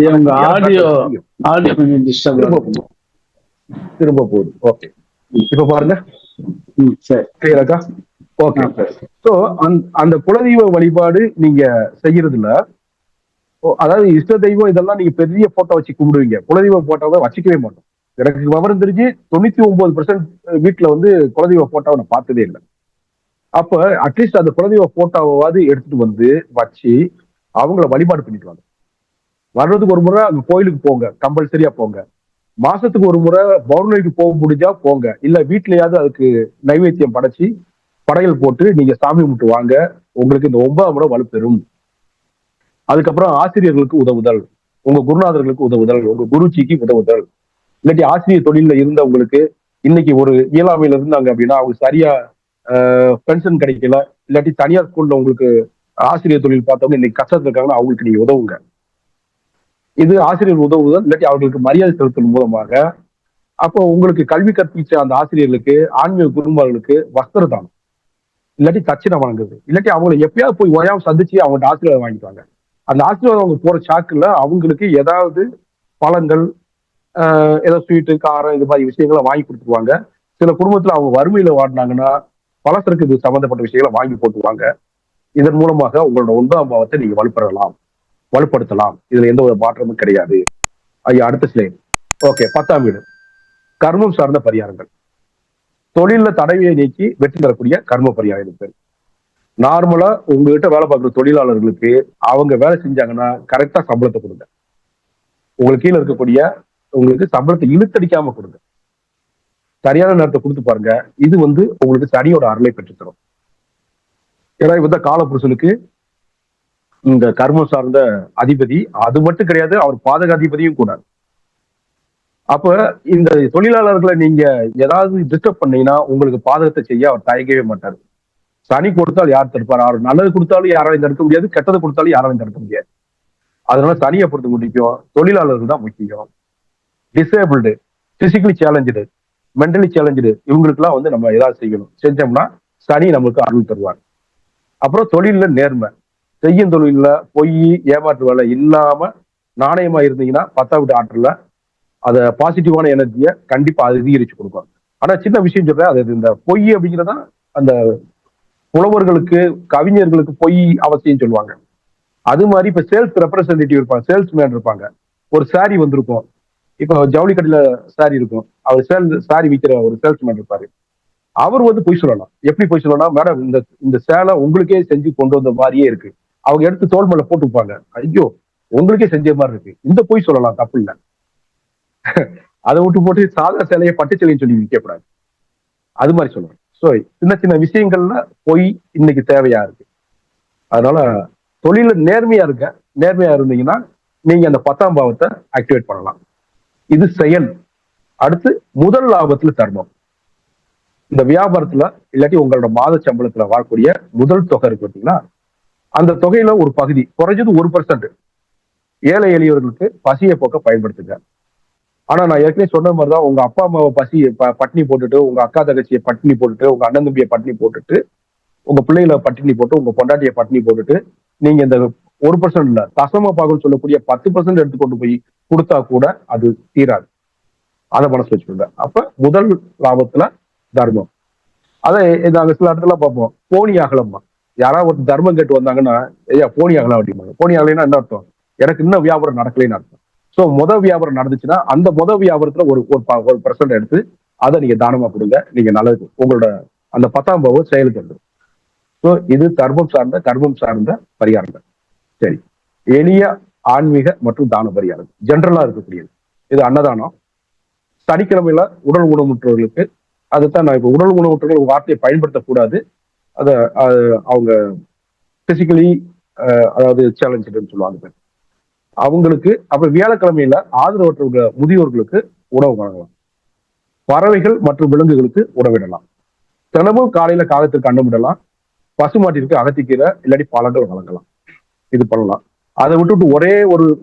திரும்ப போகுது. ஓகே, இப்ப பாருங்க. கிளியராக்கா? ஓகே. சோ அந்த குலதெய்வ வழிபாடு நீங்க செய்யறதுல, அதாவது இஷ்ட தெய்வம் இதெல்லாம் நீங்க பெரிய போட்டோ வச்சு கும்பிடுவீங்க, குலதெய்வ போட்டோவை வச்சுக்கவே மாட்டோம். எனக்கு விவரம் தெரிஞ்சு 99% வீட்டுல வந்து குலதெய்வ போட்டோவை நான் பார்த்ததே இல்லை. அப்ப அட்லீஸ்ட் அந்த குலதெய்வ போட்டோவாவது எடுத்துட்டு வந்து வச்சு அவங்கள வழிபாடு பண்ணிக்குவாங்க. வர்றதுக்கு ஒரு முறை அங்க கோயிலுக்கு போங்க, கம்பல்சரியா போங்க. மாசத்துக்கு ஒரு முறை பௌர்ணமிக்கு போக முடிஞ்சா போங்க, இல்ல வீட்லயாவது அதுக்கு நைவேத்தியம் படைச்சு படையல் போட்டு நீங்க சாமி கும்பிட்டு வாங்க. உங்களுக்கு இந்த 9ஆம் முறை வலுப்பெறும். அதுக்கப்புறம் ஆசிரியர்களுக்கு உதவுதல், உங்க குருநாதர்களுக்கு உதவுதல், உங்க குருஜிக்கு உதவுதல், இல்லாட்டி ஆசிரியர் தொழில இருந்தவங்களுக்கு இன்னைக்கு ஒரு இயலாமையில இருந்தாங்க அப்படின்னா அவங்க சரியா பென்ஷன் கிடைக்கல, இல்லாட்டி தனியார் ஸ்கூல்ல உங்களுக்கு ஆசிரியர் தொழில் பார்த்தவங்க இன்னைக்கு கஷ்டத்துல இருக்காங்கன்னா அவங்களுக்கு நீங்க உதவுங்க. இது ஆசிரியர் உதவுதல், இல்லாட்டி அவர்களுக்கு மரியாதை செலுத்தல் மூலமாக. அப்போ உங்களுக்கு கல்வி கற்பிச்ச அந்த ஆசிரியர்களுக்கு, ஆன்மீக குருமார்களுக்கு வஸ்திர தானம், இல்லாட்டி தட்சிணை வாங்குறது, இல்லாட்டி அவங்களை எப்பயாவது போய் ஓயாம சந்திச்சு அவங்கள்ட்ட ஆசீர்வாதம் வாங்கிக்குவாங்க. அந்த ஆசீர்வாதம் அவங்க போற சாக்குல அவங்களுக்கு ஏதாவது பழங்கள், ஏதோ ஸ்வீட்டு காரம் இது மாதிரி விஷயங்களை வாங்கி கொடுத்துருவாங்க. சில குடும்பத்துல அவங்க வறுமையில வாடினாங்கன்னா பலசருக்கு இது சம்பந்தப்பட்ட விஷயங்களை வாங்கி போட்டுவாங்க. இதன் மூலமாக உங்களோட 9ஆம் பாவத்தை நீங்க வலுப்படுத்தலாம். இதுல எந்த ஒரு மாற்றமும் கிடையாது. அடுத்த ஸ்லைட். ஓகே, 10ஆம் வீடு கர்மம் சார்ந்த பரிகாரங்கள். தொழில தடவையை நீக்கி வெற்றி தரக்கூடிய கர்ம பரிகாரம் பேர். நார்மலா உங்ககிட்ட வேலை பார்க்குற தொழிலாளர்களுக்கு அவங்க வேலை செஞ்சாங்கன்னா கரெக்டா சம்பளத்தை கொடுங்க. உங்களுக்கு கீழே இருக்கக்கூடிய உங்களுக்கு சம்பளத்தை இழுத்தடிக்காம கொடுங்க. சரியான நேரத்தை கொடுத்து பாருங்க. இது வந்து உங்களுக்கு சனியோட அருளை பெற்றுத்தரும். ஏன்னா இந்த காலபுருஷனுக்கு இந்த கர்மம் சார்ந்த அதிபதி அது மட்டும் கிடையாது, அவர் பாதக அதிபதியும் கூட. அப்ப இந்த தொழிலாளர்களை நீங்க ஏதாவது டிஸ்டர்ப் பண்ணீங்கன்னா உங்களுக்கு பாதகத்தை செய்ய அவர் தயங்கவே மாட்டார். சனி கொடுத்தால் யார் தடுப்பார்? அவர் நல்லது கொடுத்தாலும் யாராலையும் தடுக்க முடியாது, கெட்டது கொடுத்தாலும் யாராலையும் தடுக்க முடியாது. அதனால சனியை பொறுத்த முடிக்கும் தொழிலாளர்கள் தான் முக்கியம். Disabled, physically challenge, mentally challenge, இவங்களுக்கு எல்லாம் வந்து நம்ம ஏதாவது செய்யணும். செஞ்சோம்னா சனி நமக்கு அருள் தருவார். அப்புறம் தொழில நேர்மை, செய்யும் தொழில பொய் ஏமாற்று வேலை இல்லாம நாணயமா இருந்தீங்கன்னா 10ஆம் வீட்டு ஆற்றல அத பாசிட்டிவான எனர்ஜியை கண்டிப்பா அதிகரிச்சு கொடுக்கும். ஆனா சின்ன விஷயம் சொல்றேன், அது இந்த பொய் அப்படிங்கிறதா அந்த புலவர்களுக்கு கவிஞர்களுக்கு பொய் அவசியம் சொல்லுவாங்க. அது மாதிரி இப்ப சேல்ஸ் ரெப்ரஸன்டேட்டிவ் இருப்பாங்க, சேல்ஸ்மேன் இருப்பாங்க. ஒரு சாரி வந்திருக்கும், இப்போ ஜவுளி கடையில சாரி இருக்கும், அவர் சாரி விற்கிற ஒரு சேல்ஸ்மேன் இருப்பாரு. அவர் வந்து பொய் சொல்லலாம். எப்படி பொய் சொல்லலாம்? மேடம், இந்த இந்த சேலை உங்களுக்கே செஞ்சு கொண்டு வந்த மாதிரியே இருக்கு. அவங்க எடுத்து தோல் மேல போட்டுப்பாங்க. ஐயோ, உங்களுக்கே செஞ்ச மாதிரி இருக்கு. இந்த பொய் சொல்லலாம், தப்பு இல்ல. அதை விட்டு போட்டு சாதா சேலையை பட்டு சேலைன்னு சொல்லி விற்கக்கூடாது. அது மாதிரி சொல்லணும். ஸோ சின்ன சின்ன விஷயங்கள்ல பொய் இன்னைக்கு தேவையா இருக்கு. அதனால தொழில நேர்மையா இருக்க, நேர்மையா இருந்தீங்கன்னா நீங்க அந்த 10ஆம் பாவத்தை ஆக்டிவேட் பண்ணலாம். இது செயல். அடுத்து முதல் லாபத்துல தர்மம். இந்த வியாபாரத்துல இல்லாட்டி உங்களோட மாத சம்பளத்துல வாழக்கூடிய முதல் தொகை இருக்கு பார்த்தீங்களா, அந்த தொகையில ஒரு பகுதி, குறைஞ்சது 1% ஏழை எளியவர்களுக்கு பசியை போக்க பயன்படுத்துங்க. ஆனா நான் ஏற்கனவே சொன்ன மாதிரிதான், உங்க அப்பா அம்மாவை பட்டினி போட்டுட்டு, உங்க அக்கா தங்கச்சியை பட்டினி போட்டுட்டு, உங்க அண்ணன் தம்பியை பட்டினி போட்டுட்டு, உங்க பிள்ளைகளை பட்டினி போட்டு, உங்க பொண்டாட்டியை பட்டினி போட்டுட்டு, நீங்க இந்த 1% இல்ல, தசம பாகம் சொல்லக்கூடிய 10% எடுத்துக்கொண்டு போய் கொடுத்தா கூட அது தீராது. அதை மனசு வச்சுக்கோங்க. அப்ப முதல் லாபத்துல தர்மம். அதை நாங்க சில இடத்துல பார்ப்போம், போனி அகலம்மா. யாராவது ஒரு தர்மம் கேட்டு வந்தாங்கன்னா, ஐயா போனி அகலம் அப்படிம்பாங்க. போனி அகலைன்னா என்ன அர்த்தம்? எனக்கு இன்னும் வியாபாரம் நடக்கலைன்னு அர்த்தம். சோ வியாபாரம் நடந்துச்சுன்னா அந்த வியாபாரத்துல ஒரு ஒரு % எடுத்து அதை நீங்க தானமா கொடுங்க. நீங்க நல்லது, உங்களோட அந்த 10ஆம் பாவம் செயலுக்கு வந்துடும். ஸோ இது தர்மம் சார்ந்த கர்மம் சார்ந்த பரிகாரங்கள். சரி, எளிய ஆன்மீக மற்றும் தான பரிகாரம் ஜென்ரலா இருக்கக்கூடியது. இது அன்னதானம். சனிக்கிழமையில உடல் ஊனமுற்றவர்களுக்கு, அதுதான் நான் இப்ப உடல் ஊனமுற்றவர்கள் வார்த்தையை பயன்படுத்தக்கூடாது. அதை அவங்க பிசிக்கலி அதாவது சேலஞ்சுன்னு சொல்லுவாங்க அவங்களுக்கு. அப்ப வியாழக்கிழமையில ஆதரவற்ற முதியோர்களுக்கு உணவு வழங்கலாம். பறவைகள் மற்றும் விலங்குகளுக்கு உணவிடலாம். தினமும் காலையில காகத்திற்கு அன்னமிடலாம். பசுமாட்டிற்கு அகத்திக்கீரை இல்லாட்டி பழங்கள் வழங்கலாம். இது பண்ணலாம். அதை விட்டுட்டு ஒரே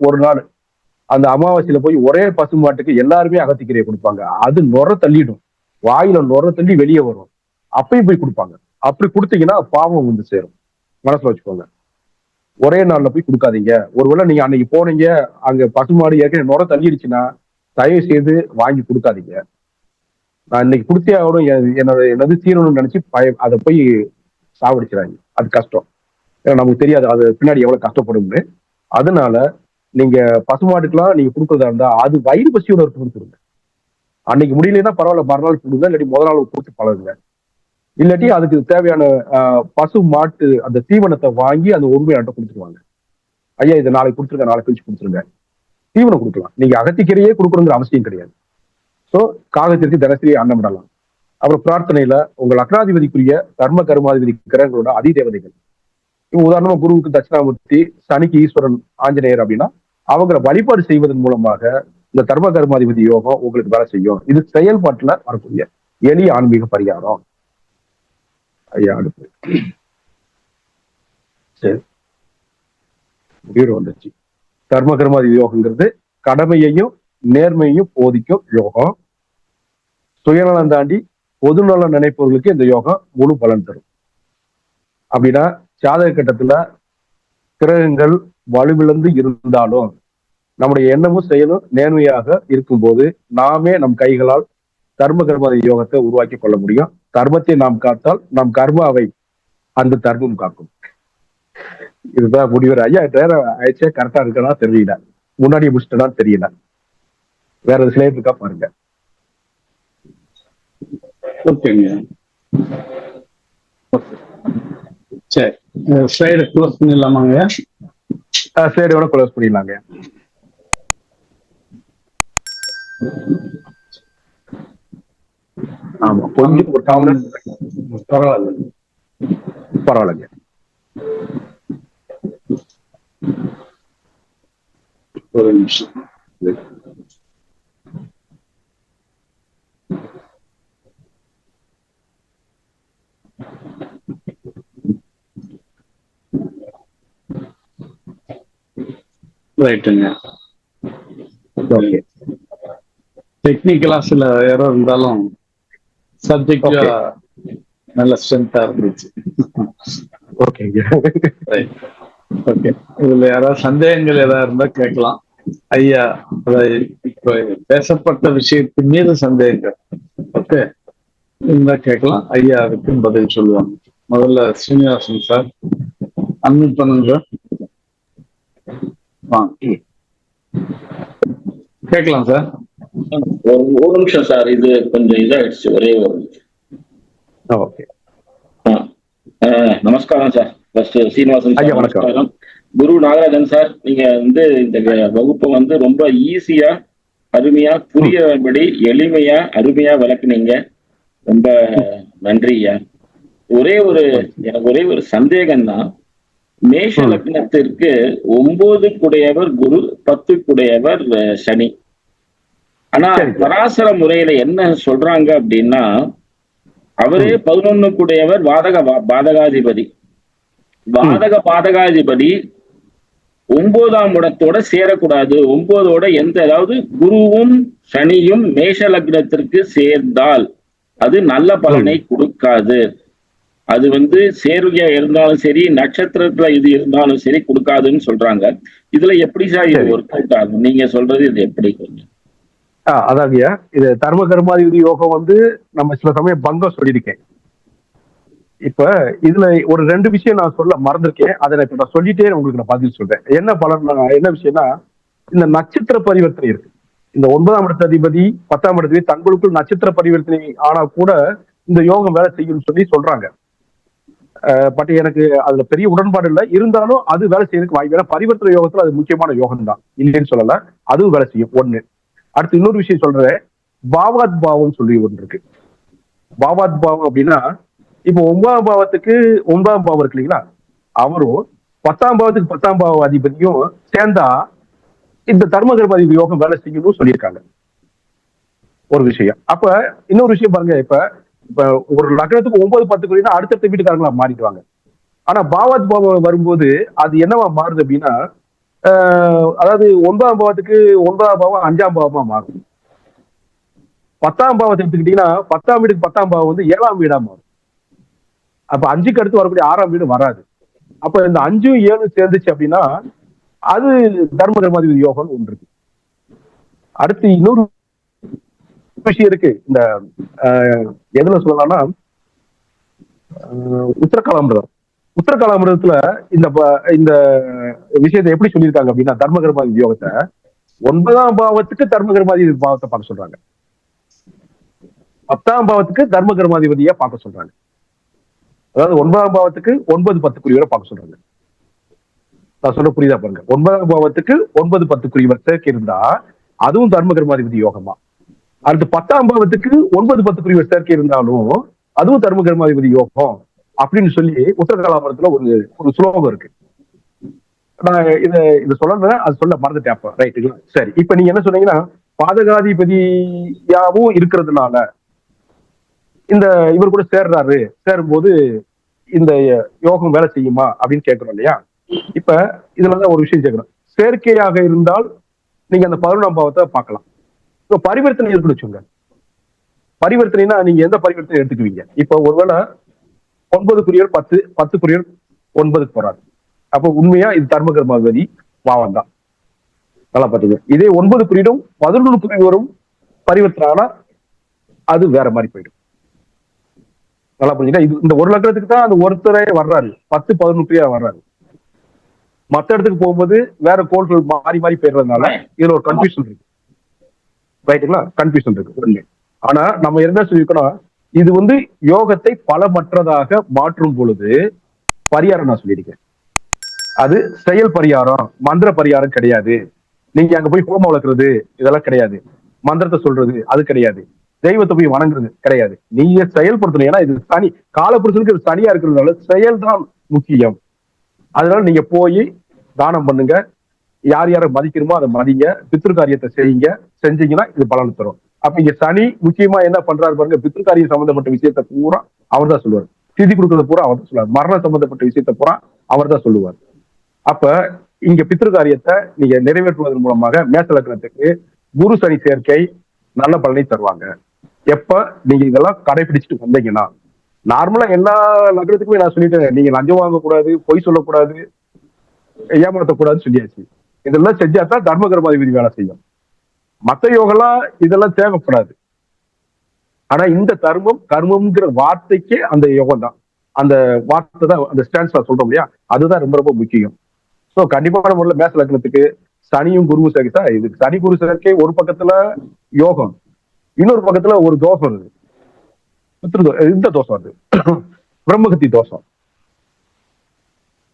ஒரு நாள் அந்த அமாவாசையில போய் ஒரே பசுமாட்டுக்கு எல்லாருமே அகத்திக்கீரையை கொடுப்பாங்க. அது நுர தள்ளிடும், வாயில நுர தள்ளி வெளியே வரும். அப்பயும் போய் கொடுப்பாங்க. அப்படி கொடுத்தீங்கன்னா பாவம் வந்து சேரும். மனசுல வச்சுக்கோங்க. ஒரே நாள்ல போய் கொடுக்காதீங்க. ஒருவேளை நீங்க அன்னைக்கு போனீங்க, அங்க பசுமாடு ஏற்கனவே நுர தள்ளிடுச்சுன்னா தயவு செய்து வாங்கி கொடுக்காதீங்க. நான் இன்னைக்கு கொடுத்தே ஆகணும், என்னது தீரணும்னு நினைச்சு அதை போய் சாவடிச்சுறாங்க. அது கஷ்டம். ஏன்னா நமக்கு தெரியாது அது பின்னாடி எவ்வளவு கஷ்டப்படும்னு. அதனால நீங்க பசுமாட்டுக்கெல்லாம் நீங்க கொடுக்கறதா இருந்தா அது வயிறு பசியோட இருக்கு கொடுத்துருங்க. அன்னைக்கு முடியலன்னா பரவாயில்ல, மறுநாள் கொடுங்க, இல்லாட்டி முதல் நாள் கொடுத்து பழகுங்க. இல்லாட்டி அதுக்கு தேவையான பசு மாட்டு அந்த தீவனத்தை வாங்கி அந்த உண்மையாட்ட கொடுத்துருவாங்க. ஐயா இதை நாளைக்கு கொடுத்துருங்க, நாளைக்கு கழிச்சு கொடுத்துருங்க. தீவனம் கொடுக்கலாம். நீங்க அகத்திக்கீரையே கொடுக்கணுங்கிற அவசியம் கிடையாது. ஸோ காகத்திற்கு தினசரி அன்னமிடலாம். அப்புறம் பிரார்த்தனையில உங்கள் அக்னாதிபதிக்குரிய தர்ம கர்மாதிபதி கிரகங்களோட அதிதேவதைகள், உதாரணமா குருவுக்கு தட்சிணாமூர்த்தி, சனிக்கு ஈஸ்வரன், ஆஞ்சநேயர் அப்படின்னா அவங்களை வழிபாடு செய்வதன் மூலமாக இந்த தர்ம கர்மாதிபதி யோகம் உங்களுக்கு வேலை செய்யும். இது செயல்பாட்டுல வரக்கூடிய எளிய ஆன்மீக பரிகாரம். ஐயா அடுத்து சரி, முடிவு வந்துச்சு. தர்ம கர்மாதிபதி யோகங்கிறது கடமையையும் நேர்மையையும் போதிக்கும் யோகம். சுயநலம் தாண்டி பொதுநலம் நினைப்பவர்களுக்கு இந்த யோகம் முழு பலன் தரும். அப்படின்னா ஜாதக கட்டத்துல கிரகங்கள் வலுவிழந்து இருந்தாலும் நம்முடைய எண்ணமும் செயலும் நேர்மையாக இருக்கும்போது நாமே நம் கைகளால் தர்ம கர்மாதி யோகத்தை உருவாக்கி கொள்ள முடியும். தர்மத்தை நாம் காத்தால் நம் கர்மாவை அந்த தர்மம் காக்கும். இதுதான் முடிவு. ஐயா நேரம் ஆயிடுச்சே, கரெக்டா இருக்கா தெரியல, முன்னாடி முடிச்சுட்டா தெரியல. வேற ஸ்லைட் இருக்கா பாருங்க. ஓகேங்க, சரி ஸ்லைடை க்ளோஸ் பண்ணிடலாமாங்க? ஸ்லைடோட க்ளோஸ் பண்ணிடலாங்க. ஆமா, கொஞ்சம் ஒரு பரவாயில்ல பரவாயில்லைங்க. ஒரு நிமிஷம். ரைட்டுங்க. ஓகே, டெக்னிக்கலா சில எரர் இருந்தாலும் சப்ஜெக்டா நல்ல ஸ்ட்ரென்த்தா இருந்துச்சு. ஓகேங்க. ஓகே, இதுல யாராவது சந்தேகங்கள் ஏதாவது இருந்தா கேட்கலாம். ஐயா இப்ப பேசப்பட்ட விஷயத்தின் மீது சந்தேகங்கள் ஓகே இருந்தா கேட்கலாம். ஐயா அதுக்கு பதில் சொல்லுவாங்க. முதல்ல ஸ்ரீனிவாசன் சார் அன்மியூட் பண்ணுங்க. கேட்கலாம் சார். ஒரு நிமிஷம் சார், இது கொஞ்சம் இதாயிடுச்சு, ஒரே ஒரு ஓகே. நமஸ்காரம் சார். ஃபர்ஸ்ட் சீனிவாசன் ஐயா சார் வணக்கம். நமஸ்காரம். குரு நாகராஜன் சார், நீங்க இந்த வகுப்பை ரொம்ப ஈஸியா அருமையா புரியபடி எளிமையா அருமையா விளக்குனீங்க. ரொம்ப நன்றி ஐயா. எனக்கு ஒரே ஒரு சந்தேகம் தான். மேஷ லக்னத்திற்கு 9 குடையவர் குரு, 10 குடையவர் சனி. ஆனா பராசர முறையில என்ன சொல்றாங்க அப்படின்னா, அவரே 11 குடையவர் பாதகாதிபதி. பாதகாதிபதி 9ஆம் இடத்தோட சேரக்கூடாது. 9ஓட அதாவது குருவும் சனியும் மேஷ லக்னத்திற்கு சேர்ந்தால் அது நல்ல பலனை கொடுக்காது. அது சேர்க்கையா இருந்தாலும் சரி, நட்சத்திரத்துல இது இருந்தாலும் சரி கொடுக்காதுன்னு சொல்றாங்க. இதுல எப்படி சார் இது ஒர்க் அவுட் ஆகும்? நீங்க சொல்றது இது எப்படி கொஞ்சம்? அதாங்கய்யா, இது தர்ம கர்மாதிபதி யோகம் நம்ம சில சமயம் பங்கம் சொல்லியிருக்கேன். இப்ப இதுல ஒரு 2 விஷயம் நான் சொல்ல மறந்திருக்கேன். அதை நான் சொல்லிட்டே உங்களுக்கு நான் பதில் சொல்றேன். என்ன பலன், என்ன விஷயம்னா, இந்த நட்சத்திர பரிவர்த்தனை இருக்கு. இந்த 9ஆம் இடத்து அதிபதி 10ஆம் இடத்துல தங்களுக்குள் நட்சத்திர பரிவர்த்தனை ஆனா கூட இந்த யோகம் வேலை செய்யும்னு சொல்லி சொல்றாங்க. பட் எனக்கு அதுல பெரிய உடன்பாடு இல்லை. இருந்தாலும் அது வேலை செய்யறதுக்கு வாய்ப்பு. ஏன்னா பரிவர்த்தனை யோகத்துல அது முக்கியமான யோகம் தான், இல்லைன்னு சொல்லல. அதுவும் வேலை செய்யும். ஒண்ணு. அடுத்து இன்னொரு விஷயம் சொல்றேன். பாவாத் பாவம் சொல்லி ஒன்று இருக்கு. பாவாத் பாவம் அப்படின்னா, இப்போ 9ஆம் பாவத்துக்கு 9ஆம் பாவம் இருக்கு இல்லைங்களா, அவரும் 10ஆம் பாவத்துக்கு 10ஆம் பாவ அதிபதியும் சேர்ந்தா இந்த தர்ம கர்மாதிபதி யோகம் வேலை செய்யணும்னு சொல்லியிருக்காங்க. ஒரு விஷயம். அப்ப இன்னொரு விஷயம் பாருங்க. இப்ப ஒரு லக்னத்துக்கு 9, 10 குறினா அடுத்தடுத்த வீட்டுக்காரங்களா மாறிடுவாங்க. ஆனா பாவாத் பாவம் வரும்போது அது என்னவா மாறுது அப்படின்னா, அதாவது 9ஆம் பாவத்துக்கு 9ஆம் பாவம் 5ஆம் பாவமா மாறும். 10ஆம் பாவத்தை எடுத்துக்கிட்டீங்கன்னா 10ஆம் வீடுக்கு 10ஆம் பாவம் 7ஆம் வீடா மாறும். அப்ப 5க்கு அடுத்து வரக்கூடிய 6ஆம் வீடு வராது. அப்ப இந்த 5ம் 7ம் சேர்ந்துச்சு அப்படின்னா அது தர்ம கர்மாதிபதி யோகம் ஒன்று இருக்கு. அடுத்து இன்னொரு விஷயம் இருக்கு. இந்த எதுல சொல்லலாம்னா, உத்தரகாலாமிரதத்துல இந்த விஷயத்தை எப்படி சொல்லியிருக்காங்க அப்படின்னா, தர்ம கர்மாதிபதி யோகத்தை 9ஆம் பாவத்துக்கு தர்ம கர்மாதிபதி பாவத்தை பார்க்க சொல்றாங்க. 10ஆம் பாவத்துக்கு தர்ம கர்மாதிபதியா பார்க்க சொல்றாங்க. அதாவது 9ஆம் பாவத்துக்கு 9, 10 குறிவரை பார்க்க சொல்றாங்க. நான் சொல்ல புரியுதா பாருங்க. 9ஆம் பாவத்துக்கு 9, 10 குறிவர் சேர்க்கை இருந்தா அதுவும் தர்ம கர்மாதிபதி யோகமா. அடுத்து 10ஆம் பாவத்துக்கு 9, 10 குறிவர் சேர்க்கை இருந்தாலும் அதுவும் தர்ம கர்மாதிபதி யோகம் அப்படின்னு சொல்லி உத்தரகாலாபுரத்துல ஒரு ஸ்லோகம் இருக்கு. நான் இதை சொல்லணும், அது சொல்ல மறந்துட்டேன். அப்ப ரைட்டுங்களா? சரி. இப்ப நீங்க என்ன சொன்னீங்கன்னா, பாதகாதிபதியாவும் இருக்கிறதுனால இந்த இவர் கூட சேரும்போது இந்த யோகம் வேலை செய்யுமா அப்படின்னு கேட்கிறோம் இல்லையா? இப்ப இதுலதான் ஒரு விஷயம் கேட்கணும். சேர்க்கையாக இருந்தால் நீங்க அந்த 11ஆம் பாவத்தை பார்க்கலாம். இப்ப பரிவர்த்தனை இருக்குன்னு வச்சுங்க. பரிவர்த்தனைனா நீங்க எந்த பரிவர்த்தனை எடுத்துக்குவீங்க? இப்ப ஒருவேளை 9 குறியர் 10, 10 குறியர் 9க்கு போறாரு. அப்ப உண்மையா இது தர்ம கர்மாதிபதி பாவம் தான். நல்லா பாத்தீங்க. இதே 9 குறியரும் 11 குறியரும் பரிவர்த்தனை ஆனா அது வேற மாதிரி போயிடும். நல்லா புரிஞ்சுட்டா? இது இந்த ஒரு லட்சத்துக்கு தான் அந்த ஒருத்தரே வர்றாரு. 10, 11 குறியா வர்றாரு. மத்த இடத்துக்கு போகும்போது வேற கோள்கள் மாறி மாறி போயிடுறதுனால இதுல ஒரு கன்ஃபியூஷன் இருக்கு. ரைட்டுங்களா? கன்ஃபியூஷன் இருக்கு ஒண்ணு. ஆனா நம்ம என்ன சொல்லிருக்கோம், இது யோகத்தை பலமற்றதாக மாற்றும் பொழுது பரிகாரம் நான் சொல்லியிருக்கேன். அது செயல் பரிகாரம், மந்திர பரிகாரம் கிடையாது. நீங்க அங்க போய் ஹோமம் வளர்க்கறது இதெல்லாம் கிடையாது. மந்திரத்தை சொல்றது அது கிடையாது. தெய்வத்தை போய் வணங்குறது கிடையாது. நீங்க செயல்படுத்தணும். ஏன்னா இது சனி காலப்புருஷனுக்கு இது சனியா இருக்கிறதுனால செயல் தான் முக்கியம். அதனால நீங்க போய் தானம் பண்ணுங்க. யார் யாரை மதிக்கணுமோ அதை மதிங்க. பித்ருக்காரியத்தை செய்யுங்க. செஞ்சீங்கன்னா இது பலன் தரும். அப்ப இங்க சனி முக்கியமா என்ன பண்றாரு பாருங்க. பித்ருக்காரியம் சம்பந்தப்பட்ட விஷயத்த பூரா அவர் தான் சொல்லுவார். திதி கொடுக்கறது பூரா அவர் தான் சொல்லுவார். மரணம் சம்பந்தப்பட்ட விஷயத்த பூரா அவர் தான் சொல்லுவார். அப்ப இங்க பித்ருக்காரியத்தை நீங்க நிறைவேற்றுவதன் மூலமாக மேஷ லக்னத்துக்கு குரு சனி சேர்க்கை நல்ல பலனை தருவாங்க. எப்ப நீங்க இதெல்லாம் கடைபிடிச்சிட்டு வந்தீங்கன்னா, நார்மலா எல்லா லக்னத்துக்குமே நான் சொல்லிட்டேன், நீங்க லஞ்சம் வாங்கக்கூடாது, பொய் சொல்லக்கூடாது, ஏமாற்றக்கூடாதுன்னு சொல்லியாச்சு. இதெல்லாம் செஞ்சாதான் தர்ம கர்மாதிபதி வேலை செய்யும். மத்த யோகெல்லாம் இதெல்லாம் தேவைப்படாது. ஆனா இந்த கர்மம்ங்கிற வார்த்தைக்கே அந்த யோகம் தான், அந்த வார்த்தை தான், அந்த ஸ்டான்ஸ் சொல்றோம் இல்லையா, அதுதான் ரொம்ப ரொம்ப முக்கியம். சோ கண்டிப்பான முறையில் மேஷ லக்னத்துக்கு சனியும் குருவும் சேர்க்கை. இது சனி குரு சேர்க்கை ஒரு பக்கத்துல யோகம், இன்னொரு பக்கத்துல ஒரு தோஷம் இருக்கு. இந்த தோஷம் அது பிரம்மகத்தி தோஷம்.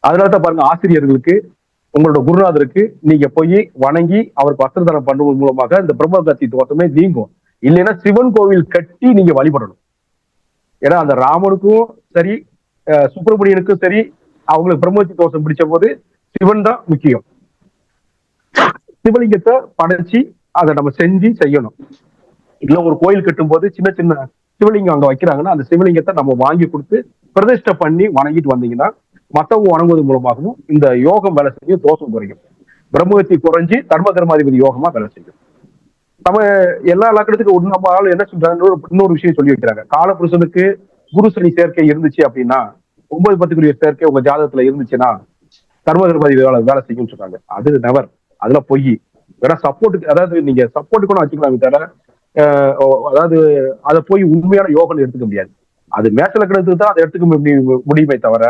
அதனாலதான் பாருங்க, ஆசிரியர்களுக்கு உங்களோட குருநாதருக்கு நீங்க போய் வணங்கி அவருக்கு வஸ்திரதானம் பண்ணுவது மூலமாக இந்த பிரம்மகத்தி தோஷமே நீங்கும். இல்லைன்னா சிவன் கோவில் கட்டி நீங்க வழிபடணும். ஏன்னா அந்த ராமனுக்கும் சரி சுப்பிரமணியனுக்கும் சரி அவங்களுக்கு பிரம்மகத்தி தோஷம் பிடிச்ச போது சிவன் தான் முக்கியம். சிவலிங்கத்தை படைச்சு அதை நம்ம செஞ்சு செய்யணும். இல்ல ஒரு கோயில் கட்டும் போது சின்ன சின்ன சிவலிங்கம் அங்க வைக்கிறாங்கன்னா அந்த சிவலிங்கத்தை நம்ம வாங்கி கொடுத்து பிரதிஷ்டை பண்ணி வணங்கிட்டு வந்தீங்கன்னா மத்தவங்க வணங்குவது மூலமாகவும் இந்த யோகம் வேலை செய்யும், தோஷம் குறையும். பிரம்மகத்தி குறைஞ்சி தர்ம கர்மாதிபதி யோகமா வேலை செய்யும். நம்ம எல்லா லக்கணத்துக்கும் நம்ம ஆள் என்ன சொல்றாங்க, இன்னொரு விஷயம் சொல்லி வைக்கிறாங்க. காலபுருஷனுக்கு குரு சனி சேர்க்கை இருந்துச்சு அப்படின்னா 9-10 சேர்க்கை உங்க ஜாதகத்துல இருந்துச்சுன்னா தர்ம கர்மாதிபதி வேலை செய்யும்னு சொல்றாங்க. அது நெவர், அதுல பொய். வேணா சப்போர்ட்டுக்கு, அதாவது நீங்க சப்போர்ட்டுக்கு வச்சுக்கலாமே தவிர அதாவது அதை போய் உண்மையான யோகம் எடுத்துக்க முடியாது. அது மேஷ லக்னத்துக்கு தான் அதை எடுத்துக்க முடியுமே தவிர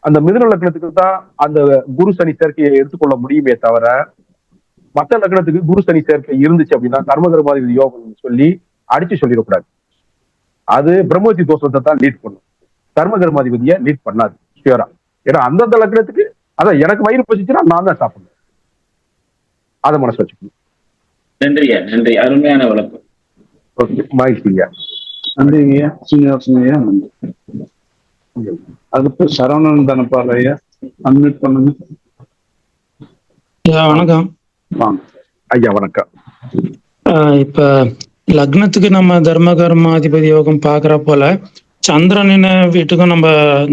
அந்த மிதுன லக்னத்துக்கு தான் அந்த குரு சனி சேர்க்கையை எடுத்துக்கொள்ள முடியுமே தவிர மற்ற லக்னத்துக்கு குரு சனி சேர்க்கை இருந்துச்சு அப்படின்னா கர்மகர்மாதிபதி யோகம் சொல்லி அடிச்சு சொல்லிடக்கூடாது. அது பிரம்மோத்தி தோஷத்தை தான் லீட் பண்ணும், கர்மகர்மாதிபதியை லீட் பண்ணாது ஷியரா. ஏன்னா அந்தந்த லக்னத்துக்கு அதான் எனக்கு வயிறு பசிச்சுன்னா நான் தான் சாப்பிடணும், அதை மனசு வச்சுக்கணும். நன்றியா, நன்றி, அருமையான விளக்கம். மகிழ்ச்சியா, நன்றிங்கய்யா. சீனிவாசனையா நன்றி. அடுத்து சரவணன் தானப்பாரு ஐயா, அன்மியூட் பண்ணுங்க. வணக்கம். ஐயா வணக்கம். இப்ப லக்னத்துக்கு நம்ம தர்ம கர்மாதிபதி யோகம் பாக்குற போல சந்திரனின் வீட்டுக்கும் நம்ம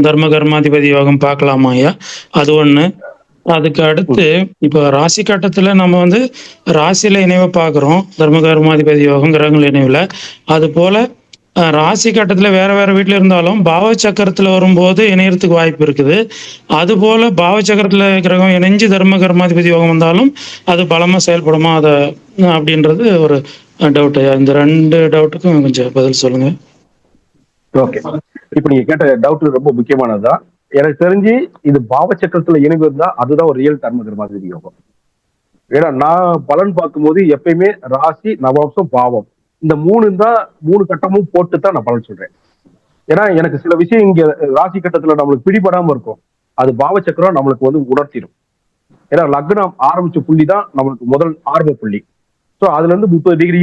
தர்ம கர்மாதிபதி யோகம் பார்க்கலாமா ஐயா? அது ஒண்ணு. அதுக்கு அடுத்து இப்ப ராசி கட்டத்துல நம்ம ராசியில இணைவை பாக்குறோம், தர்ம கர்மாதிபதி யோகம் கிரகங்கள் இணைவுல. அது போல ராசி கட்டத்துல வேற வேற வீட்டுல இருந்தாலும் பாவ சக்கரத்துல வரும்போது இணையறதுக்கு வாய்ப்பு இருக்குது. அது போல பாவ சக்கரத்துல கிரகம் இணைஞ்சு தர்ம கர்மாதிபதி யோகம் வந்தாலும் அது பலமா செயல்படுமா அத அப்படின்றது ஒரு டவுட். இந்த 2 டவுட்டுக்கும் கொஞ்சம் பதில் சொல்லுங்க. ஓகே, இப்ப நீங்க கேட்ட டவுட் ரொம்ப முக்கியமானதுதான். எனக்கு தெரிஞ்சு இது பாவ சக்கரத்துல இணைவு இருந்தா அதுதான் ஒரு ரியல் தர்ம கர்மாதிபதி யோகம். ஏன்னா நான் பலன் பார்க்கும்போது எப்பயுமே ராசி, நவாம்சம், பாவம் இந்த 3 கட்டமும் போட்டு தான் நான் பலன் சொல்றேன். ஏன்னா எனக்கு சில விஷயம் இங்க ராசி கட்டத்துல நம்மளுக்கு பிடிபடாம இருக்கும், அது பாவ சக்கரம் நம்மளுக்கு உணர்த்திடும். ஏன்னா லக்னம் ஆரம்பிச்ச புள்ளி தான் நம்மளுக்கு முதல் ஆரம்ப புள்ளி. ஸோ அதுல இருந்து 30 டிகிரி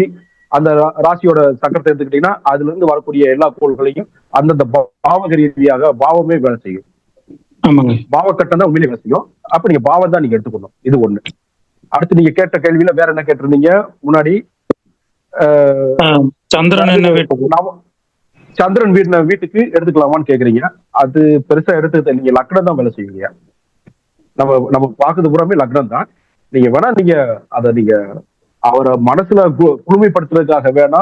அந்த ராசியோட சக்கரத்தை எடுத்துக்கிட்டீங்கன்னா அதுல இருந்து வரக்கூடிய எல்லா கோள்களையும் அந்தந்த பாவக ரீதியாக பாவமே வேலை செய்யும். பாவக்கட்டம் தான் உண்மையிலே வேலை செய்யும். அப்ப நீங்க பாவம் தான் நீங்க எடுத்துக்கணும். இது ஒண்ணு. அடுத்து நீங்க கேட்ட கேள்வியில வேற என்ன கேட்டிருந்தீங்க முன்னாடி? சந்திரன் வீட்டுக்கு எடுத்துக்கலாமான்னு கேக்குறீங்க. அது பெருசா எடுத்து நீங்க லக்னம் தான் வேலை செய்வீங்க. நம்ம பாக்குறது பூராமே லக்னம் தான். நீங்க வேணா நீங்க அதை நீங்க அவரை மனசுல குளுமைப்படுத்துறதுக்காக வேணா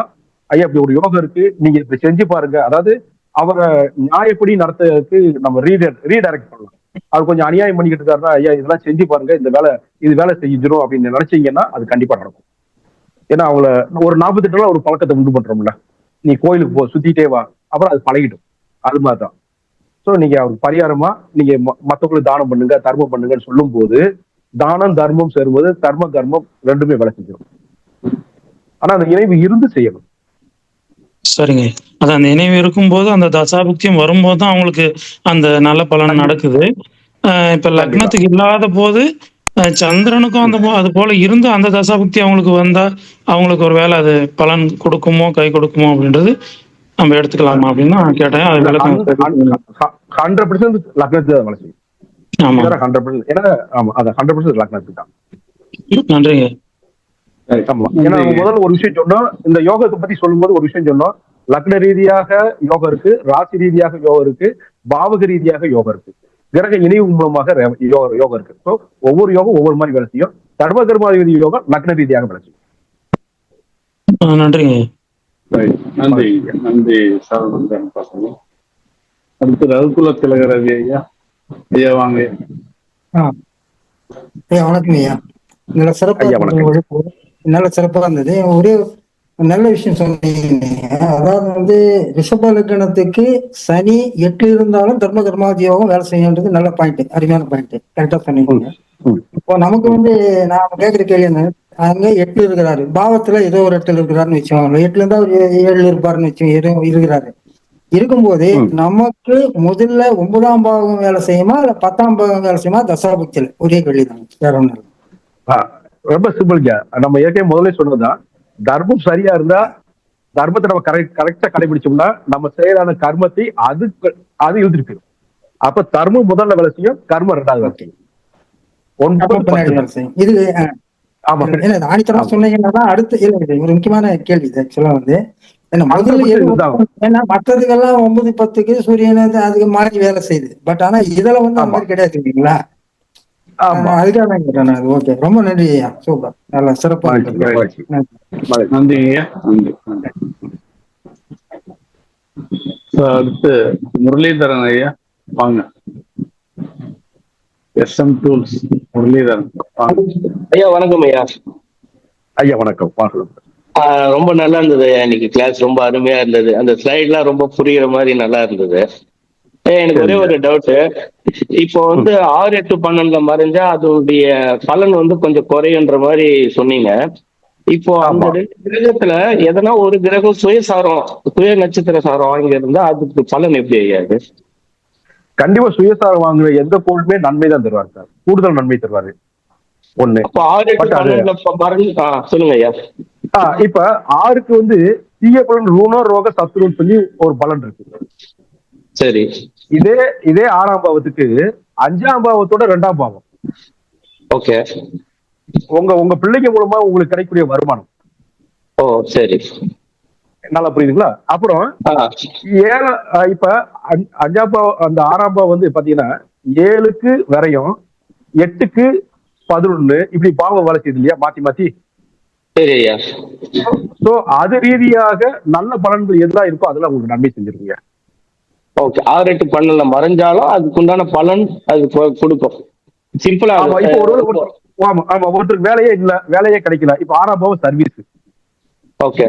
ஐயா இப்படி ஒரு யோகம் இருக்கு நீங்க இப்படி செஞ்சு பாருங்க, அதாவது அவரை நியாயப்படி நடத்துறதுக்கு நம்ம ரீடைரக்ட் பண்ணலாம். அவர் கொஞ்சம் அநியாயம் பண்ணிக்கிட்டு இருக்காருன்னா ஐயா இதெல்லாம் செஞ்சு பாருங்க, இது வேலை செஞ்சிடும் அப்படின்னு நினைச்சீங்கன்னா அது கண்டிப்பா நடக்கும். ஏன்னா அவங்கள ஒரு 48 நாள் ஒரு பழக்கத்தை உண்டு பண்றோம்ல, நீ கோயிலுக்கு சுத்திட்டே வா, அப்புறம் அது பழகிடும். அது மாதிரிதான். ஸோ நீங்க அவருக்கு பரிகாரமா நீங்க மற்றவங்களுக்கு தானம் பண்ணுங்க, தர்மம் பண்ணுங்கன்னு சொல்லும் போது தானம் தர்மம் சேரும்போது தர்ம கர்மம் ரெண்டுமே வேலை செஞ்சிடும். ஆனா அந்த இணைவு இருந்து செய்யணும். சரிங்க. அது அந்த இணைவு இருக்கும்போது அந்த தசாபுக்தியம் வரும்போது தான் அவங்களுக்கு அந்த நல்ல பலன் நடக்குது. இப்ப லக்னத்துக்கு இல்லாத போது சந்திரனுக்கும் அது போல இருந்து அந்த தசாபுக்தி அவங்களுக்கு வந்தா அவங்களுக்கு ஒரு வேலை அது பலன் கொடுக்குமோ கை கொடுக்குமோ அப்படின்றது நம்ம எடுத்துக்கலாமா அப்படின்னு நான் கேட்டேன். அது 100% லக்னத்துக்கு வேலை செய்யும். ஆமா, 100%. ஏன்னா ஆமா, அது 100% லக்னத்துக்கு தான். நன்றிங்க. ஏன்னா முதல்ல ஒரு விஷயம் சொன்னோம், இந்த யோகத்தை பத்தி சொல்லும்போது ஒரு விஷயம் சொன்னோம். லக்ன ரீதியாக யோகம் இருக்கு, ராசி ரீதியாக யோகம் இருக்கு, பாவக ரீதியாக யோகம் இருக்கு, கிரக இணைவு மூலமாக யோகம் இருக்கு. ஸோ ஒவ்வொரு யோகம் ஒவ்வொரு மாதிரி வேலை செய்யும். தர்ம கர்மாதிபதி யோகம் லக்ன ரீதியாக வேலை செய்யும். நன்றிங்க. நன்றி நன்றி சரவணன் பசங்க. அடுத்து ரகுகுல திலகர் ரவி ஐயா. ஐயா வாங்க. வணக்கம் ஐயா. நல்ல சிறப்பா இருந்தது. ஒரே நல்ல விஷயம் சொன்னீங்க. அதாவது ரிஷப லக்னத்துக்கு சனி 8 இருந்தாலும் தர்ம கர்மாதி யோகம் வேலை செய்யறது நல்ல பாயிண்ட், அருமையான பாயிண்ட், கரெக்டா சொன்னீங்க. இப்போ நமக்கு நாம கேட்கிற கேள்வி என்ன, அங்க 8 இருக்கிறாரு, பாவத்துல ஏதோ ஒரு இடத்துல இருக்கிறாருன்னு வச்சோம், 8ல இருந்தா ஒரு 7 இருப்பாருன்னு வச்சோம், ஏதோ இருக்கிறாரு. இருக்கும்போது ம். நமக்கு முதல்ல 9ஆம் பாவம் வேலை செய்யுமா இல்ல 10ஆம் பாவம் வேலை செய்யுமா தசாபுக்தியில? ஒரே கேள்விதான், வேற ஒண்ணு இல்ல. ஆ, ரொம்ப சிம்பிள்ங்க. நம்ம ஏற்கனவே முதல்ல சொன்னதுதான், தர்மம் சரியா இருந்தா, தர்மத்தை நம்ம கரெக்டா கடைபிடிச்சோம்னா நம்ம செயலான கர்மத்தை அது இழுத்துட்டு போயிடும். அப்ப தர்மம் முதல்ல வேலை செய்யும், கர்மம் ரெண்டாவது வேலை ஓகே. செய்யும். அப்ப 9, பின்னாடி 10 வேலை செய்யும். இது ஆமா. இல்ல ஆணித்தரமா ஆமா. சொன்னீங்கன்னா அடுத்து இல்ல, இது ஒரு முக்கியமான கேள்வி இது ஆக்சுவலா வந்து. ஏன்னா முதல்ல 100% எது இதுதான். ஏன்னா மற்றதுக்கெல்லாம் 9, 10க்கு சூரியன் அதுக்கு மாறி வேலை செய்யுது. பட் ஆனா இதுல வந்து அந்த ஆமா. மாதிரி கிடையாது இல்லைங்களா? ஆமா. அதுக்காக தான் கேட்டேன் நான். ஓகே, ரொம்ப நன்றி ஐயா, சூப்பர், நல்லா சிறப்பா மகிழ்ச்சி, இருந்தது. மகிழ்ச்சி, நன்றி. மகிழ்ச்சி. நன்றி ஐயா, நன்றி. அடுத்து முரளிதரன் ஐயா, வாங்க. SM டூல்ஸ் முரளிதரன், வாங்க. ஐயா வணக்கம் ஐயா. ஐயா வணக்கம், வாங்க. ரொம்ப நல்லா இருந்தது ஐயா, இன்னைக்கு கிளாஸ் ரொம்ப அருமையா இருந்தது. அந்த ஸ்லைட்லாம் ரொம்ப புரியுற மாதிரி நல்லா இருந்தது. ஐயா எனக்கு ஒரே ஒரு டவுட். இப்போ வந்து 6, 8, 12 மறைஞ்சா அதோடைய பலன் வந்து கொஞ்சம் குறையுன்ற மாதிரி சொன்னீங்க. இப்போ அந்த ஆமா. 2 கிரகத்துல எதனா ஒரு கிரகம் சுய நட்சத்திர சாரம் வாங்கி இருந்தா அதுக்கு பலன் எப்படி ஐயா அது? கண்டிப்பா சுயசாரம் வாங்குற எந்த கோளுமே நன்மை தான் தருவாரு சார், கூடுதல் நன்மை தருவாரு. ஒண்ணு. அப்போ 6, 8, பட் அது 12 மறைஞ்சு சொல்லுங்க ஐயா. இப்ப 6க்கு வந்து தீய பலன் ருண ரோக சத்துருன்னு சொல்லி ஒரு பலன் இருக்கு. சரி. இதே 6ஆம் பாவத்துக்கு 5ஆம் பாவத்தோட 2ஆம் பாவம். ஓகே. உங்க பிள்ளைங்க மூலமா உங்களுக்கு கிடைக்கக்கூடிய வருமானம். ஓ சரி. நல்லா புரியுதுங்களா? அப்புறம் இப்ப 5ஆம் பாவம், அந்த 6ஆம் பாவம் வந்து பாத்தீங்கன்னா 7க்கு விரயம், 8க்கு 11, இப்படி பாவம் வேலை செய்யுது இல்லையா, மாத்தி மாத்தி. சரி ஐயா. சோ அது ரீதியாக நல்ல பலன்கள் எதுலாம் இருக்கோ அதெல்லாம் உங்களுக்கு நன்மை செஞ்சிருக்கீங்க. ஓகே. 6, 8, 12 மறைஞ்சாலும் அதுக்குண்டான பலன் அது கொடுக்கும். சிம்பிளா. ஆமா. இப்ப ஒருத்தருக்கு வேலையே கிடைக்கல. இப்ப 6ஆம் பாவம் சர்வீஸ். ஓகே.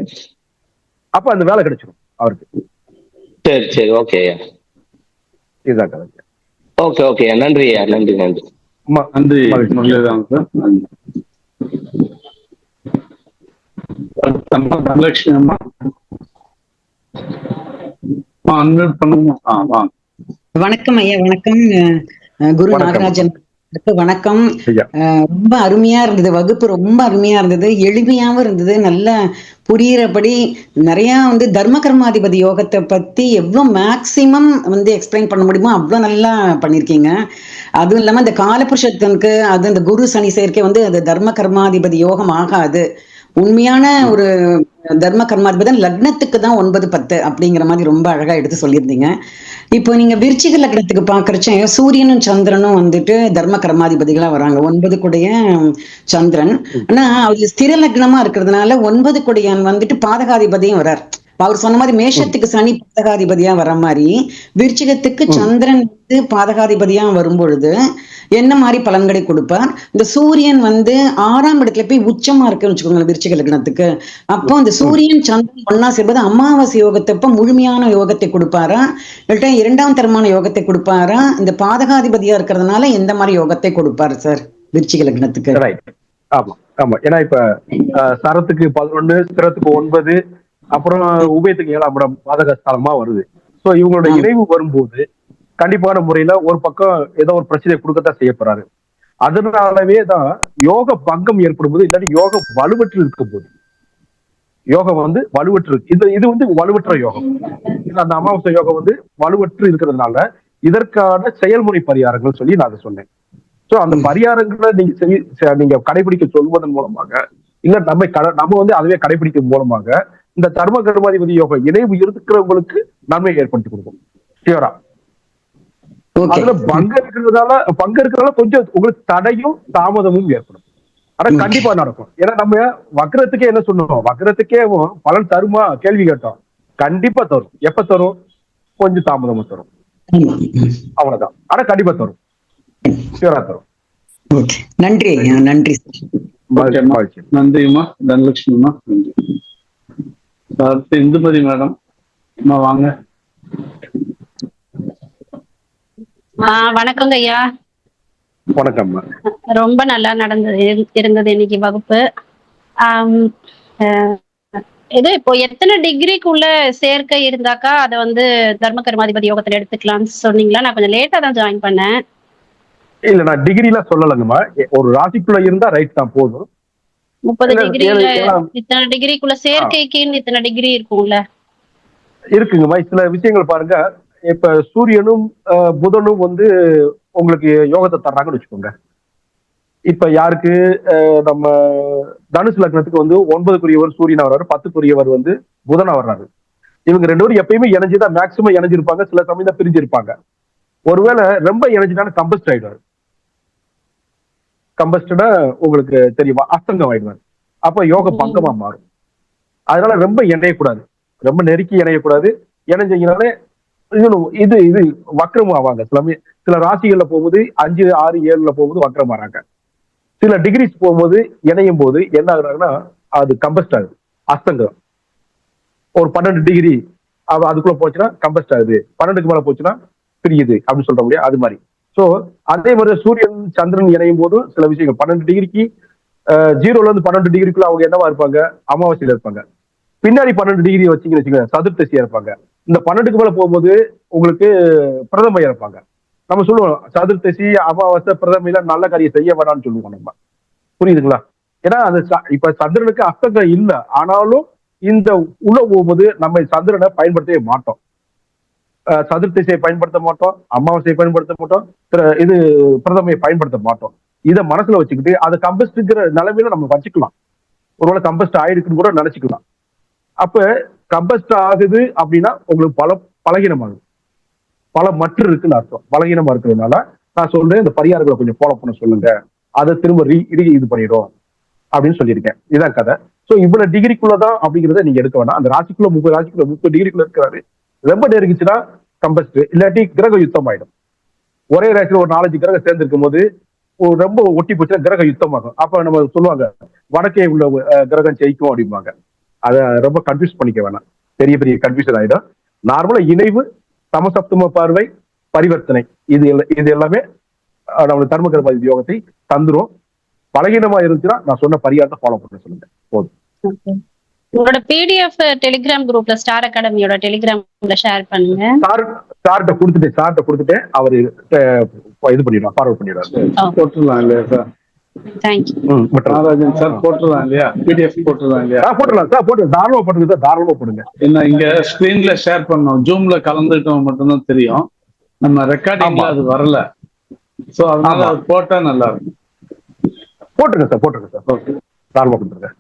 அப்ப அந்த வேலை கிடைச்சிடும் அவருக்கு. சரி சரி. ஓகே ஐயா. இதுதான் கதை. Okay okay. நன்றி ஐயா, நன்றி நன்றி. நன்றி முரளிதரன் சார், நன்றி. தனலட்சுமி அம்மா, அன்மியூட் பண்ணுங்க. வாங்க. வணக்கம் ஐயா, வணக்கம். குரு நாகராஜன் வணக்கம். ரொம்ப அருமையா இருந்தது வகுப்பு, ரொம்ப அருமையா இருந்தது, எளிமையாவும் இருந்தது, நல்ல புரியுறபடி நிறைய வந்து தர்ம கர்மாதிபதி யோகத்தை பத்தி எவ்வளவு மேக்சிமம் வந்து எக்ஸ்பிளைன் பண்ண முடியுமோ அவ்வளவு நல்லா பண்ணிருக்கீங்க. அதுவும் இல்லாம இந்த காலபுருஷத்துக்கு அது இந்த குரு சனி சேர்க்கை வந்து அது தர்ம கர்மாதிபதி யோகம் ஆகாது. உண்மையான ஒரு தர்ம கர்மாதிபதி லக்னத்துக்கு தான் 9, 10 அப்படிங்கிற மாதிரி ரொம்ப அழகா எடுத்து சொல்லியிருந்தீங்க. இப்போ நீங்க விருச்சிக லக்னத்துக்கு பாக்குறச்ச சூரியனும் சந்திரனும் வந்துட்டு தர்ம கர்மாதிபதிகளா வராங்க. 9 கூடைய சந்திரன். ஆனா அது ஸ்திர லக்னமா இருக்கிறதுனால 9 கூடையன் வந்துட்டு பாதகாதிபதியும் வர்றார். அவர் சொன்ன மாதிரி மேஷத்துக்கு சனி பாதகாதிபதியா வர மாதிரி விருச்சிகத்துக்கு சந்திரன் வந்து பாதகாதிபதியா வரும் பொழுது என்ன மாதிரி பலன்களை கொடுப்பார்? இந்த சூரியன் வந்து 6ஆம் இடத்துல போய் உச்சமா இருக்குன்னு வச்சுக்கோங்க விருச்சிக லக்னத்துக்கு. அப்போ இந்த சூரியன் சந்திரன் ஒன்னா சேர்வது அமாவாசை யோகத்தப்ப முழுமையான யோகத்தை கொடுப்பாரா, இல்லாட்டா 2ஆம் தரமான யோகத்தை கொடுப்பாரா? இந்த பாதகாதிபதியா இருக்கிறதுனால எந்த மாதிரி யோகத்தை கொடுப்பாரு சார் விருச்சிக லக்னத்துக்கு? ஆமா ஆமா. ஏன்னா இப்ப சரத்துக்கு 11, ஸ்திரத்துக்கு 9, அப்புறம் உபயத்துக்கு 7ஆம் இடம் பாதக ஸ்தலமா வருது. சோ இவங்களோட இணைவு வரும்போது கண்டிப்பான முறையில ஒரு பக்கம் ஏதோ ஒரு பிரச்சனையை கொடுக்கத்தான் செய்ய போறாரு. அதனாலவே தான் யோக பங்கம் ஏற்படும் போது, இல்லாட்டி யோகம் வலுவற்று இருக்கும் போது, யோகம் வந்து வலுவற்று இருக்கு. இது வந்து வலுவற்ற யோகம். அந்த அமாவாசை யோகம் வந்து வலுவற்று இருக்கிறதுனால இதற்கான செயல்முறை பரிகாரங்கள் சொல்லி நான் அதை சொன்னேன். சோ அந்த பரிகாரங்களை நீங்க கடைபிடிக்க சொல்வதன் மூலமாக, இல்ல நம்ம வந்து அதுவே கடைபிடிக்கும் மூலமாக இந்த தர்ம கர்மாதிபதி யோகம் இணைவு இருக்கிறவங்களுக்கு நன்மை ஏற்படுத்தி கொடுக்கும். சிவரா அதுல பங்கு இருக்கிறதால கொஞ்சம் உங்களுக்கு தடையும் தாமதமும் ஏற்படும். ஆனா கண்டிப்பா நடக்கும். ஏன்னா நம்ம வக்ரத்துக்கே என்ன சொன்னோம், வக்ரத்துக்கே பலன் தருமா கேள்வி கேட்டோம். கண்டிப்பா தரும். எப்ப தரும்? கொஞ்சம் தாமதமா தரும், அவ்வளவுதான். ஆனா கண்டிப்பா தரும், சிவரா தரும். நன்றி நன்றி. நன்றிம்மா தனலட்சுமிமா, நன்றி. அடுத்து இந்துமதி மேடம், வாங்க. வணக்கங்க ஐயா. வணக்கம். ரொம்ப நல்லா இருந்தது இன்னைக்கு வகுப்பு. இது இப்போ எத்தனை டிகிரிக்குள்ள சேர்க்கை இருந்தாக்கா அதை வந்து தர்ம கர்மாதிபதி யோகத்துல எடுத்துக்கலாம்னு சொன்னீங்களா? நான் கொஞ்சம் லேட்டா தான் ஜாயின் பண்ணேன். இல்ல நான் டிகிரி எல்லாம் சொல்லலங்கம்மா, ஒரு ராசிக்குள்ள இருந்தா ரைட் தான் போதும். 30 டிகிரில இத்தனை டிகிரிக்குள்ள சேர்க்கைக்குன்னு இத்தனை டிகிரி இருக்கும்ல? இருக்குங்கம்மா. சில விஷயங்கள் பாருங்க, இப்ப சூரியனும் புதனும் வந்து உங்களுக்கு யோகத்தை தர்றாங்கன்னு வச்சுக்கோங்க. இப்ப யாருக்கு நம்ம தனுசு லக்னத்துக்கு வந்து 9க்குரியவர் சூரியனா வர்றாரு, 10க்குரியவர் வந்து புதனா வர்றாரு. இவங்க 2 பேரும் எப்பயுமே இணைஞ்சுதான் மேக்சிமம் இணைஞ்சிருப்பாங்க, சில சமயம் தான் பிரிஞ்சிருப்பாங்க. ஒருவேளை ரொம்ப இணைஞ்சுட்டான கம்பஸ்ட் ஆயிடுவாரு. கம்பஸ்டா உங்களுக்கு தெரியுமா, அஸ்தங்கம் ஆயிடுவாரு. அப்ப யோக பங்கமா மாறும். அதனால ரொம்ப இணையக்கூடாது, ரொம்ப நெருக்கி இணையக்கூடாது. இணைஞ்சீங்கனாலே இது இது வக்ரம் ஆவாங்க. சில ராசிகள்ல போகும்போது 5, 6, 7ல போகும்போது வக்ரம் ஆறாங்க. சில டிகிரிஸ் போகும்போது இணையும் போது என்ன ஆகுறாங்கன்னா அது கம்பஸ்ட் ஆகுது, அஸ்தங்கம். ஒரு 12 டிகிரி அதுக்குள்ள போச்சுன்னா கம்பஸ்ட் ஆகுது, 12க்கு மேல போச்சுன்னா பிரியுது அப்படின்னு சொல்ற முடியாது. அது மாதிரி சோ அதே மாதிரி சூரியன் சந்திரன் இணையும் போது சில விஷயங்கள் 12 டிகிரிக்கு 0ல இருந்து 12 டிகிரிக்குள்ள அவங்க என்னவா இருப்பாங்க, அமாவாசையில இருப்பாங்க. பின்னாடி 12 டிகிரி வச்சுங்கன்னு வச்சுக்கோங்க, சதுர்த்தசியா இருப்பாங்க. இந்த 12க்கு மேல போகும்போது உங்களுக்கு பிரதமையா இருப்பாங்க. நம்ம சொல்லுவோம் சதுர்த்தசி அமாவாசை பிரதமையில நல்ல காரியம் செய்ய வேணாம்னு சொல்லுவோம் நம்ம. புரியுதுங்களா? ஏன்னா அந்த இப்ப சந்திரனுக்கு அஸ்தங்கம் இல்லை, ஆனாலும் இந்த உள்ள போகும்போது நம்ம சந்திரனை பயன்படுத்தவே மாட்டோம். சதுர்த்திசையை பயன்படுத்த மாட்டோம், அமாவாசையை பயன்படுத்த மாட்டோம், இது பிரதமையை பயன்படுத்த மாட்டோம். இதை மனசுல வச்சுக்கிட்டு அதை கம்பஸ்ட்ங்கிற நிலைமையில நம்ம வச்சுக்கலாம். ஒருவேளை கம்பஸ்ட் ஆயிடுக்குன்னு கூட நினைச்சுக்கலாம். அப்ப கம்பஸ்ட் ஆகுது அப்படின்னா உங்களுக்கு பலகீனமாகுது, பல மற்ற இருக்குன்னு அர்த்தம். பலகீனமா இருக்கிறதுனால நான் சொல்றேன், இந்த பரிகாரங்களை கொஞ்சம் ஃபாலோ பண்ண சொல்லுங்க, அதை திரும்ப இது பண்ணிடும் அப்படின்னு சொல்லியிருக்கேன். இதான் கதை. சோ இவ்வளவு டிகிரிக்குள்ளதான் அப்படிங்கிறத நீங்க எடுக்க வேணாம். அந்த ராசிக்குள்ள 30 டிகிரிக்குள்ள இருக்கிறாரு, ரொம்ப நெருங்கிச்சுன்னா கம்பஸ்ட், இல்லாட்டி கிரக யுத்தம் ஆயிடும். ஒரே ராசியில ஒரு 4-5 கிரகம் சேர்ந்து இருக்கும் போது ரொம்ப ஒட்டி போச்சுன்னா கிரக யுத்தம் ஆகும். அப்ப நம்ம சொல்லுவாங்க வடக்கே உள்ள கிரகம் ஜெயிக்கும் அப்படிம்பாங்க. அதை ரொம்ப கன்ஃபியூஸ் பண்ணிக்க வேணாம், பெரிய பெரிய கன்ஃபியூஷன் ஆயிடும். நார்மலா இணைவு, சமசப்தம பார்வை, பரிவர்த்தனை, இது எல்லாமே நம்மளுக்கு தர்ம கர்மாதிபதி யோகத்தை தந்துரும். பலகீனமா இருந்துச்சுன்னா நான் சொன்ன பரிகாரத்தை ஃபாலோ பண்ண சொல்லுங்க, போதும். உங்களோட பிடிஎஃப் டெலிகிராம் குரூப்ல ஸ்டார் அகாடமியோட டெலிகிராம்ல ஷேர் பண்ணுங்க. சார்ட்ட கொடுத்துட்டேன், அவரு இது பண்ணிடுவார், ஃபார்வர்ட் பண்ணிடுவார். போட்டுடலாம் இல்லையா சார்? போட்டுடலாம் தாராளமா போடுங்க. என்ன இங்க ஸ்கிரீன்ல ஷேர் பண்ணோம், ஜூம்ல கலந்துட்டோம் மட்டும்தான் தெரியும், நம்ம ரெக்கார்டிங்ல அது வரல. சோ அதனால அது போட்டா நல்லா இருக்கும். போட்டுருங்க சார். ஓகே, தாராளமா கொடுத்துருங்க.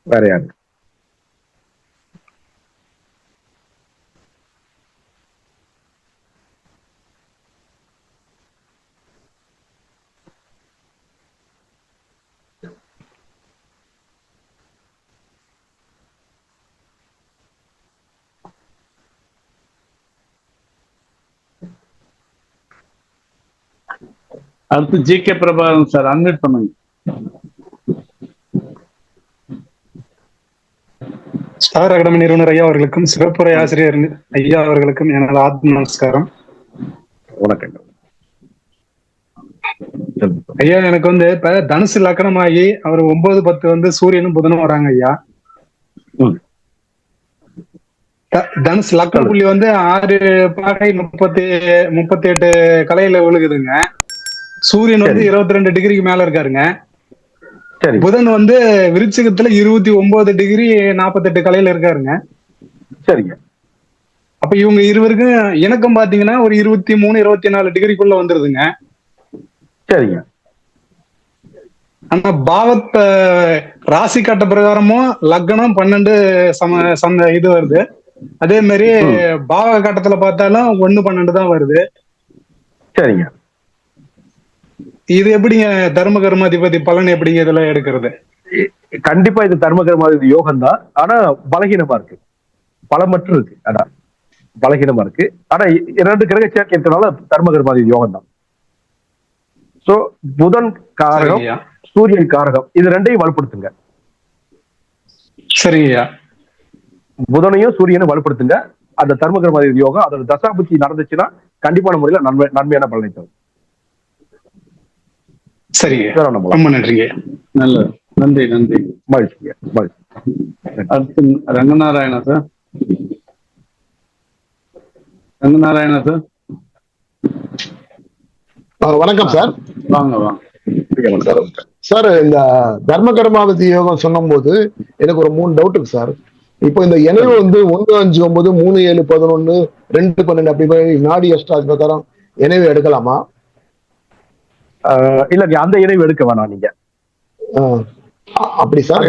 வேற யாரு? அடுத்து ஜி.கே. பிரபாகரன் சார், அன்மியூட் பண்ணுங்க. ஸ்டார் அகாடமி நிறுவனர் ஐயா அவர்களுக்கும் சிறப்புரை ஆசிரியர் ஐயா அவர்களுக்கும் எனது ஆத்ம நமஸ்காரம். வணக்கம் ஐயா. எனக்கு வந்து இப்ப தனுசு லக்னமாகி அவர் 9, 10 வந்து சூரியனும் புதனும் வராங்க ஐயா. தனுசு லக்ன புள்ளி வந்து 6 பாகை 38 கலையில விழுகுதுங்க. சூரியன் வந்து 22 டிகிரிக்கு மேல இருக்காருங்க. புதன் வந்து விருச்சிகத்துல 29 டிகிரி 48 கலையில இருக்காருங்க. சரிங்க. அப்ப இவங்க இருவருக்கும் இணக்கம் பாத்தீங்கன்னா ஒரு 23, 24 டிகிரிக்குள்ள வந்துருதுங்க. சரிங்க. ஆனா பாவத் ராசி கட்ட பிரகாரமும் லக்னம் 12 இது வருது. அதே மாதிரி பாவ கட்டத்துல பார்த்தாலும் 1, 12 தான் வருது. சரிங்க. இது எப்படிங்க தர்ம கர்மாதிபதி பலன் எப்படிங்க இதெல்லாம் எடுக்கிறது? கண்டிப்பா இது தர்ம கர்மாதிபதி யோகம் தான், ஆனா பலகீனமா இருக்கு, பலமற்று இருக்கு. ஆனா பலகீனமா இருக்கு. ஆனா 2 கிரக சேர்க்கை இருக்கிறனால தர்ம கர்மாதிபதி யோகம் தான். சோ புதன் காரகம், சூரியன் காரகம், இது 2ஐயும் வலுப்படுத்துங்க. சரிங்கய்யா. புதனையும் சூரியனும் வலுப்படுத்துங்க. அந்த தர்ம கர்மாதிபதி யோகம் அதோட தசாபுத்தி நடந்துச்சுன்னா கண்டிப்பான முறையில நன்மையான பலனை தரும். சரிங்க, இதெல்லாம் நம்பலாம். ரொம்ப நன்றிங்க. நல்லது. நன்றி நன்றி. மகிழ்ச்சிங்க, மகிழ்ச்சி. அடுத்து ரங்கநாராயணா சார். ரங்கநாராயணா சார் வணக்கம் சார். வாங்க வாங்க. சார், இந்த தர்ம கர்மாவதி யோகம் சொன்னும் போது எனக்கு ஒரு 3 டவுட் இருக்கு சார். இப்போ இந்த இணைவு வந்து 1, 5, 9, 3, 7, 11, 2, 12 அப்படி போய் நாடி அஷ்டாஜ் பிரகாரம் இணைவு எடுக்கலாமா? இல்ல, அந்த இணைவு எடுக்க வேணாம் நீங்க. அப்படி சார்.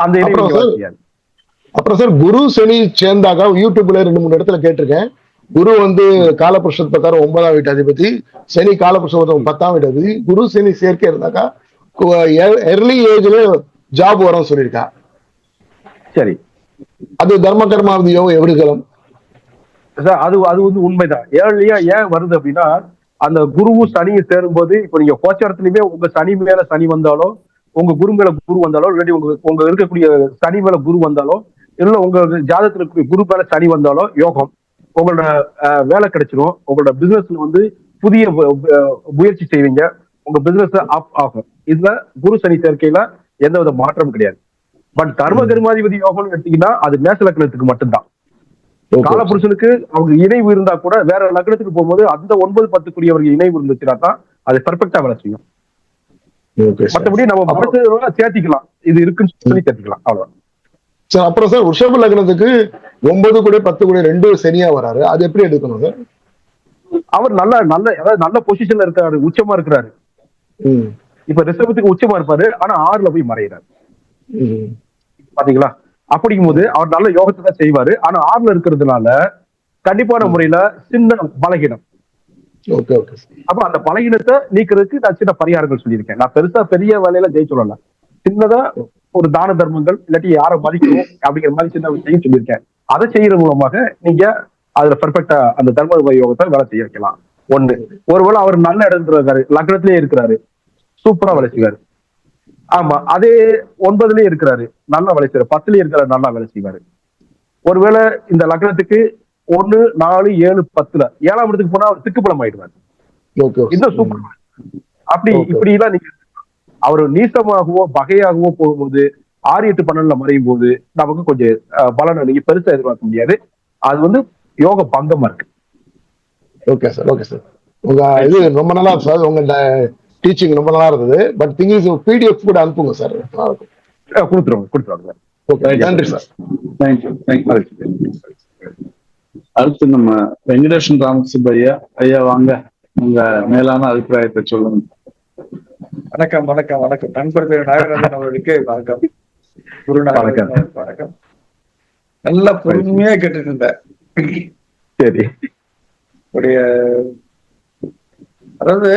அந்த இணைவு. அப்புறம் சார், குரு சனி சேர்ந்தாக்கா யூடியூப்ல 2-3 இடத்துல கேட்டிருக்கேன். குரு வந்து காலபுருஷ பிரகாரம் 9ஆம் வீட்டு அதிபதி, சனி காலபுருஷ 10ஆம் வீட்டு அதிபதி. குரு சனி சேர்க்கை இருந்தாக்கா எர்லி ஏஜ்ல ஜாப் வரும் சொல்லியிருக்கா. சரி, அது தர்ம கர்மாவதி யோகம் எப்படி இருக்கலாம் சார்? அது வந்து உண்மைதான். ஏர்லியா ஏன் வருது அப்படின்னா, அந்த குருவும் சனியும் சேரும் போது, இப்ப நீங்க கோச்சாரத்திலுமே உங்க சனி மேல சனி வந்தாலோ, உங்க குரு மேல குரு வந்தாலோ, இல்லாட்டி உங்க இருக்கக்கூடிய சனி மேல குரு வந்தாலோ, இல்ல உங்க ஜாதகத்துல இருக்கக்கூடிய குரு மேல சனி வந்தாலோ யோகம். உங்களோட வேலை கிடைச்சிடும். உங்களோட பிசினஸ்ல வந்து புதிய முயற்சி செய்வீங்க. உங்க பிசினஸ் அப் ஆகும். இதுல குரு சனி சேர்க்கையில எந்தவித மாற்றம் கிடையாது. பட் தர்ம கர்மாதிபதி யோகம்னு எடுத்தீங்கன்னா அது மேச லக்னத்துக்கு மட்டும்தான். காலபுருஷனுக்கு அவங்க இணைவு இருந்தா கூட வேற லக்னத்துக்கு போகும்போது அந்த 9, 10 கூடியவர்கள் இணைவு இருந்துச்சுன்னா தான் அது பெர்ஃபெக்டா வேலை செய்யும். மற்றபடி நம்ம மனசு சேர்த்திக்கலாம், இது இருக்குன்னு சொல்லி சேர்த்திக்கலாம், அவ்வளவுதான் சார். அப்புறம் சார், ரிஷப லக்னத்துக்கு 9 கூட 10 கூட 2 சனியா வராரு. அது எப்படி எடுக்கணும் சார்? அவர் நல்ல பொசிஷன்ல இருக்காரு, உச்சமா இருக்கிறாரு. இப்ப ரிஷபத்துக்கு உச்சமா இருப்பாரு, ஆனா 6ல போய் மறைகிறாரு. பாத்தீங்களா? அப்படிங்கும் போது அவர் நல்ல யோகத்தை தான் செய்வாரு. ஆனா 6ல இருக்கிறதுனால கண்டிப்பான முறையில சின்ன பலகீனம். அப்ப அந்த பலகீனத்தை நீக்கிறதுக்கு நான் சின்ன பரிகாரங்கள் சொல்லியிருக்கேன். நான் பெரிய வேலையில சொல்லல, சின்னதா ஒரு தான தர்மங்கள், இல்லாட்டி யாரை மதிக்கணும் அப்படிங்கிற மாதிரி சின்ன விஷயம் சொல்லியிருக்கேன். அதை செய்யறது மூலமாக நீங்க அதுல பெர்ஃபெக்டா அந்த தர்ம யோகத்தை வேலை செய்ய வைக்கலாம். ஒண்ணு. ஒருவேளை அவர் நல்ல இடத்துல இருக்காரு, லக்னத்திலேயே இருக்கிறாரு, சூப்பரா வேலை செய்வாரு. ஆமா, அதே 9லயே இருக்கிறாரு, நல்லா வேலை செய்வாரு. 10லயே இருக்கிறாரு, நல்லா வேலை செய்வாரு. ஒருவேளை இந்த லக்னத்துக்கு 1, 4, 7, 10ல 7ஆம் இடத்துக்கு போனா அவர் திக்குப்பலம் ஆயிடுவாரு. இன்னும் சூப்பர். அப்படி இப்படி எல்லாம் நீங்க அவர் நீசமாகவோ பகையாகவோ போகும்போது 6, 8, 12ல மறையும் போது நமக்கு கொஞ்சம் பலனை நீங்க பெருசா எதிர்பார்க்க முடியாது. அது வந்து யோக பங்கமா இருக்கு. Okay sir, okay sir. உங்க இது ரொம்ப நல்லா சார், உங்க டீச்சிங் ரொம்ப நல்லா இருந்தது. பட் திங் இஸ் பிடிஎஃப் கூட அனுப்புங்க சார். கொடுத்துருவாங்க. ஓகே, நன்றி சார். தேங்க்யூ. அடுத்து நம்ம வெங்கடேஷன் ராமசுப்பையா ஐயா, வாங்க, உங்க மேலான அபிப்பிராயத்தை சொல்லுங்க. வணக்கம் வணக்கம் வணக்கம். நண்பர் பேர் நாகராஜன் அவர்களுக்கு வணக்கம். குரு நாகராஜன் வணக்கம். நல்லா பொறுமையா கேட்டுட்டு இருந்தேன். சரி. அதாவது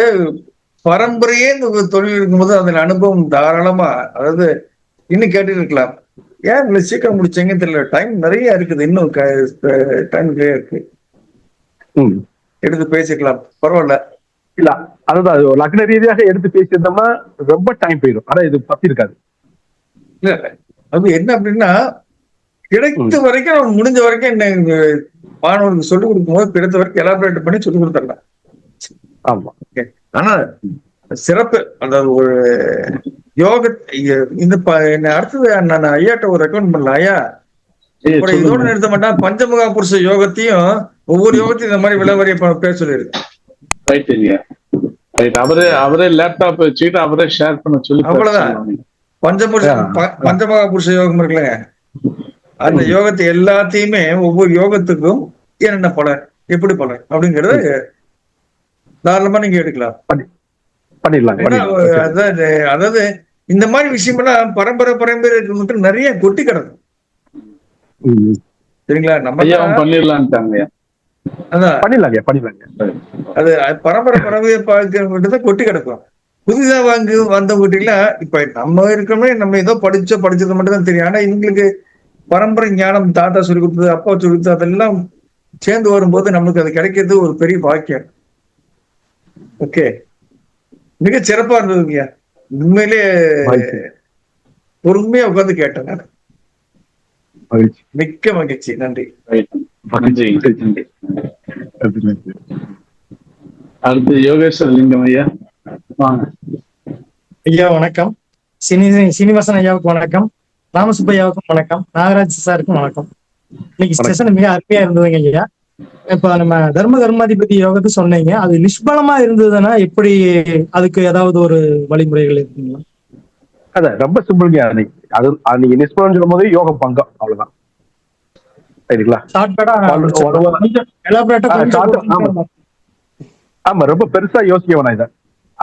பரம்பரையே இந்த தொழில் இருக்கும்போது அதில் அனுபவம் தாராளமா, அதாவது இன்னும் கேட்டு இருக்கலாம். ஏன் இவ்வளவு சீக்கிரம் முடிச்சீங்கன்னு தெரியல. டைம் நிறைய இருக்குது, இன்னும் டைம் நிறைய இருக்கு, எடுத்து பேசிக்கலாம், பரவாயில்ல. இல்ல, அதுதான் லக்ன ரீதியாக எடுத்து பேசியிருந்தோம்னா ரொம்ப டைம் போயிடும். ஆனா இது பத்தி இருக்காது. இல்ல, அது என்ன அப்படின்னா, கிடைத்த வரைக்கும் நம்ம முடிஞ்ச வரைக்கும் என்ன மாணவர்களுக்கு சொல்லிக் கொடுக்கும் போது கிடைத்த வரைக்கும் எலாபரேட் பண்ணி சொல்லிக் கொடுத்துடலாம். ஆமா. ஆனா சிறப்பு அந்த ஒரு யோக இந்த அடுத்தது நான் ஐயாட்ட ஒரு ரெக்கமெண்ட் பண்ணலாம். ஐயா, இதோட நிறுத்த மாட்டேன், பஞ்சமுகா புருஷ யோகத்தையும் ஒவ்வொரு யோகத்தையும் இந்த மாதிரி விளவரிய பேச சொல்லியிருக்கு. அவரே லேப்டாப் வச்சுக்கிட்டு அவரே ஷேர் பண்ண சொல்லி, அவ்வளவுதான். பஞ்சமகா புருஷ யோகம் இருக்குல்ல, அந்த யோகத்தை எல்லாத்தையுமே ஒவ்வொரு யோகத்துக்கும் என்னென்ன பலன், எப்படி பலன் அப்படிங்கறத தாராளமா நீங்க எடுக்கலாம், பண்ணிடலாம். அதாவது இந்த மாதிரி விஷயமெல்லாம் பரம்பரை மட்டும் நிறைய கொட்டி கிடக்கும். சரிங்களா? நம்ம பண்ணிடலான்ட்டாங்க. அது பரம்பரை கொட்டி கிடக்கும். புதிதா வந்தவங்கிட்டீங்களா, இப்ப நம்ம இருக்கோமே, நம்ம ஏதோ படிச்சது மட்டும் தான் தெரியும். ஆனா இவங்களுக்கு பரம்பரை ஞானம், தாத்தா சொல்லி கொடுத்தது, அப்பா சொல்லி கொடுத்தது, அதெல்லாம் சேர்ந்து வரும்போது நமக்கு அது கிடைக்கிறது ஒரு பெரிய பாக்கியம். ஓகே, மிக சிறப்பா இருந்ததுங்க. உண்மையிலே பொறுமையா உட்கார்ந்து கேட்டேன் நான். மிக்க மகிழ்ச்சி. நன்றி. அடுத்து யோகேஸ்வர் லிங்கம் ஐயா. வாங்க. ஐயா வணக்கம். சீனிவாசன் ஐயாவுக்கு வணக்கம். ராமசுப்பையாவுக்கும் வணக்கம். நாகராஜ் சாருக்கும் வணக்கம். இன்னைக்கு செஷன் மிக அருமையா இருந்ததுங்க ஐயா. இப்ப நம்ம கர்மாதிபதி யோகத்தை சொன்னீங்க, அது நிஷ்பலமா இருந்ததுன்னா எப்படி, அதுக்கு ஏதாவது ஒரு வழிமுறைகள் இருக்குங்களா? அதான் ரொம்ப சிம்பிள்ங்க. அது நீங்க நிஷ்பலம் சொல்லும் போது யோக பங்கம், அவ்வளவுதான். சரிங்களா? ஆமா, ரொம்ப பெருசா யோசிக்க வேணாம் இதை.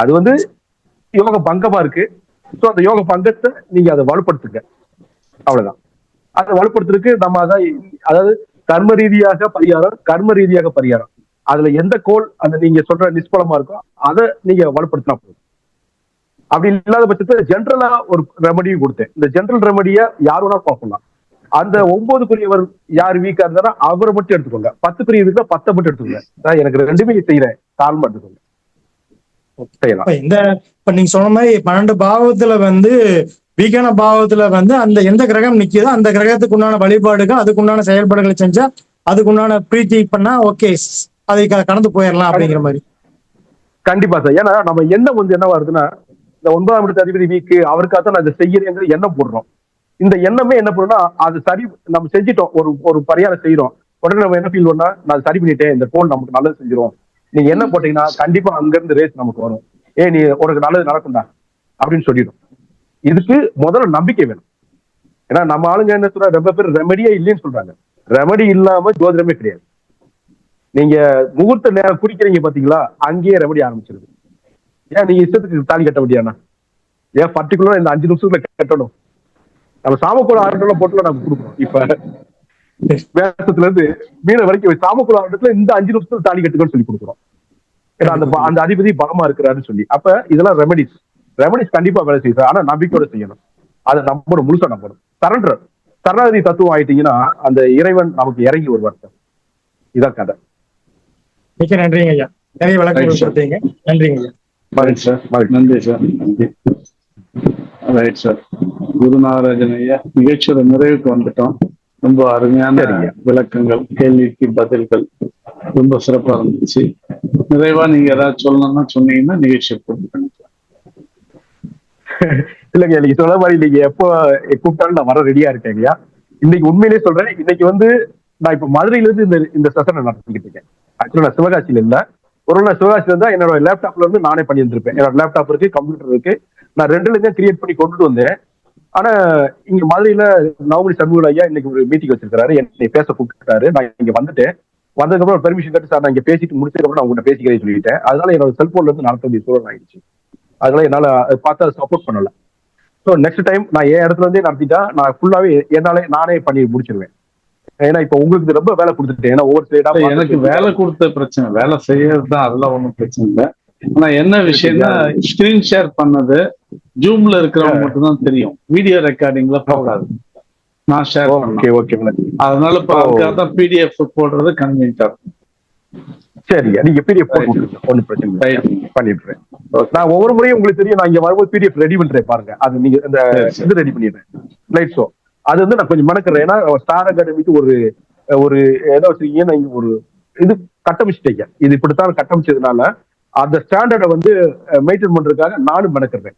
அது வந்து யோக பங்கமா இருக்கு. சோ அந்த யோக பங்கத்தை நீங்க அதை வலுப்படுத்துங்க, அவ்வளவுதான். அதை வலுப்படுத்துறதுக்கு நம்ம அதாவது கர்ம ரீதியாக பரிகாரம், அதுல எந்த கோல் அந்த நீங்க சொல்ற நிஷ்பலமா இருக்கோ அதை நீங்க வலுப்படுத்தினா போதும். அப்படி இல்லாத பட்சத்துல ஜென்ரலா ஒரு ரெமடியும் கொடுத்தேன். இந்த ஜென்ரல் ரெமடியை யார் வேணா பார்க்கலாம். அந்த 9க்குரியவர் யார் வீக்கா இருந்தாலும் அவரை மட்டும் எடுத்துக்கோங்க. 10க்குரிய வீக்கா 10 மட்டும் எடுத்துக்கோங்க. எனக்கு 2மே செய்யறேன், கால்மா எடுத்துக்கோங்க. இப்ப நீங்க சொன்ன மாதிரி 12 பாவத்துல வந்து வீக்கான பாவத்துல வந்து அந்த எந்த கிரகம் நிக்குதோ அந்த கிரகத்துக்கு உண்டான வழிபாடுகள், அதுக்குண்டான செயல்பாடுகளை செஞ்சா அதுக்குண்டான பிரீத்தி பண்ணா ஓகே, அதை கடந்து போயிடலாம் அப்படிங்கிற மாதிரி. கண்டிப்பா சார். ஏன்னா நம்ம எண்ணம் வந்து என்ன வருதுன்னா, இந்த 9ஆம் இடத்து அதிபதி வீக்கு அவருக்காக நான் இதை செய்யறேங்கிற எண்ணம் போடுறோம். இந்த எண்ணமே என்ன பண்ணுன்னா, அது சரி நம்ம செஞ்சிட்டோம், ஒரு பரிகாரம் செய்யறோம், உடனே நம்ம என்ன ஃபீல் பண்ணா, நான் சரி பண்ணிட்டேன், இந்த கோல் நமக்கு நல்லது செஞ்சிரும். நீங்க என்ன போட்டீங்கன்னா கண்டிப்பா அங்க இருந்து ரேஸ் நமக்கு வரும். நீ உனக்கு நல்லது நடக்கும்டா அப்படின்னு சொல்லிடும். இதுக்கு முதல்ல நம்பிக்கை வேணும். ஏன்னா நம்ம ஆளுங்க என்ன சொல்ற, ரொம்ப பேர் ரெமடியே இல்லைன்னு சொல்றாங்க. ரெமடி இல்லாம ஜோதிடமே கிடையாது. நீங்க முகூர்த்த நேரம் குடிக்கிறீங்க பாத்தீங்களா, அங்கேயே ரெமடி ஆரம்பிச்சிருது. ஏன் நீங்க இஷ்டத்துக்கு தாலி கட்ட முடியாதுன்னா, ஏன் பர்டிகுலரா இந்த 5 நிமிஷத்துல கட்டணும்? நம்ம சாமக்கூட ஆர்டர்ல போட்டுல நம்ம கொடுக்கணும். இப்ப வேஷத்துல இருந்து மீன வரைக்கும் சாமக்கூட ஆர்டத்துல இந்த 5 நிமிஷத்துல தாலி கட்டுக்கன்னு சொல்லி கொடுக்குறோம். ஏன்னா அந்த அதிபதி பலமா இருக்கிறாருன்னு சொல்லி. அப்ப இதெல்லாம் ரெமடிஸ் கண்டிப்பா வேலை செய்யுது. ஆனா நம்பிக்கையோட செய்யணும். அதை நம்பணும், முழுசா நம்பணும். சரணாகதி தத்துவம் ஆயிட்டீங்கன்னா அந்த இறைவன் நமக்கு இறங்கி வருவார் சார். இதான் கதை. மிக்க நன்றிங்க ஐயா, நிறைய விளக்கங்கள் கொடுத்தீங்க. நன்றிங்க ஐயா. நன்றி சார். நன்றி. Right sir. குரு நாகராஜன் ஐயா, நிகழ்ச்சியோட நிறைவுக்கு வந்துட்டோம். ரொம்ப அருமையான விளக்கங்கள், கேள்விக்கு பதில்கள் ரொம்ப சிறப்பா இருந்துச்சு. நிறைவா நீங்க ஏதாவது சொல்லணும்னா சொன்னீங்கன்னா நிகழ்ச்சியை பூர்த்தி பண்ணிக்கலாம். இல்லைங்க, நீங்க சொல்ற மாதிரி நீங்க எப்போ கூப்பிட்டாலும் நான் வர ரெடியா இருக்கேங்கய்யா. இன்னைக்கு உண்மையிலேயே சொல்றேன், இன்னைக்கு வந்து நான் இப்ப மதுரையில இருந்து இந்த செஷனை நடத்திக்கிட்டு இருக்கேன். ஆக்சுவலா நான் சிவகாசியில இல்ல. ஒரு நான் சிவகாசியில இருந்தா என்னோட லேப்டாப்ல இருந்து நானே பண்ணி இருந்திருப்பேன். என்னோட லேப்டாப் இருக்கு, கம்ப்யூட்டர் இருக்கு, நான் 2ல கிரியேட் பண்ணி கொண்டுட்டு வந்தேன். ஆனா இங்க மதுரையில நவமணி சண்முக ஐயா இன்னைக்கு ஒரு மீட்டிங் வச்சிருக்காரு, என்னை பேச கூப்பிட்டாரு. நான் இங்க வந்துட்டேன். வந்ததுக்கப்புறம் பெர்மிஷன் கேட்டு, சார் நான் இங்க பேசிட்டு முடிச்சதுக்கப்புறம் நான் உங்கள்கிட்ட பேசிக்கிறேன்னு சொல்லிட்டேன். அதனால என்னோட செல்போன்ல இருந்து நடத்த வேண்டிய சூழல் ஆயிடுச்சு. அதனால என்னால பார்த்து அதை சப்போர்ட் பண்ணல. ஸோ நெக்ஸ்ட் டைம் நான் என் இடத்துல இருந்தே நடத்திட்டா நான் ஃபுல்லாவே நானே பண்ணி முடிச்சிருவேன். ஏன்னா இப்ப உங்களுக்கு ரொம்ப வேலை கொடுத்துட்டேன். ஏன்னா ஒவ்வொரு சைடா எனக்கு வேலை கொடுத்த பிரச்சனை, வேலை செய்யறது தான், அதெல்லாம் ஒன்றும் பிரச்சனை இல்லை. ஆனா என்ன விஷயம்னா, ஸ்கிரீன் ஷேர் பண்ணது ஜூம்ல இருக்கிறவங்க மட்டும் தான் தெரியும், வீடியோ ரெக்கார்டிங்ல போகாது. நான் ஷேர் பண்ணேன். அதனால இப்ப அதுக்காக தான் பிடிஎஃப் போடுறது கன்வீனியன்டா இருக்கும். சரிங்க, நீங்க பிடிஎஃப் ஒன்னும் பிரச்சனை பண்ணிடுறேன். நான் ஒவ்வொரு முறையும் உங்களுக்கு தெரியும், நான் இங்க வரும்போது பிடிஎஃப் ரெடி பண்றேன் பாருங்க. அது நீங்க இந்த இது ரெடி பண்ணிடுறேன், ஸ்லைட் ஷோ. அது வந்து நான் கொஞ்சம் மெனக்கிறேன். ஏன்னா ஸ்டார் அகாடமிக்கு ஒரு ஏதோ வச்சிருக்கீங்க, நீங்க ஒரு இது கட்டமைச்சிட்டீங்க. இது இப்படித்தான் கட்டமைச்சதுனால அந்த ஸ்டாண்டர்டை வந்து மெயின்டைன் பண்றதுக்காக நானும் மெனக்கிறேன்.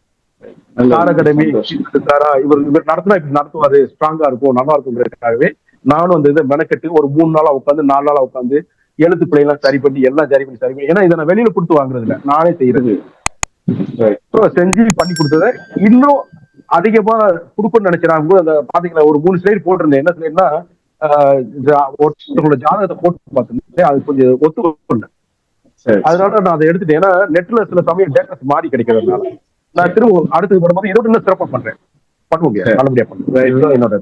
ஸ்டார் அகாடமி இவர் நடத்தினா இப்படி நடத்துவாரு, ஸ்ட்ராங்கா இருக்கும், நல்லா இருக்குங்கிறதுக்காகவே நானும் அந்த இதை மெனக்கெட்டு ஒரு 3 நாளா உட்காந்து 4 நாளா உட்காந்து எழுத்து பிள்ளைலாம் சரி பண்ணி எல்லாம் சரி பண்ணி. ஏன்னா இதை நான் வெளியில கொடுத்து வாங்குறது இல்லை, நானே செய்யறது. செஞ்சு பண்ணி கொடுத்தத இன்னும் அதிகமா கொடுக்கணும்னு நினைக்கிறாங்க. அந்த பாத்தீங்களா, ஒரு 3 ஸ்லைடு போட்டிருந்தேன். என்ன ஸ்லைட்னா, ஒருத்தவங்களோட ஜாதகத்தை போட்டு பார்த்துருந்தேன், அது கொஞ்சம் ஒத்துக்கொள்ள. அதனால நான் அதை எடுத்துட்டேன். ஏன்னா நெட்ல சில சமயம் டேட்டாஸ் மாறி கிடைக்கிறதுனால நான் திரும்ப அடுத்தது போடும்போது இதோட இன்னும் சிறப்பா பண்றேன். பண்ணுவோங்க, நல்லபடியா பண்ணுறேன். என்னோட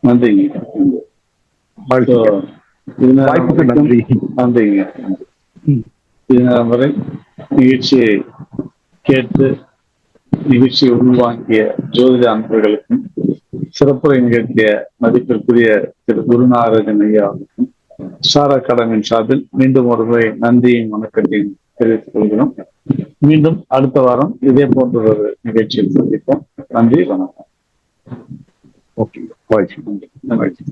நன்றிங்க. வாய்ப்புக்கு நன்றி. நன்றிங்க. இதனால் வரை நிகழ்ச்சியை கேட்டு நிகழ்ச்சியை உள்வாங்கிய ஜோதிட அன்பர்களுக்கும் சிறப்புரை நிகழ்த்திய மதிப்பிற்குரிய திரு குரு நாகராஜன் ஐயா அவர்களுக்கும் ஸ்டார் அகாடமியின் சார்பில் மீண்டும் ஒரு முறை நன்றியும் வணக்கத்தையும் தெரிவித்துக் கொள்கிறோம். மீண்டும் அடுத்த வாரம் இதே போன்ற ஒரு நிகழ்ச்சியில் சந்திப்போம். நன்றி, வணக்கம். ஓகே, வாழ்க்கை வாழ்க்கை.